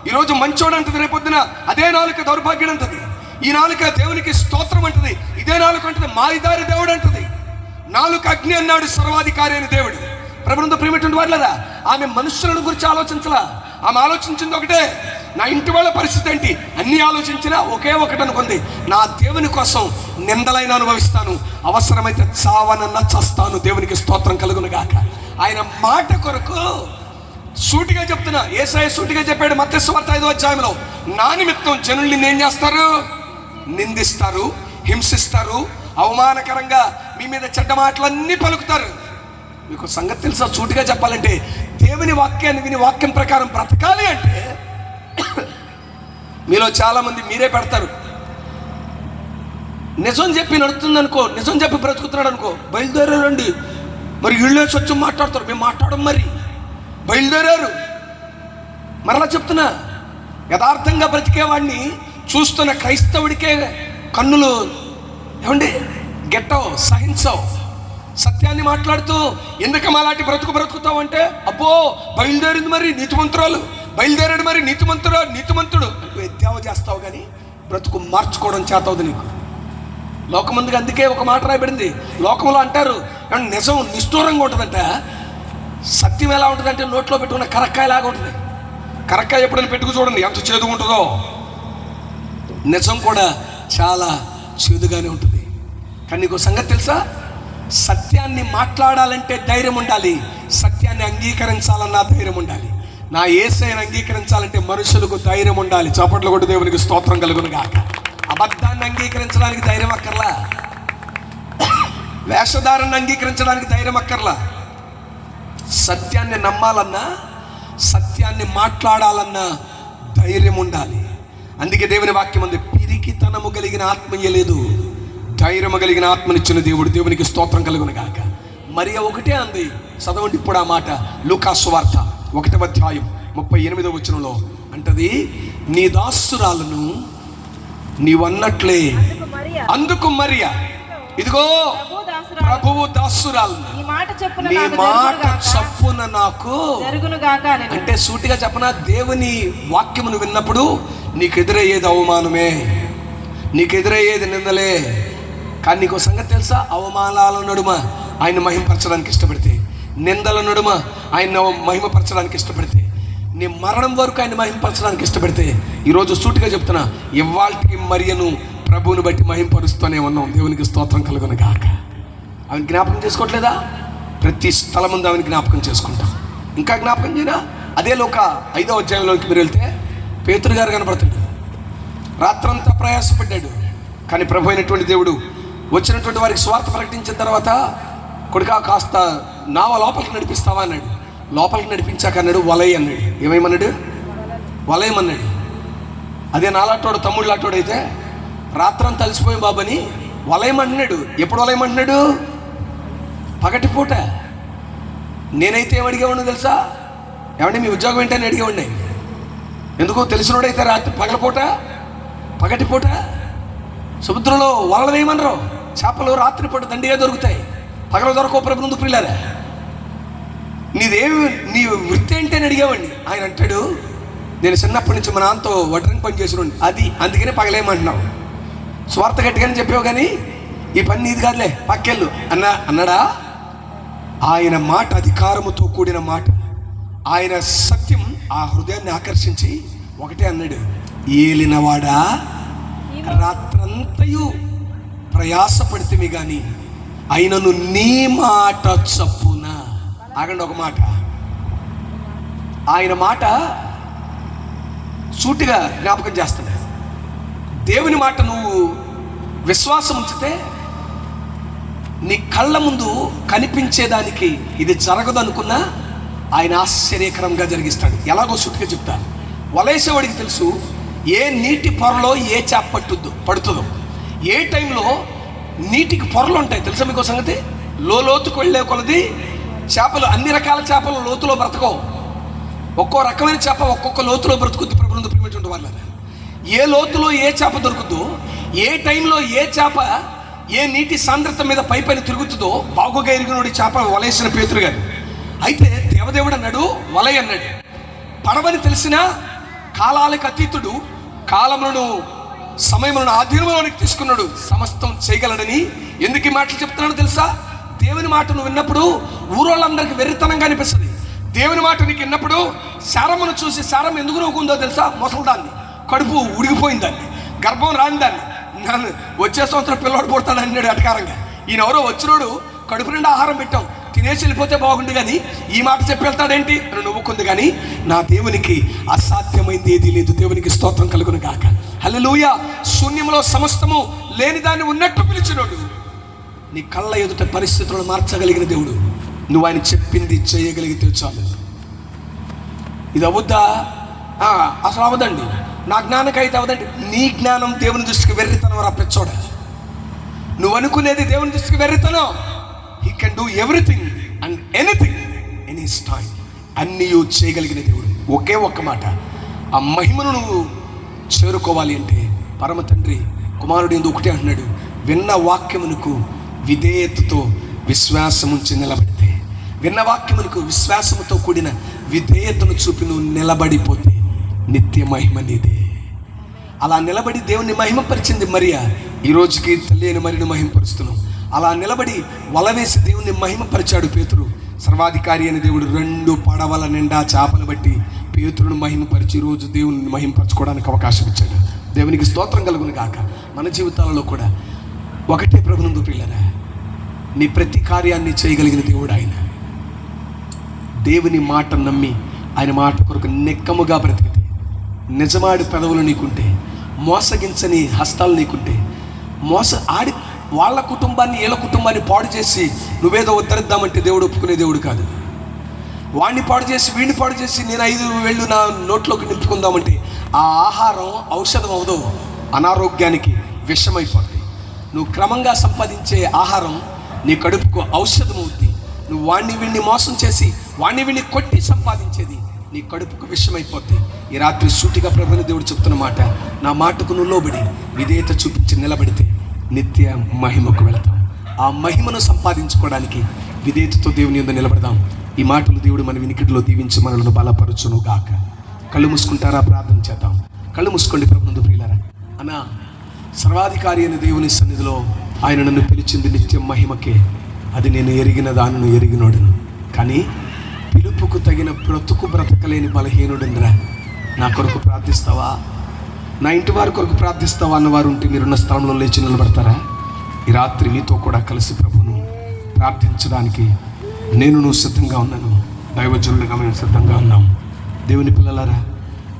ఈరోజు మంచోడు అంటది, రేపొద్దున అదే నాలుక దౌర్భాగ్యం అంటది. ఈ నాలుక దేవునికి స్తోత్రం అంటది, ఇదే నాలుక అంటది మాయిదారి దేవుడు అంటది. నాలుక అగ్ని అన్నాడు సర్వాధికారి అయిన దేవుడు. ప్రభుత్వంతో ప్రియమైనటువంటి వారులారా, ఆమె మనుషులను గురించి ఆలోచించలా. ఆమె ఆలోచించింది ఒకటే, నా ఇంటి వాళ్ళ పరిస్థితి ఏంటి అన్నీ ఆలోచించినా ఒకే ఒకటి అనుకుంది, నా దేవుని కోసం నిందలైన అనుభవిస్తాను, అవసరమైతే చావనన్నా చస్తాను, దేవునికి స్తోత్రం కలుగును గాక. ఆయన మాట కొరకు సూటిగా చెప్తున్నా. యేసయ్య సూటిగా చెప్పాడు మత్తయి సువార్త 5వ అధ్యాయంలో, నా నిమిత్తం జనుల్ని ఏం చేస్తారు? నిందిస్తారు, హింసిస్తారు, అవమానకరంగా మీ మీద చెడ్డ మాటలన్నీ పలుకుతారు. మీకు సంగతి తెలుసా? సూటిగా చెప్పాలంటే దేవుని వాక్యాన్ని విని వాక్యం ప్రకారం బ్రతకాలి అంటే మీలో చాలామంది మీరే పెడతారు. నిజం చెప్పి నడుతుంది అనుకో, నిజం చెప్పి బ్రతుకుతున్నాడు అనుకో, బయలుదేరారండి మరి ఇళ్ళే సత్యం మాట్లాడతారు. మేము మాట్లాడడం, మరి బయలుదేరారు. మరలా చెప్తున్నా, యథార్థంగా బ్రతికేవాడిని చూస్తున్న క్రైస్తవుడికే కన్నులు ఏమండి గెట్టవు, సహించవు. సత్యాన్ని మాట్లాడుతూ ఎందుకు అలాంటి బ్రతుకుతావు అంటే, అబ్బో బయలుదేరింది మరి నీతిమంతురాలు, బయలుదేరాడు మరి నీతిమంతుడు అంటూ ఎద్దేవ చేస్తావు, కానీ బ్రతుకు మార్చుకోవడం చేతవుది నీకు. లోకమందుకు అందుకే ఒక మాట రాయబడింది. లోకంలో అంటారు నిజం నిష్ఠూరంగా ఉంటుందంట, సత్యం ఎలా ఉంటుందంటే నోట్లో పెట్టుకున్న కరక్కాయలాగా ఉంటుంది. కరక్కాయ ఎప్పుడైనా పెట్టుకు చూడండి ఎంత చేదుగా ఉంటుందో, నిజం కూడా చాలా చేదుగానే ఉంటుంది. కానీ నీకు సంగతి తెలుసా? సత్యాన్ని మాట్లాడాలంటే ధైర్యం ఉండాలి, సత్యాన్ని అంగీకరించాలన్నా ధైర్యం ఉండాలి. నా యేసయ్యను అంగీకరించాలంటే మనుషులకు ధైర్యం ఉండాలి. చప్పట్లు కొట్టి దేవునికి స్తోత్రం కలుగును గాక. అబద్ధాన్ని అంగీకరించడానికి ధైర్యం అక్కర్లా, వేషధారాన్ని అంగీకరించడానికి ధైర్యం అక్కర్లా. సత్యాన్ని నమ్మాలన్నా, సత్యాన్ని మాట్లాడాలన్నా ధైర్యం ఉండాలి. అందుకే దేవుని వాక్యం ఉంది, పిరికితనము కలిగిన ఆత్మ ఇయ్యలేదు, ధైర్యము కలిగిన ఆత్మనిచ్చిన దేవుడు. దేవునికి స్తోత్రం కలుగును గాక. మరియ ఒకటే అంది, చదవండి ఇప్పుడు ఆ మాట. లూకా సువార్త 1వ అధ్యాయం 38వ వచనంలో అంటది, నీ దాసురాలను నీవన్నట్లే. అందుకు మరియ, ఇదిగో ప్రభువు దాసురాలను, నీ మాట చప్పున నాకు జరుగునుగాక. అంటే సూటిగా చెప్పనా, దేవుని వాక్యమును విన్నప్పుడు నీకు ఎదురయ్యేది అవమానమే, నీకు ఎదురయ్యేది నిందలే. కానీ నీకు సంగతి తెలుసా, అవమానాల నడుమ ఆయన మహిమపరచడానికి ఇష్టపడితే, నిందల నడుమ ఆయన మహిమపరచడానికి ఇష్టపడితే, నీ మరణం వరకు ఆయన మహిమపరచడానికి ఇష్టపడితే, ఈరోజు సూటిగా చెప్తున్నా, ఇవాళకి మరియను ప్రభువుని బట్టి మహిమపరుస్తూనే ఉన్నాం. దేవునికి స్తోత్రం కలుగును గాక. ఆమెను జ్ఞాపకం చేసుకోవట్లేదా? ప్రతి స్థలం ముందు ఆమెను జ్ఞాపకం చేసుకుంటాం. ఇంకా జ్ఞాపకం చేయనా? అదే లూకా 5వ అధ్యాయంలోకి మీరు వెళ్తే పేతురు గారు కనపడుతుంటాడు. రాత్రంతా ప్రయాసపడ్డాడు, కానీ ప్రభు అయినటువంటి దేవుడు వచ్చినటువంటి వారికి స్వార్థ ప్రకటించిన తర్వాత, కొడుకా కాస్త నావ లోపలికి నడిపిస్తావా అన్నాడు. లోపలికి నడిపించాక అన్నాడు, వలయ్ అన్నాడు. ఏమేమన్నాడు? వలయమన్నాడు. అదే నాలాటోడు తమ్ముడు లాటోడు అయితే రాత్రంతా అలసిపోయి బాబని వలయమంటున్నాడు. ఎప్పుడు వలయమంటున్నాడు? పగటిపూట. నేనైతే ఏమడిగేవాడిని తెలుసా? ఏమంటే మీ ఉద్యోగం ఏంటని అడిగేవాడిని. ఎందుకు? తెలిసినోడైతే రాత్రి పగటిపూట సముద్రంలో వలలు వేయమనరు. చేపలు రాత్రిపూట దండిగా దొరుకుతాయి, పగల దొరకవు. ప్రభు ముందు ప్రియులారా, నీ వృత్తి ఏంటి అని అడిగేవాడిని. ఆయన అంటాడు, నేను చిన్నప్పటి నుంచి మా నాన్నతో వడ్రంగి పని చేసినండి, అది అందుకనే పగలేమంటున్నావు. స్వార్థ గట్టిగానే చెప్పావు, కానీ ఈ పని నీది కాదులే, పక్కెళ్ళు అన్నాడా? ఆయన మాట అధికారముతో కూడిన మాట, ఆయన సత్యం ఆ హృదయాన్ని ఆకర్షించి ఒకటే అన్నాడు, ఏలినవాడా రాత్రంతయు ప్రయాసపడితే గాని అయినను నీ మాట చప్పున. ఆగండి ఒక మాట, ఆయన మాట సూటిగా జ్ఞాపకం చేస్తాడు. దేవుని మాట నువ్వు విశ్వాసం ఉంచితే నీ కళ్ళ ముందు కనిపించేదానికి ఇది జరగదు అనుకున్నా ఆయన ఆశ్చర్యకరంగా జరిగిస్తాడు. ఎలాగో సూటిగా చెప్తా. వలేసేవాడికి తెలుసు ఏ నీటి పొరలో ఏ చేప పడుతుందో, ఏ టైంలో నీటికి పొరలు ఉంటాయి. తెలుసా మీకు సంగతి? లోతుకు వెళ్ళే కొలది చేపలు, అన్ని రకాల చేపలు లోతులో బ్రతకవు. ఒక్కో రకమైన చేప ఒక్కొక్క లోతులో బ్రతుకుద్ది. ప్రభుత్వం ప్రేమించే వాళ్ళ ఏ లోతులో ఏ చేప దొరుకుతుందో, ఏ టైంలో ఏ చేప ఏ నీటి సాంద్రత మీద పైపైన తిరుగుతుందో బాగుగా ఎరిగినోడి చేప వలేసిన పేతురు గారు. అయితే దేవదేవుడు అన్నాడు, వలయ్ అన్నాడు. పడవని తెలిసిన కాలాలకు అతీతుడు, కాలములను సమయములను ఆధీనంలోనికి తీసుకున్నాడు, సమస్తం చేయగలడని. ఎందుకు ఈ మాటలు చెప్తున్నాడు తెలుసా? దేవుని మాట నువ్వు విన్నప్పుడు ఊరోళ్ళందరికీ వెర్రితనంగా అనిపిస్తుంది. దేవుని మాట నీకు విన్నప్పుడు శారమును చూసి, శారం ఎందుకు నవ్వుకుందో తెలుసా? ముసలిదాన్ని, కడుపు ఉడిగిపోయిందాన్ని, గర్భం రాని దాన్ని, నన్ను వచ్చే సంవత్సరం పిల్లోడు పుడతాడు అన్నాడు అటకారంగా. ఈయన ఎవరో వచ్చినోడు కడుపు నిండా ఆహారం పెట్టాం, తినేసి వెళ్ళిపోతే బాగుండు, కానీ ఈ మాట చెప్పి వెళ్తాడేంటి అని నవ్వుకుంది. కానీ నా దేవునికి అసాధ్యమైంది ఏదీ లేదు. దేవునికి స్తోత్రం కలుగును గాక. హల్లెలూయా. శూన్యంలో సమస్తము లేని దాన్ని ఉన్నట్టు పిలిచినోడు, నీ కళ్ళ ఎదుట పరిస్థితులను మార్చగలిగిన దేవుడు. నువ్వు ఆయన చెప్పింది చేయగలిగితే చాలు. ఇది అవుద్దా? అసలు అవదండి. నా జ్ఞానకైతే అవదండి. నీ జ్ఞానం దేవుని దృష్టికి వెర్రితనం రా పెచ్చోడ. నువ్వు అనుకునేది దేవుని దృష్టికి వెర్రితనం. He can do everything and anything any time. అన్నీ చేయగలిగిన దేవుడు. ఒకే ఒక్క మాట, ఆ మహిమను నువ్వు చేరుకోవాలి అంటే పరమ తండ్రి కుమారుడు ఎందుకు ఒకటే అంటున్నాడు, విన్న వాక్యమునకు విధేయతతో విశ్వాసముంచి నిలబడితే, విన్న వాక్యమునకు విశ్వాసముతో కూడిన విధేయతను చూపి నువ్వు నిలబడిపోతే నిత్య మహిమ నీదే. అలా నిలబడి దేవుని మహిమపరిచింది మరియా. ఈ రోజుకి తెలియని మరిని మహిమపరుస్తున్నాం. అలా నిలబడి వలవేసి దేవుని మహిమపరిచాడు పేతురు. సర్వాధికారి అయిన దేవుడు 2 పడవల నిండా చేపలు బట్టి పేతురును మహిమపరిచి ఈరోజు దేవుని మహిమపరచుకోవడానికి అవకాశం ఇచ్చాడు. దేవునికి స్తోత్రం కలుగును గాక. మన జీవితాలలో కూడా ఒకటే ప్రభునందు ప్రియులారా, నీ ప్రతి కార్యాన్ని చేయగలిగిన దేవుడు ఆయన. దేవుని మాట నమ్మి ఆయన మాట కొరకు నెక్కముగా బ్రతికితే, నిజమాడి పెదవులు నీకుంటే, మోసగించని హస్తాలు నీకుంటే, వాళ్ళ కుటుంబాన్ని వీళ్ళ కుటుంబాన్ని పాడు చేసి నువ్వేదో ఉద్ధరిద్దామంటే దేవుడు ఒప్పుకునే దేవుడు కాదు. వాడిని పాడు చేసి వీడిని పాడు చేసి నేను 5,000 నా నోట్లోకి నింపుకుందామంటే ఆ ఆహారం ఔషధం అవదు, అనారోగ్యానికి విషమైపోద్ది. నువ్వు క్రమంగా సంపాదించే ఆహారం నీ కడుపుకు ఔషధం అవుద్ది. నువ్వు వాణ్ణి వీణ్ణి మోసం చేసి వాణ్ణి వీణ్ణి కొట్టి సంపాదించేది నీ కడుపుకు విషమైపోద్ది. ఈ రాత్రి సూటిగా ప్రభువుని దేవుడు చెప్తున్న మాట, నా మాటకు నువ్వు లోబడి విధేయత చూపించి నిలబడితే నిత్య మహిమకు వెళతాం. ఆ మహిమను సంపాదించుకోవడానికి విధేయతతో దేవుని యందు నిలబడదాం. ఈ మాటలు దేవుడు మన వినికిడిలో దీవించి మనలను బలపరచును గాక. కళ్ళు మూసుకుంటారా? ప్రార్థన చేద్దాం. కళ్ళు మూసుకోండి. ప్రభునందు ప్రియులారా, అన్నా, సర్వాధికారి అయిన దేవుని సన్నిధిలో ఆయన నన్ను పిలిచింది నిత్యం మహిమకే. అది నేను ఎరిగిన దానిని ఎరిగినోడును. కానీ పిలుపుకు తగిన బ్రతకలేని బలహీనుడుందిరా. నా కొరకు ప్రార్థిస్తావా? నా ఇంటి వారి కొరకు ప్రార్థిస్తావా అన్నవారు ఉంటే మీరున్న స్థలంలో లేచి నిలబడతారా? ఈ రాత్రి మీతో కూడా కలిసి ప్రభువును ప్రార్థించడానికి నువ్వు సిద్ధంగా ఉన్నాను. దైవజనులుగా మేము సిద్ధంగా ఉన్నాం. దేవుని పిల్లలారా,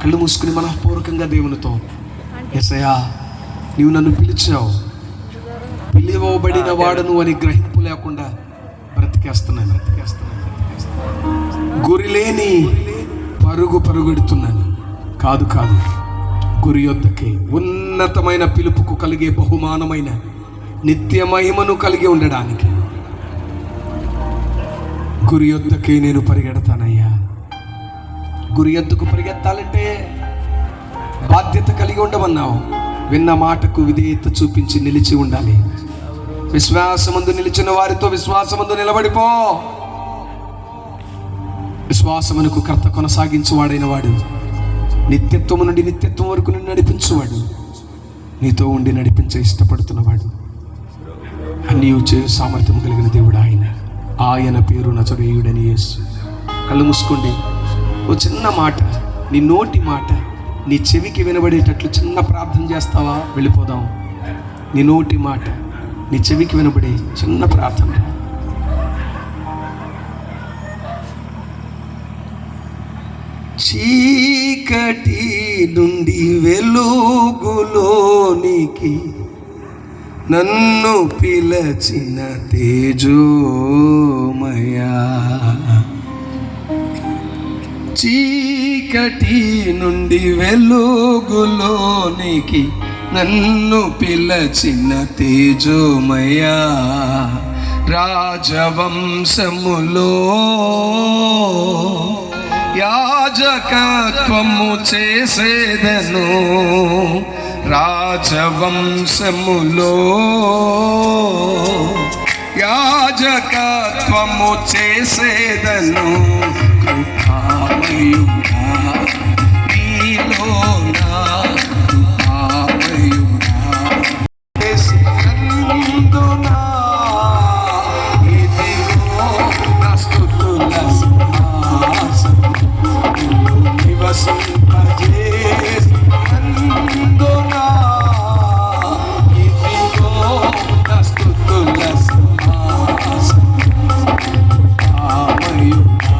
కళ్ళు మూసుకుని మనఃపూర్వకంగా దేవునితో, యేసయ్యా, నీవు నన్ను పిలిచావు, పిలువబడిన వాడును అని గ్రహింపు లేకుండా బ్రతికేస్తున్నాను. గురి లేని పరుగుడుతున్నాను. కాదు, గురి యొద్దకే, ఉన్నతమైన పిలుపుకు కలిగే బహుమానమైన నిత్య మహిమను కలిగి ఉండడానికి గురి యొద్దకే నేను పరిగెడతానయ్యా. గురి యొద్దకు పరిగెత్తాలంటే బాధ్యత కలిగి ఉండమన్నావు. విన్న మాటకు విధేయత చూపించి నిలిచి ఉండాలి. విశ్వాసమందు నిలిచిన వారితో విశ్వాసమందు నిలబడిపో. విశ్వాసమునకు కర్త కొనసాగించువాడైన వాడు, నిత్యత్వము నుండి నిత్యత్వం వరకు నిన్ను నడిపించువాడు, నీతో ఉండి నడిపించే ఇష్టపడుతున్నవాడు, అన్నీ చేయు సామర్థ్యం కలిగిన దేవుడు ఆయన పేరు నజరేయుడని యేసు. కళ్ళు మూసుకోండి. ఓ చిన్న మాట, నీ నోటి మాట నీ చెవికి వినబడేటట్లు చిన్న ప్రార్థన చేస్తావా? వెళ్ళిపోదాం. నీ నోటి మాట నీ చెవికి వినబడే చిన్న ప్రార్థన. చీకటి నుండి వెలుగులోనికి నన్ను పిలచిన తేజోమయా, చీకటి నుండి వెలుగులోనికి నన్ను పిలచిన తేజోమయా, రాజవంశములో యాజకత్వము చేసేదను, రాజవంశములో యాజకత్వము చేసేదను, కృపామయుడా నీలో నా కృపామయుడా, యేసునందునా ఇదిగో నా స్తుతుల సింహాసనము నివసింపజేసినందునా, ఇదిగో నా స్తుతుల సింహాసనము కృపామయుడా.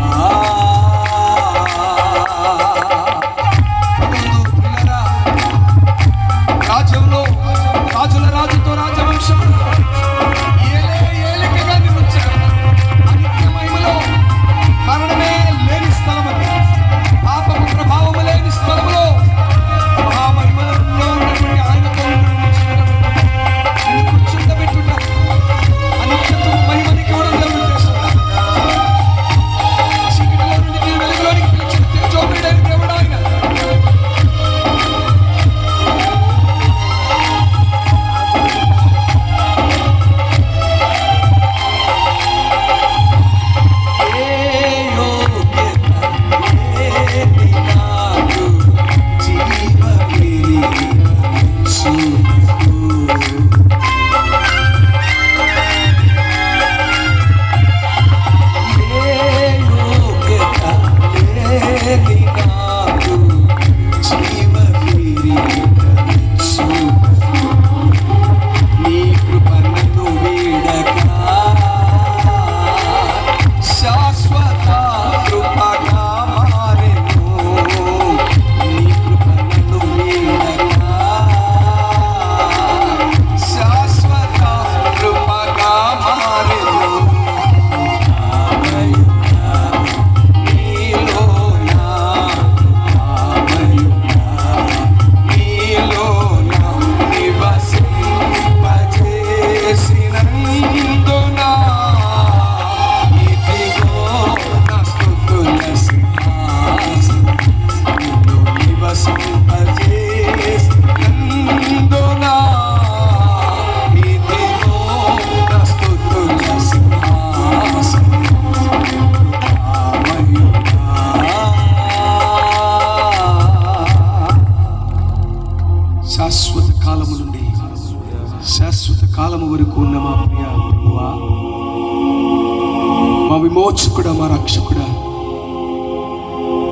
విమోచకుడా, మా రక్షకుడా,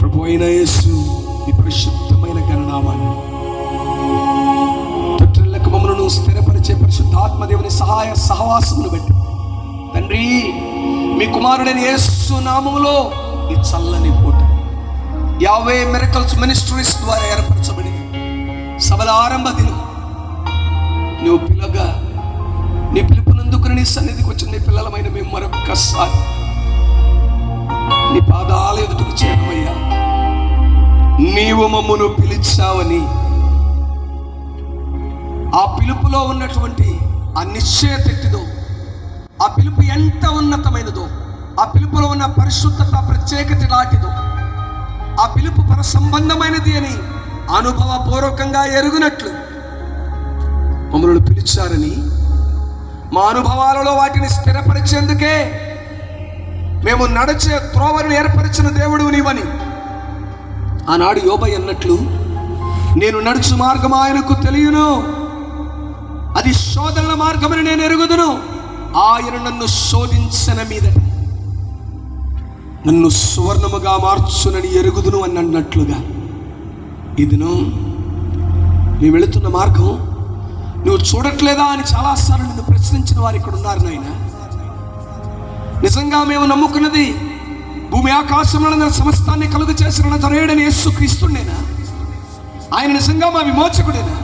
ప్రభు అయిన యేసు మీ పరిశుద్ధమైన ఘననామాన్ని తొట్టిల్లక మమ్మను స్థిరపరిచే పరిశుద్ధాత్మదేవుని సహాయ సహవాసమును బట్టి తండ్రి, మీ కుమారుడైన యేసు నామములో ఈ చల్లని పూట యావే మిరకల్స్ మినిస్ట్రీస్ ద్వారా ఏర్పరచబడింది సభల ఆరంభ దినం నువ్వు పిల్లగా నీ పిలుపునందుకు నీ సన్నిధికి వచ్చిన నీ పిల్లలమైన మేము మరొక్కసారి నీ పాదాల ఎదుటకు చేరమయ్యా. నీవు మమ్మను పిలిచావని ఆ పిలుపులో ఉన్నటువంటి ఆ నిశ్చయత ఎట్టిదో, ఆ పిలుపు ఎంత ఉన్నతమైనదో, ఆ పిలుపులో ఉన్న పరిశుద్ధత ప్రత్యేకత లాంటిదో, ఆ పిలుపు పర సంబంధమైనది అని అనుభవపూర్వకంగా ఎరుగునట్లు మమ్మల్ని పిలిచారని, మా అనుభవాలలో వాటిని స్థిరపరిచేందుకే మేము నడిచే త్రోవను ఏర్పరిచిన దేవుడు నీవని ఆనాడు యోబు అన్నట్లు, నేను నడుచు మార్గం ఆయనకు తెలియను, అది శోధనల మార్గమని నేను ఎరుగుదును, ఆయన నన్ను శోధించిన మీదట నన్ను సువర్ణముగా మార్చునని ఎరుగుదును అని అన్నట్లుగా ఇదిను మేము వెళుతున్న మార్గం నువ్వు చూడట్లేదా అని చాలాసార్లు నిన్ను ప్రశ్నించిన వారు ఇక్కడ ఉన్నారు నాయన. నిజంగా మేము నమ్ముకున్నది భూమి ఆకాశంలో సమస్తాన్ని కలుగు చేసిన తనయుడని యేసు క్రీస్తునేనా? ఆయన నిజంగా మా విమోచకుడేనా?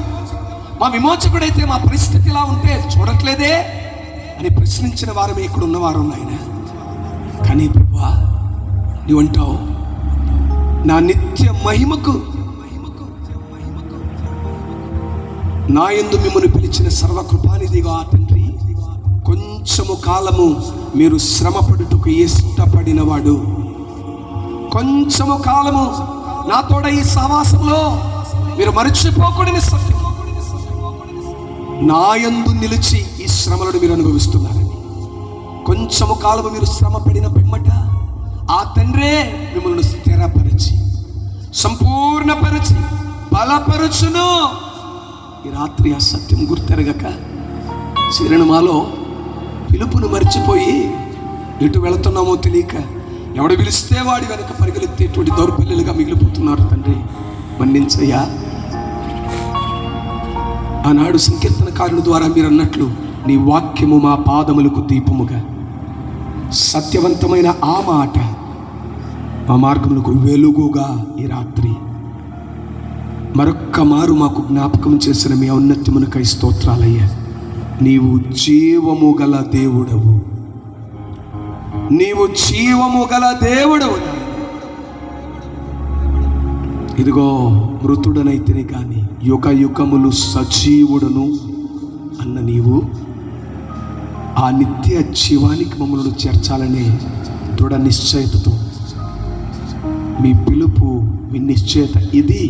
మా విమోచకుడైతే మా పరిస్థితి ఇలా ఉంటే చూడట్లేదే అని ప్రశ్నించిన వారమే ఇక్కడ ఉన్నవారు నాయన. కానీ ప్రభువా, నీవంటావు నా నిత్య మహిమకు నా యందు మిమ్మల్ని పిలిచిన సర్వకృపానిధిగా తండ్రి, కొంచెము కాలము మీరు శ్రమపడుటకు ఇష్టపడినవాడు, కొంచెము కాలము నాతోడ ఈ సహవాసంలో మీరు మరచిపోకూడని సత్యం, నా యందు నిలిచి ఈ శ్రమలను మీరు అనుభవిస్తున్నారని. కొంచెము కాలము మీరు శ్రమ పడిన పిమ్మట ఆ తండ్రే మిమ్మల్ని స్థిరపరిచి సంపూర్ణపరిచి బలపరచును. ఈ రాత్రి ఆ సత్యం గుర్తెరగక చేరిన మాలో పిలుపును మర్చిపోయి ఎటు వెళుతున్నామో తెలియక ఎవడు పిలిస్తే వాడి వెనక పరిగెత్తేటువంటి దౌర్బల్యులుగా మిగిలిపోతున్నారు. తండ్రి మన్నించయ్యా. ఆనాడు సంకీర్తనకారుని ద్వారా మీరు అన్నట్లు, నీ వాక్యము మా పాదములకు దీపముగా, సత్యవంతమైన ఆ మాట మా మార్గములకు వెలుగుగా ఈ రాత్రి మరొక్క మారు మాకు జ్ఞాపకం చేసిన మీ ఔన్నత్యమునకై స్తోత్రాలయ్యా. నీవు జీవము గల దేవుడవు, నీవు జీవము గల దేవుడవు. ఇదిగో మృతుడనైతేనే కానీ యుగ యుగములు సజీవుడను అన్న నీవు ఆ నిత్య జీవానికి మమ్మల్ని చేర్చాలనే దృఢ నిశ్చయతతో మీ పిలుపు, మీ నిశ్చయత ఇది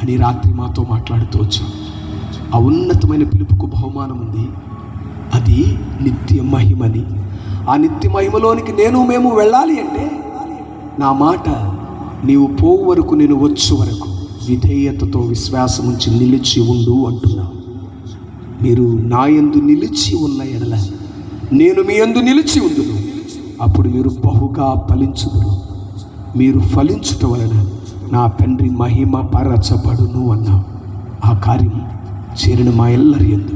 అని రాత్రి మాతో మాట్లాడుతూ వచ్చాం. ఆ ఉన్నతమైన పిలుపుకు బహుమానం ఉంది, అది నిత్య మహిమని. ఆ నిత్య మహిమలోనికి మేము వెళ్ళాలి అంటే నా మాట నీవు పోవు వరకు, నేను వచ్చు వరకు విధేయతతో విశ్వాసం ఉంచి నిలిచి ఉండు అంటున్నా. మీరు నా యందు నిలిచి ఉన్న ఎడల నేను మీ యందు నిలిచి ఉందును, అప్పుడు మీరు బహుగా ఫలించుదురు. మీరు ఫలించుట వలన నా తండ్రి మహిమ పరచబడును అన్నా. ఆ కార్యం చేరిన మా ఎల్లరి యందు,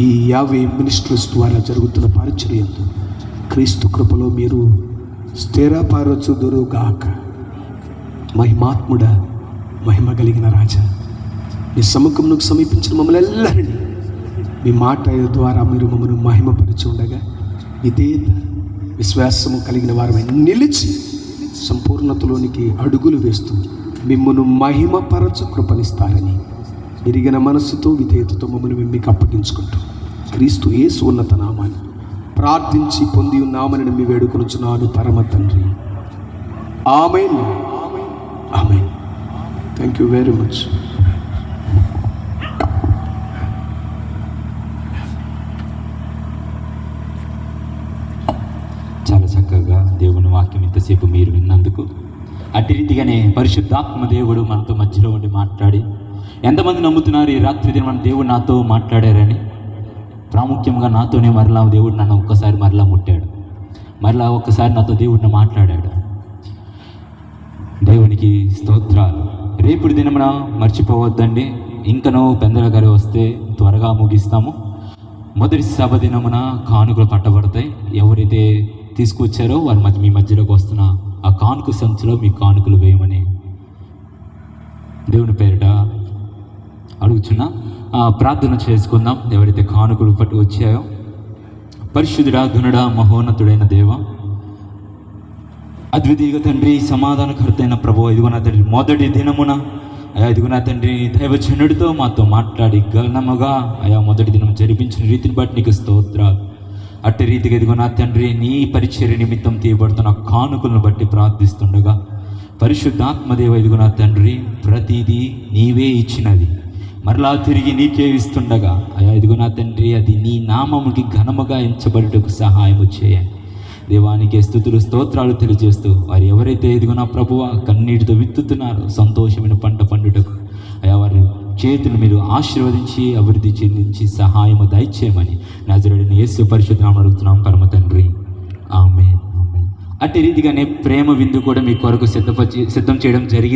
ఈ 50 మినిస్ట్రీస్ ద్వారా జరుగుతున్న పరిచర్యందు క్రీస్తు కృపలో మీరు స్థిరపరచుదురుగాక. మహిమాత్ముడ, మహిమ కలిగిన రాజా, నీ సముఖమునకు సమీపించిన మమ్మల్ని ఎల్లరినీ మీ మాట ద్వారా మీరు మమ్మల్ని మహిమపరిచి ఉండగా విధేయత విశ్వాసము కలిగిన వారమై నిలిచి సంపూర్ణతలోనికి అడుగులు వేస్తూ మిమ్మను మహిమపరచు కృపనిస్తారని ఎరిగిన మనస్సుతో విధేయతతో మమ్మల్ని మీకు అప్పగించుకుంటూ క్రీస్తు యేసు ఉన్నత నామాన్ని ప్రార్థించి పొంది ఉన్నామని మీ వేడుకొనుచున్నాను పరమ తండ్రి. Amen, amen. Thank you very much. చాలా చక్కగా దేవుని వాక్యం ఇంతసేపు మీరు విన్నందుకు, అట్టి రీతిగానే పరిశుద్ధాత్మ దేవుడు మనతో మధ్యలో ఉండి మాట్లాడి, ఎంతమంది నమ్ముతున్నారు ఈ రాత్రి దినం దేవుడు నాతో మాట్లాడారని? ప్రాముఖ్యంగా నాతోనే మరలా దేవుడు నన్ను ఒక్కసారి మరలా ముట్టాడు. మరలా ఒక్కసారి నాతో దేవుడిని మాట్లాడాడు. దేవునికి స్తోత్రాలు. రేపుడి దినమున మర్చిపోవద్దండి, ఇంకనూ పెందల గారు వస్తే త్వరగా ముగిస్తాము. మొదటి సభ దినమున కానుకలు పట్టబడతాయి. ఎవరైతే తీసుకొచ్చారో వారి మీ మధ్యలోకి వస్తున్న ఆ కానుక సంచిలో మీ కానుకలు వేయమని దేవుని పేరిట అడుగుచున్నా. ప్రార్థన చేసుకుందాం. ఎవరైతే కానుకలు పట్టి వచ్చాయో, పరిశుద్ధుడా, ఘనుడా, మహోన్నతుడైన దేవ, అద్వితీయ తండ్రి, సమాధానకర్తైన ప్రభు, ఇదిగో నా తండ్రి మొదటి దినమున అయా ఇదిగో నా తండ్రి దైవజనుడితో మాతో మాట్లాడి గణముగా అయా మొదటి దినం జరిపించిన రీతిని బట్టి నీకు స్తోత్రాలు. అట్టి రీతిగా ఇదిగో నా తండ్రి నీ పరిచర్య నిమిత్తం తీయబడుతున్న కానుకలను బట్టి ప్రార్థిస్తుండగా, పరిశుద్ధాత్మదేవ ఇదిగో నా తండ్రి ప్రతిదీ నీవే ఇచ్చినది మరలా తిరిగి నీకే ఇస్తుండగా అయా ఇదిగో నా తండ్రి అది నీ నామముకి ఘనముగా ఎంచబడుటకు సహాయము చేయండి. దేవానికి స్తుతులు స్తోత్రాలు తెలియజేస్తూ వారు ఎవరైతే ఇదిగో నా ప్రభువ కన్నీటితో విత్తుతున్నారో సంతోషమైన పంట పండుటకు అయా వారి చేతులు మీరు ఆశీర్వదించి అభివృద్ధి చెందించి సహాయము దయచేయమని నజరేయుడైన యేసు పరిశుద్ధ నామమున అడుగుతున్నాం పరమ తండ్రి, ఆమేన్. అట్టి రీతిగానే ప్రేమ విందు కూడా మీ కొరకు సిద్ధం చేయడం జరిగింది.